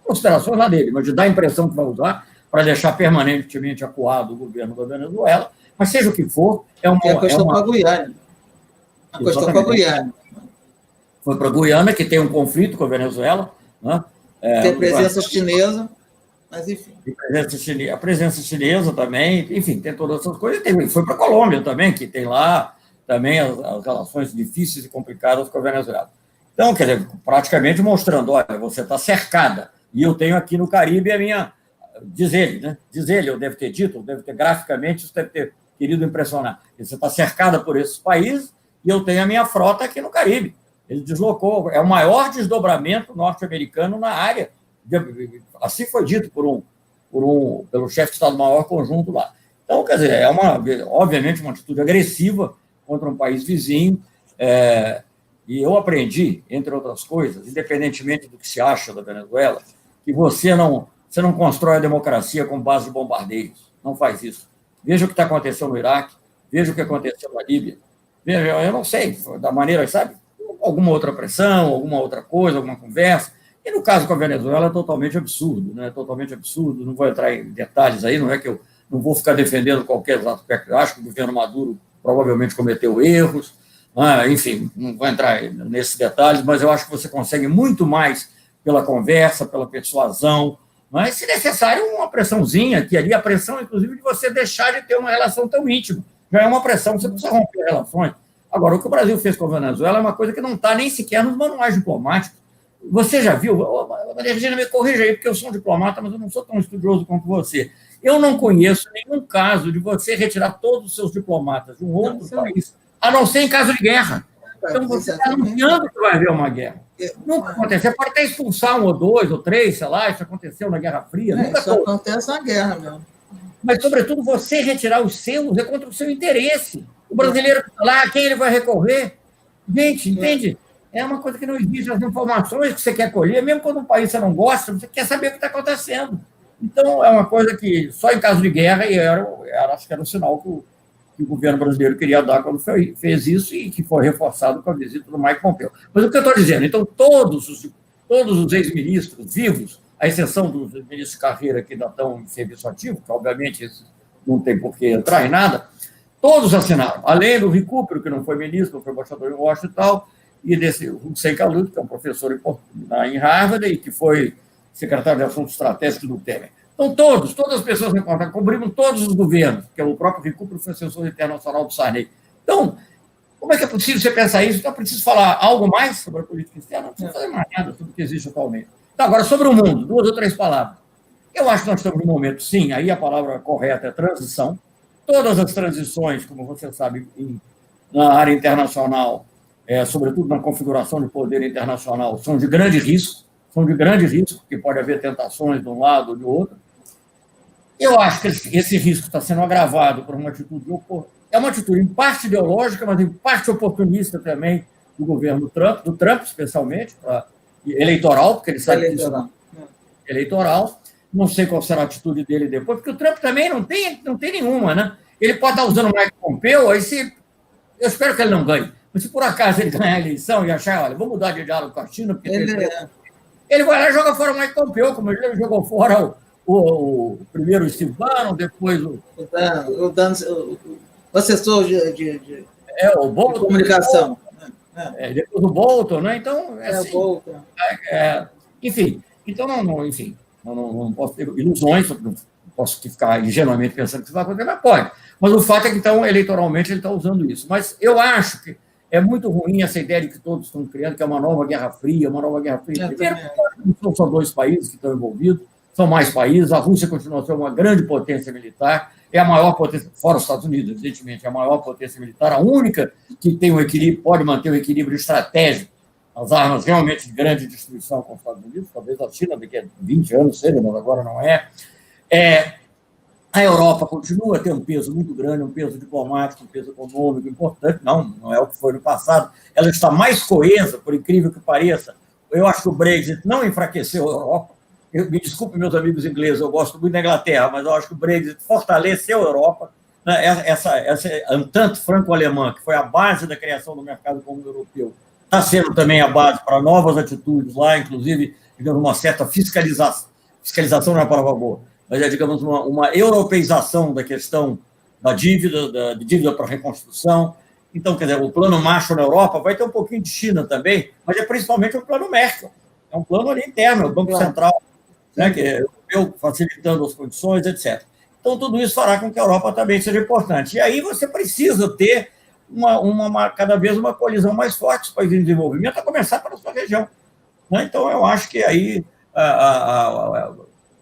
considerações lá dele, mas de dar a impressão que vai usar para deixar permanentemente acuado o governo da Venezuela, mas seja o que for, a questão com a Guiana. A questão com a Guiana. Foi para a Guiana, que tem um conflito com a Venezuela, né? Tem presença chinesa. Mas, enfim. A presença chinesa também, enfim, tem todas essas coisas. Foi para a Colômbia também, que tem lá também as relações difíceis e complicadas com a Venezuela. Então, quer dizer, praticamente mostrando, olha, você está cercada, e eu tenho aqui no Caribe diz ele, né? Diz ele, ou deve ter dito, ou deve ter graficamente, isso deve ter querido impressionar. Você está cercada por esses países e eu tenho a minha frota aqui no Caribe. Ele deslocou, é o maior desdobramento norte-americano na área. Assim foi dito pelo chefe de Estado-Maior Conjunto lá. Então, quer dizer, obviamente uma atitude agressiva contra um país vizinho, e eu aprendi, entre outras coisas, independentemente do que se acha da Venezuela, que você não constrói a democracia com base de bombardeios. Não faz isso. Veja o que está acontecendo no Iraque, veja o que aconteceu na Líbia. Veja, eu não sei, da maneira, sabe, alguma outra pressão, alguma outra coisa, alguma conversa. E no caso com a Venezuela é totalmente absurdo, né? Totalmente absurdo. Não vou entrar em detalhes aí, não é que eu não vou ficar defendendo qualquer aspecto. Eu acho que o governo Maduro provavelmente cometeu erros, enfim, não vou entrar nesses detalhes, mas eu acho que você consegue muito mais pela conversa, pela persuasão, mas, se necessário, uma pressãozinha aqui ali, a pressão, inclusive, de você deixar de ter uma relação tão íntima. Já é uma pressão, você precisa romper relações. Agora, o que o Brasil fez com a Venezuela é uma coisa que não está nem sequer nos manuais diplomáticos. Você já viu? Maria Regina, me corrija aí, porque eu sou um diplomata, mas eu não sou tão estudioso quanto você. Eu não conheço nenhum caso de você retirar todos os seus diplomatas de um outro país, a não ser em caso de guerra. Então, você está anunciando que vai haver uma guerra. Nunca aconteceu. Você pode até expulsar 1 ou 2 ou 3, sei lá, isso aconteceu na Guerra Fria. Isso acontece na guerra mesmo. Mas, sobretudo, você retirar os seus é contra o seu interesse. O brasileiro está lá, a quem ele vai recorrer? Gente, entende? É uma coisa que não existe. As informações que você quer colher, mesmo quando um país você não gosta, você quer saber o que está acontecendo. Então, é uma coisa que só em caso de guerra, e acho que era um sinal que o governo brasileiro queria dar quando fez isso e que foi reforçado com a visita do Mike Pompeo. Mas o que eu estou dizendo? Então, todos os ex-ministros vivos, à exceção dos ministros de carreira que ainda estão em serviço ativo, que obviamente não tem por que entrar em nada, todos assinaram, além do Recupero, que não foi ministro, não foi embaixador em Washington e tal, e desse Hussein Khalid, que é um professor em Harvard e que foi secretário de Assuntos Estratégicos do Temer. Então, todas as pessoas que encontraram, cobrimos todos os governos, que é o próprio Recupero foi assessor internacional do Sarney. Então, como é que é possível você pensar isso? Então, preciso falar algo mais sobre a política externa? Não preciso fazer mais nada sobre o que existe atualmente. Então, agora, sobre o mundo, 2 ou 3 palavras. Eu acho que nós estamos num momento, sim, aí a palavra correta é transição. Todas as transições, como você sabe, na área internacional, sobretudo na configuração de poder internacional, são de grande risco, porque pode haver tentações de um lado ou de outro. Eu acho que esse risco está sendo agravado por uma atitude é uma atitude em parte ideológica, mas em parte oportunista também do governo Trump, do Trump especialmente, eleitoral, porque ele sabe que isso é eleitoral. Não sei qual será a atitude dele depois, porque o Trump também não tem nenhuma, né? Ele pode estar usando o Mike Pompeo, eu espero que ele não ganhe, mas se por acaso ele ganhar a eleição e achar, olha, vou mudar de diálogo com a China, porque ele vai lá e joga fora o Mike Pompeo, como ele jogou fora o primeiro Steve Bannon, depois o assessor o Bolton, de comunicação. Depois o Bolton, né? Então, assim, o Bolton. Enfim, então não posso ter ilusões, não posso ficar ingenuamente pensando que isso vai acontecer, mas pode. Mas o fato é que, então, eleitoralmente, ele está usando isso. Mas eu acho que é muito ruim essa ideia de que todos estão criando, que é uma nova Guerra Fria, Primeiro, não são só 2 países que estão envolvidos, são mais países. A Rússia continua a ser uma grande potência militar, é a maior potência, fora os Estados Unidos, evidentemente, é a maior potência militar, a única que tem um equilíbrio, pode manter um equilíbrio estratégico, as armas realmente de grande destruição com os Estados Unidos, talvez a China daqui a 20 anos seja, mas agora não é. A Europa continua a ter um peso muito grande, um peso diplomático, um peso econômico importante, não é o que foi no passado, ela está mais coesa, por incrível que pareça. Eu acho que o Brexit não enfraqueceu a Europa. Me desculpe, meus amigos ingleses, eu gosto muito da Inglaterra, mas eu acho que o Brexit fortaleceu a Europa, né? Essa entente franco-alemã, que foi a base da criação do mercado comum europeu, está sendo também a base para novas atitudes lá, inclusive, digamos, uma certa fiscalização não é a palavra boa, mas é, digamos, uma europeização da questão da dívida para reconstrução. Então, quer dizer, o plano Marshall na Europa vai ter um pouquinho de China também, mas é principalmente o plano Merkel, é um plano ali interno, é o Banco Central, né, que é europeu, facilitando as condições, etc. Então, tudo isso fará com que a Europa também seja importante. E aí você precisa ter cada vez uma colisão mais forte dos países em desenvolvimento, a começar pela sua região. Né? Então, eu acho que aí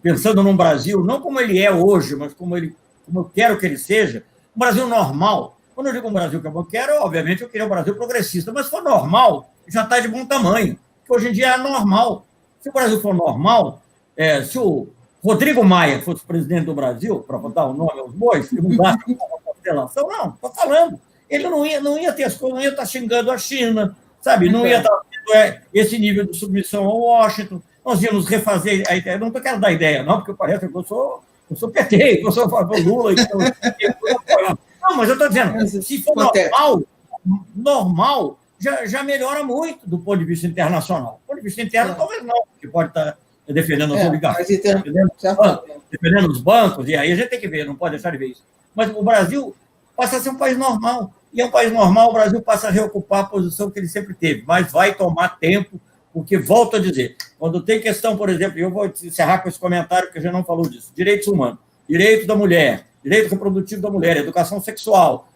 pensando num Brasil, não como ele é hoje, mas como eu quero que ele seja, um Brasil normal. Quando eu digo um Brasil que eu quero, obviamente eu queria um Brasil progressista, mas se for normal, já está de bom tamanho, porque hoje em dia é normal. Se o Brasil for normal, se o Rodrigo Maia fosse presidente do Brasil, para botar o nome aos bois, e mudasse a constelação, não, estou falando. Ele não ia ter as coisas, não ia estar xingando a China, sabe? Não ia estar tendo esse nível de submissão ao Washington. Nós íamos refazer a ideia. Não quero dar ideia, não, porque parece que eu sou PT, que eu sou Lula. Não, mas eu estou dizendo, se for normal já melhora muito do ponto de vista internacional. Do ponto de vista interno, talvez não, porque pode estar defendendo as oligarquias, defendendo os bancos, e aí a gente tem que ver, não pode deixar de ver isso. Mas o Brasil passa a ser um país normal. E é um país normal, o Brasil passa a reocupar a posição que ele sempre teve, mas vai tomar tempo, porque, volto a dizer, quando tem questão, por exemplo, eu vou encerrar com esse comentário, que a gente não falou disso, direitos humanos, direito da mulher, direito reprodutivo da mulher, educação sexual,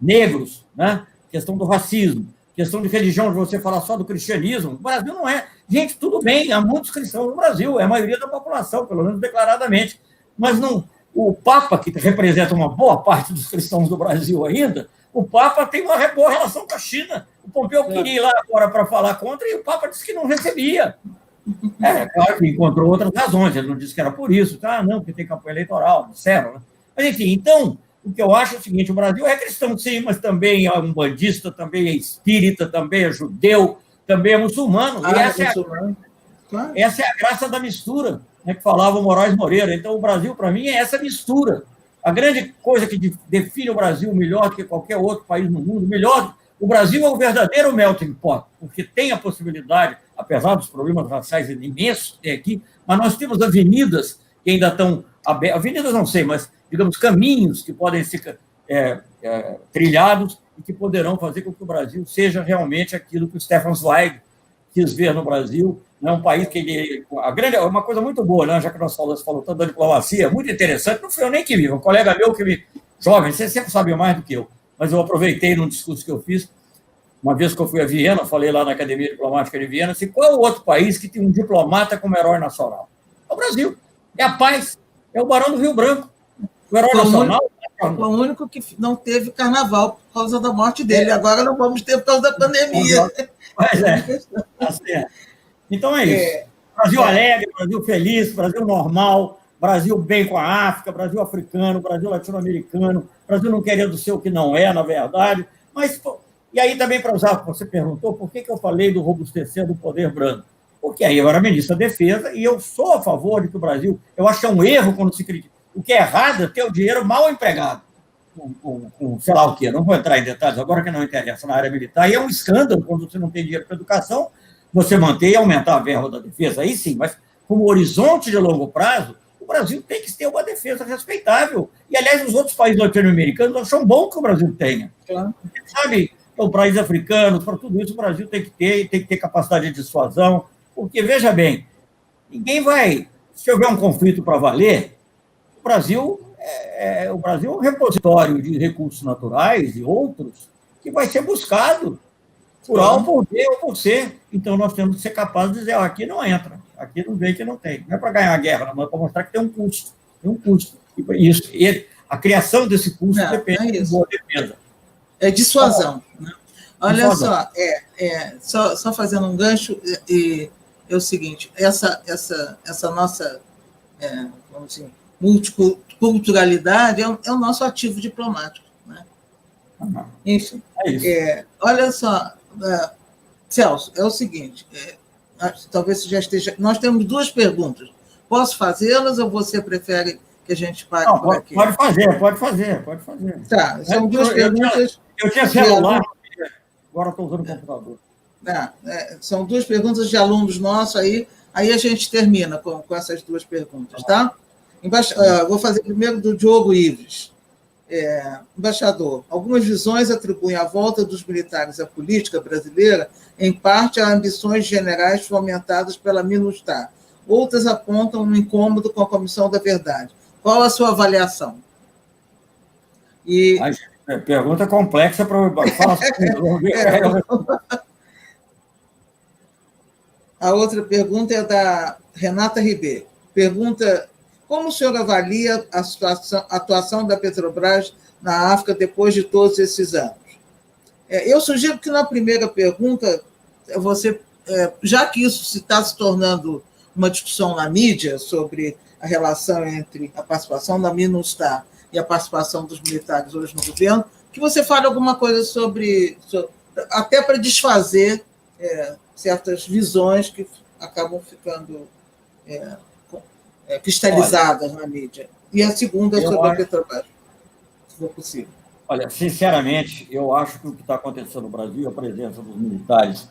negros, né? Questão do racismo, questão de religião, de você falar só do cristianismo, o Brasil não é. Gente, tudo bem, há muitos cristãos no Brasil, é a maioria da população, pelo menos declaradamente, mas não. O Papa, que representa uma boa parte dos cristãos do Brasil ainda, o Papa tem uma boa relação com a China. O Pompeu queria ir lá agora para falar contra e o Papa disse que não recebia. Claro que encontrou outras razões, ele não disse que era por isso, tá? Não, porque tem campanha eleitoral, disseram, né? Mas, enfim, então, o que eu acho é o seguinte, o Brasil é cristão, sim, mas também é umbandista, também é espírita, também é judeu, também é muçulmano. E essa é a graça da mistura, né, que falava o Moraes Moreira. Então, o Brasil, para mim, é essa mistura. A grande coisa que define o Brasil melhor do que qualquer outro país no mundo, o Brasil é o verdadeiro melting pot, porque tem a possibilidade, apesar dos problemas raciais imensos que tem aqui, mas nós temos avenidas que ainda estão abertas, avenidas não sei, mas, digamos, caminhos que podem ser trilhados e que poderão fazer com que o Brasil seja realmente aquilo que o Stefan Zweig quis ver no Brasil. É um país que uma coisa muito boa, né? Já que nós falamos tanto da diplomacia, muito interessante, não fui eu nem que vi, um colega meu jovem, você sempre sabe mais do que eu, mas eu aproveitei num discurso que eu fiz, uma vez que eu fui a Viena, falei lá na Academia Diplomática de Viena, assim, qual é o outro país que tem um diplomata como herói nacional? É o Brasil, é a paz, é o Barão do Rio Branco, o herói nacional. Foi o único que não teve carnaval por causa da morte dele, agora não vamos ter por causa da pandemia. Mas tá certo. Então é isso. Brasil alegre, Brasil feliz, Brasil normal, Brasil bem com a África, Brasil africano, Brasil latino-americano, Brasil não querendo ser o que não é, na verdade. Mas, e aí também, para usar o que você perguntou, por que eu falei do robustecer do poder brando? Porque aí eu era ministro da Defesa e eu sou a favor de que o Brasil, eu acho que é um erro quando se critica. O que é errado é ter o dinheiro mal empregado, com sei lá o quê, não vou entrar em detalhes agora que não interessa na área militar, e é um escândalo quando você não tem dinheiro para educação, você manter e aumentar a verba da defesa, aí sim, mas como horizonte de longo prazo, o Brasil tem que ter uma defesa respeitável. E, aliás, os outros países latino-americanos acham bom que o Brasil tenha. Claro. Sabe, para o país africano, para tudo isso, o Brasil tem que ter capacidade de dissuasão, porque, veja bem, ninguém vai, se houver um conflito para valer, o Brasil é um repositório de recursos naturais e outros que vai ser buscado por A ou por B ou por C. Então, nós temos que ser capazes de dizer, aqui não entra, aqui não vem que não tem. Não é para ganhar a guerra, mas é para mostrar que tem um custo. Tem um custo. A criação desse custo depende de boa defesa. É dissuasão. Né? Olha dissuasão. Só fazendo um gancho, é o seguinte, essa nossa vamos dizer, multiculturalidade é o nosso ativo diplomático. Né? Enfim, olha só, Celso, é o seguinte, talvez você já esteja... Nós temos 2 perguntas. Posso fazê-las ou você prefere que a gente pare por aqui? Pode fazer. Tá, são 2 perguntas... Eu tinha celular, agora estou usando o computador. São 2 perguntas de alunos nossos, aí a gente termina com essas 2 perguntas, tá? Vou fazer primeiro do Diogo Ives. Embaixador, algumas visões atribuem a volta dos militares à política brasileira, em parte, a ambições generais fomentadas pela MINUSTAH. Outras apontam um incômodo com a Comissão da Verdade. Qual a sua avaliação? Pergunta complexa para eu falar. A outra pergunta é da Renata Ribeiro. pergunta como o senhor avalia a atuação da Petrobras na África depois de todos esses anos. Eu sugiro que na primeira pergunta, você, já que isso está se tornando uma discussão na mídia sobre a relação entre a participação da MINUSTAH e a participação dos militares hoje no governo, que você fale alguma coisa sobre até para desfazer certas visões que acabam ficando cristalizadas na mídia. E a segunda sobre a Petrobras, se for possível. Olha, sinceramente, eu acho que o que está acontecendo no Brasil, a presença dos militares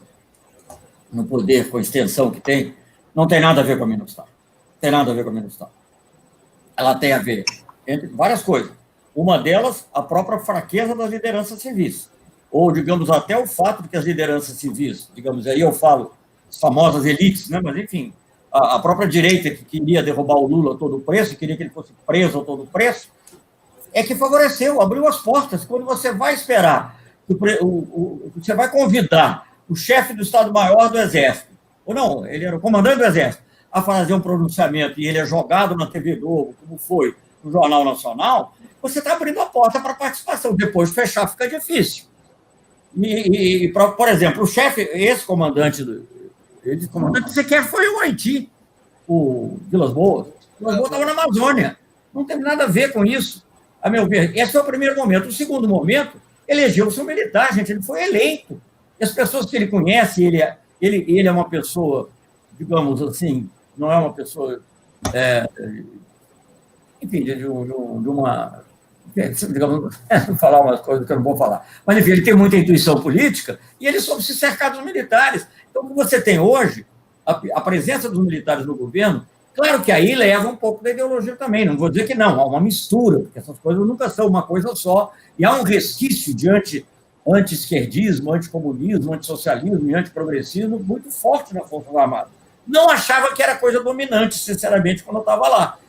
no poder, com a extensão que tem, não tem nada a ver com a MINUSTAH. Tem nada a ver com a MINUSTAH. Ela tem a ver entre várias coisas. Uma delas, a própria fraqueza das lideranças civis. Ou, digamos, até o fato de que as lideranças civis, digamos, aí eu falo as famosas elites, né? Mas, enfim, a própria direita que queria derrubar o Lula a todo preço, queria que ele fosse preso a todo preço, é que favoreceu, abriu as portas. Quando você vai esperar, você vai convidar o chefe do Estado-Maior do Exército, ou não, ele era o comandante do Exército, a fazer um pronunciamento e ele é jogado na TV Globo, como foi no Jornal Nacional, você está abrindo a porta para a participação. Depois de fechar fica difícil. Por exemplo, o chefe, esse comandante sequer foi o Haiti, o Vilas Boas. O Vilas Boas estava na Amazônia. Não tem nada a ver com isso, a meu ver. Esse foi o primeiro momento. O segundo momento, elegeu o seu militar, gente. Ele foi eleito. E as pessoas que ele conhece, ele é uma pessoa, digamos assim, não é uma pessoa, enfim, de uma... digamos, vou falar umas coisas que eu não vou falar. Mas, enfim, ele tem muita intuição política e ele soube se cercar dos militares. Então, o que você tem hoje, a presença dos militares no governo, claro que aí leva um pouco da ideologia também, não vou dizer que não, há uma mistura, porque essas coisas nunca são uma coisa só, e há um resquício de anti-esquerdismo, anticomunismo, antissocialismo e antiprogressismo muito forte na Força Armada. Não achava que era coisa dominante, sinceramente, quando eu estava lá.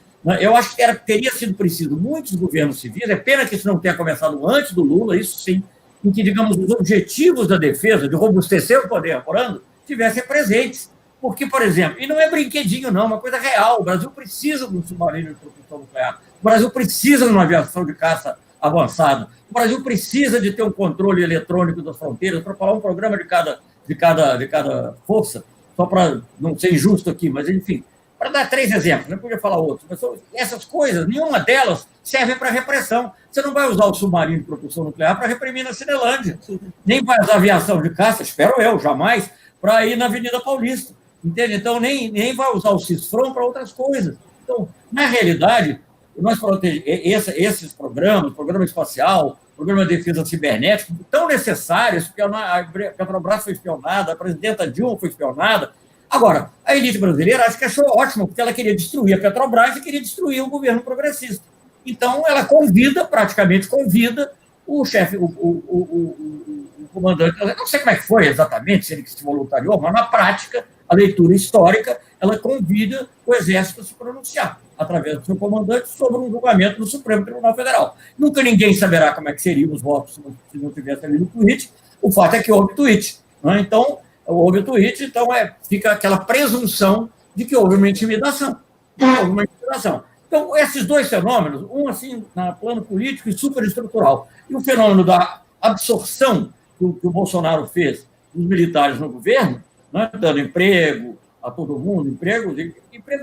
Eu acho que teria sido preciso muitos governos civis, é pena que isso não tenha começado antes do Lula, isso sim, em que, digamos, os objetivos da defesa, de robustecer o poder apurando, tivessem presentes. Porque, por exemplo, e não é brinquedinho, não, é uma coisa real, o Brasil precisa de um submarino de propulsão nuclear, o Brasil precisa de uma aviação de caça avançada, o Brasil precisa de ter um controle eletrônico das fronteiras, para falar um programa de cada força, só para não ser injusto aqui, mas, enfim, para dar 3 exemplos, não podia falar outros, mas essas coisas, nenhuma delas serve para repressão. Você não vai usar o submarino de propulsão nuclear para reprimir na Cinelândia, nem vai usar aviação de caça, espero eu, jamais, para ir na Avenida Paulista, entende? Então, nem vai usar o CISFROM para outras coisas. Então, na realidade, nós esses programas, programa espacial, programa de defesa cibernética, tão necessários, porque a Petrobras foi espionada, a presidenta Dilma foi espionada. Agora, a elite brasileira acho que achou ótimo, porque ela queria destruir a Petrobras e queria destruir o governo progressista. Então, ela praticamente convida o chefe, o comandante, eu não sei como é que foi exatamente, se ele se voluntariou, mas na prática, a leitura histórica, ela convida o Exército a se pronunciar, através do seu comandante, sobre um julgamento no Supremo Tribunal Federal. Nunca ninguém saberá como é que seriam os votos se não tivesse ali no tweet. O fato é que houve tweet. Né? Então, houve o tweet, então fica aquela presunção de que houve uma intimidação. Então, esses dois fenômenos, um assim, no plano político e superestrutural, e o fenômeno da absorção que o Bolsonaro fez dos militares no governo, né, dando emprego a todo mundo, emprego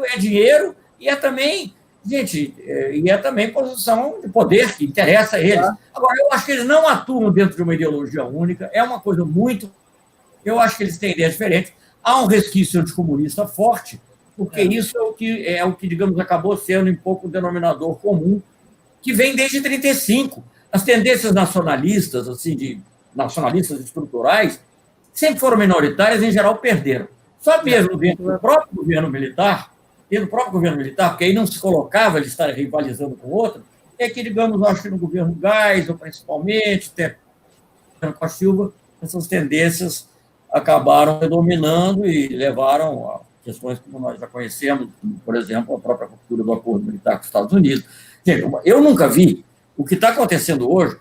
é dinheiro e é também, gente, e é também posição de poder que interessa a eles. Agora, eu acho que eles não atuam dentro de uma ideologia única, é uma coisa muito... Eu acho que eles têm ideias diferentes. Há um resquício anticomunista forte, porque isso é o que, digamos, acabou sendo um pouco o denominador comum, que vem desde 1935. As tendências nacionalistas, assim, nacionalistas estruturais, sempre foram minoritárias, em geral perderam. Só mesmo dentro do próprio governo militar, porque aí não se colocava ele estar rivalizando com o outro, é que, digamos, acho que no governo Geisel, principalmente, até com a Silva, essas tendências acabaram predominando e levaram a questões como nós já conhecemos, por exemplo, a própria ruptura do acordo militar com os Estados Unidos. Eu nunca vi o que está acontecendo hoje.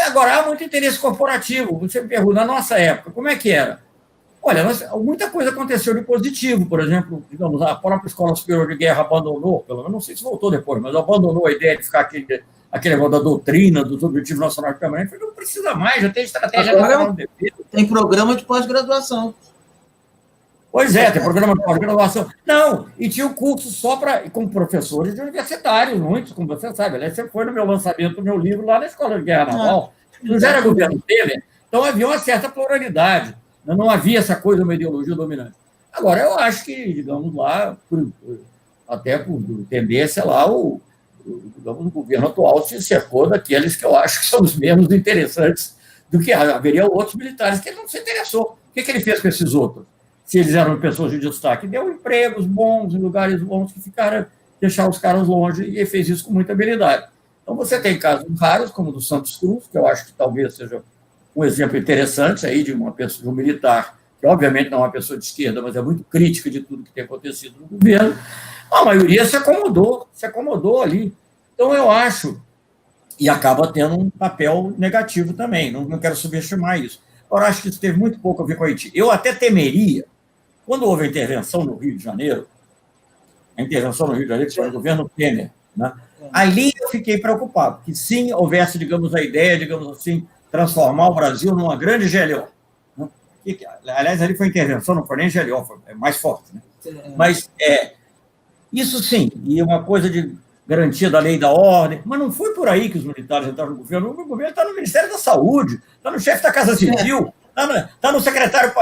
Agora, há muito interesse corporativo. Você me pergunta, na nossa época, como é que era? Olha, muita coisa aconteceu de positivo, por exemplo, digamos, a própria Escola Superior de Guerra abandonou, pelo menos não sei se voltou depois, mas abandonou a ideia de ficar aquele negócio da doutrina, dos objetivos nacionais permanentes, não precisa mais, já tem estratégia nacional de defesa. Tem programa de pós-graduação. Pois é, tem programa de pós-graduação. Não, e tinha o curso só com professores de universitários, muitos, como você sabe. Aliás, você foi no meu lançamento do meu livro lá na Escola de Guerra Naval. Não já era governo Temer, então havia uma certa pluralidade. Não havia essa coisa, uma ideologia dominante. Agora, eu acho que, digamos lá, até por tendência lá, digamos, o governo atual se cercou daqueles que eu acho que são os menos interessantes do que haveria outros militares que ele não se interessou. O que ele fez com esses outros? Se eles eram pessoas de destaque, deu empregos bons, em lugares bons que ficaram, deixar os caras longe, e ele fez isso com muita habilidade. Então, você tem casos raros, como o do Santos Cruz, que eu acho que talvez seja um exemplo interessante aí de uma pessoa, de um militar, que obviamente não é uma pessoa de esquerda, mas é muito crítica de tudo que tem acontecido no governo. A maioria se acomodou ali. Então, eu acho, e acaba tendo um papel negativo também, não quero subestimar isso. Agora, acho que isso teve muito pouco a ver com o Haiti. Eu até temeria, quando houve a intervenção no Rio de Janeiro, que foi o governo Temer, né? Ali eu fiquei preocupado, que sim, houvesse, digamos, a ideia, digamos assim, transformar o Brasil numa grande GLO. Né? Aliás, ali foi intervenção, não foi nem GLO, foi mais forte. Né? Mas, isso sim, e uma coisa de garantia da lei e da ordem, mas não foi por aí que os militares entraram no governo. O governo está no Ministério da Saúde, está no chefe da Casa Civil, está no secretário,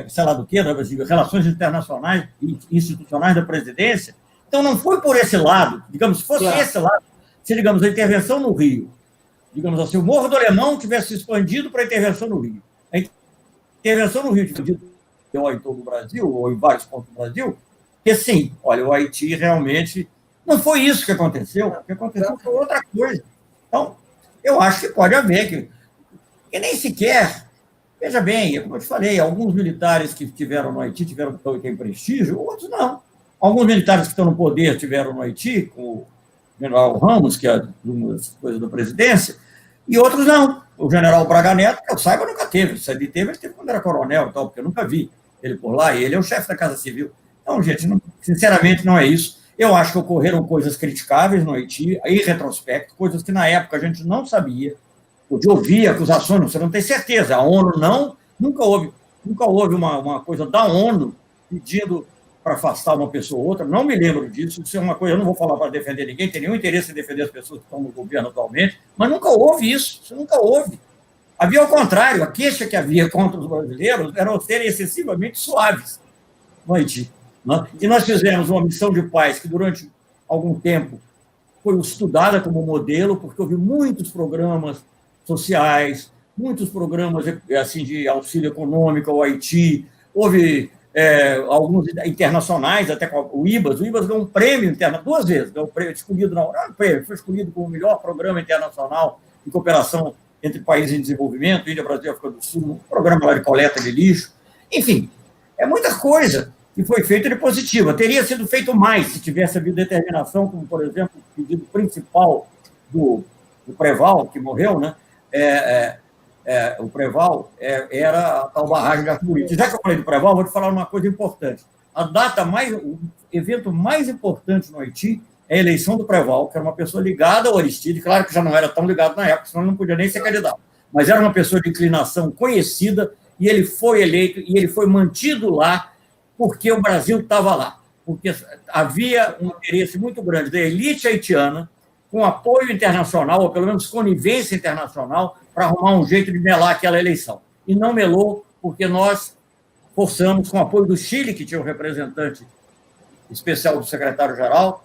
sei lá do quê, de Relações Internacionais e Institucionais da Presidência. Então, não foi por esse lado. Digamos, se fosse esse lado, se, digamos, a intervenção no Rio, digamos assim, o Morro do Alemão tivesse expandido para a intervenção no Rio. A intervenção no Rio expandido em todo o Brasil, ou em vários pontos do Brasil, porque, sim, olha, o Haiti realmente... Não foi isso que aconteceu. O que aconteceu foi outra coisa. Então, eu acho que pode haver, que nem sequer... Veja bem, como eu te falei, alguns militares que estiveram no Haiti têm prestígio, outros não. Alguns militares que estão no poder estiveram no Haiti, com o general Ramos, que é uma das coisas da presidência, e outros não. O general Braga Neto, que eu saiba, nunca teve. Se ele teve quando era coronel e tal, porque eu nunca vi ele por lá, e ele é o chefe da Casa Civil. Então, gente, sinceramente, não é isso. Eu acho que ocorreram coisas criticáveis no Haiti, em retrospecto, coisas que na época a gente não sabia, podia ouvir acusações, você não tem certeza. A ONU nunca houve uma coisa da ONU pedindo para afastar uma pessoa ou outra, não me lembro disso, isso é uma coisa, eu não vou falar para defender ninguém, tem nenhum interesse em defender as pessoas que estão no governo atualmente, mas nunca houve isso nunca houve. Havia ao contrário, a queixa que havia contra os brasileiros era serem excessivamente suaves no Haiti. Né? E nós fizemos uma missão de paz que durante algum tempo foi estudada como modelo, porque houve muitos programas sociais, muitos programas assim, de auxílio econômico ao Haiti, houve alguns internacionais, até com o IBAS ganhou um prêmio internacional, 2 vezes, ganhou um prêmio escolhido, foi escolhido como o melhor programa internacional de cooperação entre países em desenvolvimento, Índia, Brasil e África do Sul, um programa lá de coleta de lixo, enfim, é muita coisa que foi feita de positiva. Teria sido feito mais se tivesse havido determinação, como, por exemplo, o pedido principal do Preval, que morreu, né? O Preval era a tal barragem de Arco-Íris. Já que eu falei do Preval, vou te falar uma coisa importante. O evento mais importante no Haiti é a eleição do Preval, que era uma pessoa ligada ao Aristide, claro que já não era tão ligado na época, senão não podia nem ser candidato, mas era uma pessoa de inclinação conhecida, e ele foi eleito, e ele foi mantido lá porque o Brasil estava lá, porque havia um interesse muito grande da elite haitiana, com apoio internacional, ou pelo menos conivência internacional, para arrumar um jeito de melar aquela eleição. E não melou, porque nós forçamos, com o apoio do Chile, que tinha um representante especial do secretário-geral,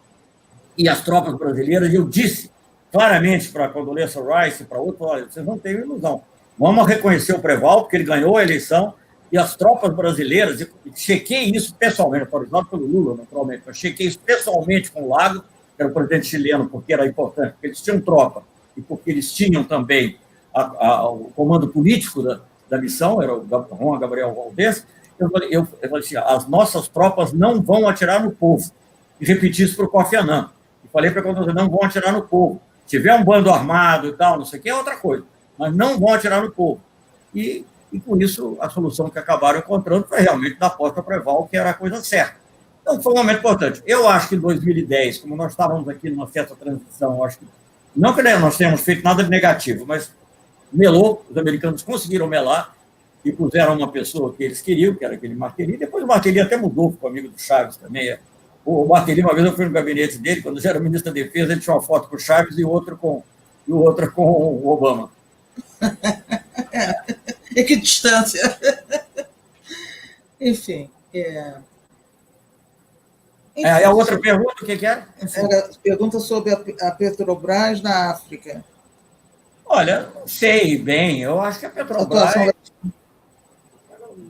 e as tropas brasileiras, e eu disse claramente para a Condoleezza Rice, para outros, olha, vocês não têm ilusão, vamos reconhecer o Preval, porque ele ganhou a eleição, e as tropas brasileiras, e chequei isso pessoalmente, autorizado pelo Lula, naturalmente, mas chequei isso pessoalmente com o Lago, que era o presidente chileno, porque era importante, porque eles tinham tropa, e porque eles tinham também o comando político da missão, era o Juan Gabriel Valdez. Eu falei assim, as nossas tropas não vão atirar no povo. E repeti isso para o Kofi Annan. E falei para eles, não vão atirar no povo. Se tiver um bando armado e tal, não sei o que, é outra coisa. Mas não vão atirar no povo. E e, com isso, a solução que acabaram encontrando foi realmente dar posse à Preval, que era a coisa certa. Então, foi um momento importante. Eu acho que em 2010, como nós estávamos aqui numa certa transição, acho que, não que nós tenhamos feito nada de negativo, mas melou, os americanos conseguiram melar e puseram uma pessoa que eles queriam, que era aquele Martelly. Depois o Martelly até mudou, ficou amigo do Chaves também. O Martelly, uma vez eu fui no gabinete dele, quando já era ministro da Defesa, ele tinha uma foto com o Chaves e outra com o Obama. E que distância. Enfim. A outra pergunta, o que era? Era pergunta sobre a Petrobras na África. Olha, não sei bem, eu acho que a Petrobras...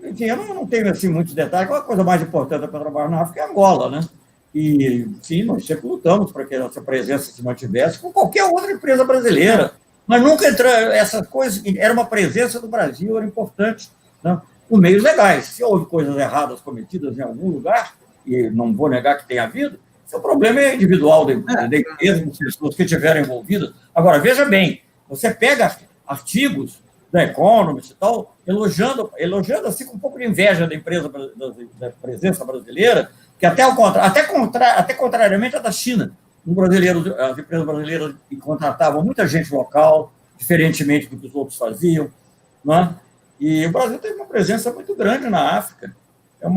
Enfim, eu não tenho assim, muitos detalhes. A coisa mais importante da Petrobras na África é Angola, né? E, sim, nós sempre lutamos para que a nossa presença se mantivesse com qualquer outra empresa brasileira. Mas nunca entrou essa coisa, era uma presença do Brasil, era importante, né? Por meios legais. Se houve coisas erradas cometidas em algum lugar, e não vou negar que tenha havido, o problema é individual da empresa, das pessoas que estiveram envolvidas. Agora, veja bem, você pega artigos da Economist e tal, elogiando assim com um pouco de inveja da empresa, da presença brasileira, que até contrariamente a da China, as empresas brasileiras contratavam muita gente local, diferentemente do que os outros faziam, né? E o Brasil teve uma presença muito grande na África. É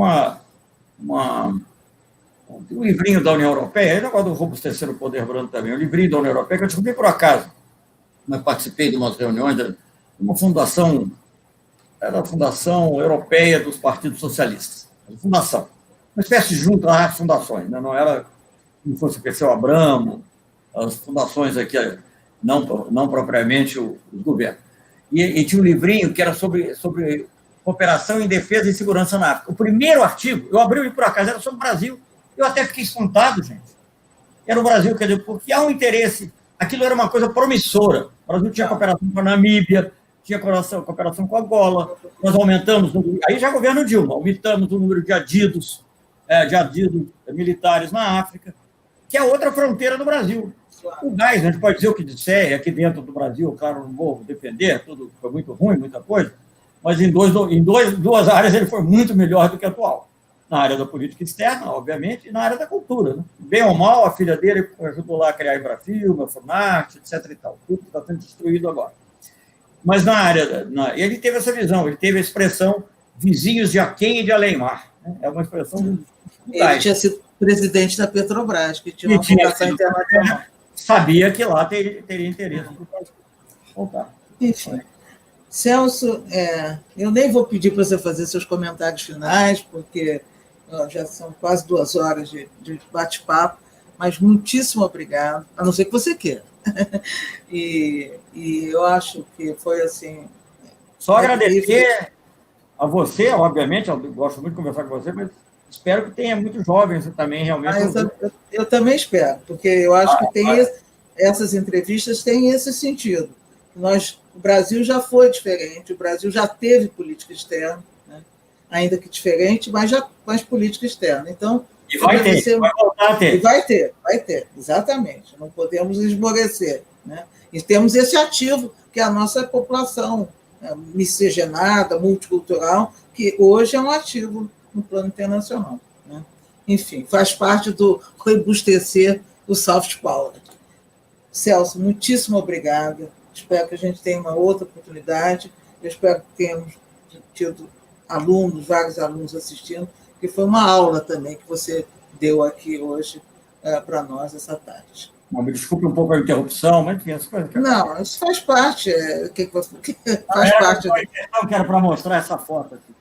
tem um livrinho da União Europeia, eu agora robustecer o poder branco também, um livrinho da União Europeia que eu descobri por acaso. Eu participei de umas reuniões de uma fundação, era a Fundação Europeia dos Partidos Socialistas. Fundação. Uma espécie de junta às fundações, né? Não era como fosse o Perseu Abramo, as fundações aqui, não propriamente os governos. E tinha um livrinho que era sobre cooperação em defesa e segurança na África. O primeiro artigo, eu abri ele por acaso, era sobre o Brasil. Eu até fiquei espantado, gente. Era o Brasil, quer dizer, porque há um interesse. Aquilo era uma coisa promissora. O Brasil tinha cooperação com a Namíbia, tinha cooperação com a Angola. Nós aumentamos, aí já governo Dilma, aumentamos o número de adidos militares na África, que é outra fronteira do Brasil. O gás, a gente pode dizer o que disser, aqui dentro do Brasil, claro, não vou defender, tudo foi muito ruim, muita coisa, mas em duas áreas ele foi muito melhor do que a atual. Na área da política externa, obviamente, e na área da cultura. Né? Bem ou mal, a filha dele ajudou lá a criar a Embrafilme, a Funarte, etc. e tal. Tudo está sendo destruído agora. Mas na área... ele teve essa visão, ele teve a expressão vizinhos de aquém e de além-mar. Né? É uma expressão... Ele tinha sido presidente da Petrobras, que tinha uma fundação internacional. Sabia que lá teria interesse no Brasil. Voltar. Enfim. Celso, eu nem vou pedir para você fazer seus comentários finais, porque já são quase 2 horas de bate-papo, mas muitíssimo obrigado, a não ser que você queira. E eu acho que foi assim... Só agradecer a você, obviamente, eu gosto muito de conversar com você, mas espero que tenha muitos jovens também, realmente. Eu também espero, porque eu acho que essas entrevistas têm esse sentido. O Brasil já foi diferente, o Brasil já teve política externa, né? Ainda que diferente, mas política externa. Então, e vai ter, vai voltar a ter. E vai ter, exatamente. Não podemos esmorecer, né? E temos esse ativo, que é a nossa população miscigenada, multicultural, que hoje é um ativo no plano internacional, né? Enfim, faz parte do robustecer do soft power. Celso, muitíssimo obrigada. Espero que a gente tenha uma outra oportunidade. Eu espero que tenhamos tido vários alunos assistindo, que foi uma aula também que você deu aqui hoje para nós essa tarde. Não, me desculpe um pouco a interrupção, mas enfim, não, isso faz parte. Faz parte. Eu quero para mostrar essa foto aqui.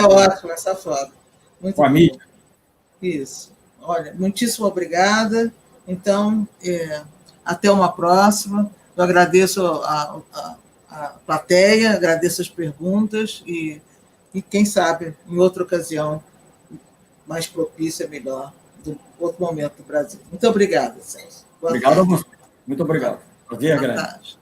Ótimo essa foto. Muito com a mídia. Isso. Olha, muitíssimo obrigada. Então, até uma próxima. Eu agradeço a plateia, agradeço as perguntas e quem sabe, em outra ocasião, mais propícia, melhor, do outro momento do Brasil. Muito obrigada, Celso. Obrigado a você. Muito obrigado. Prazer, grande.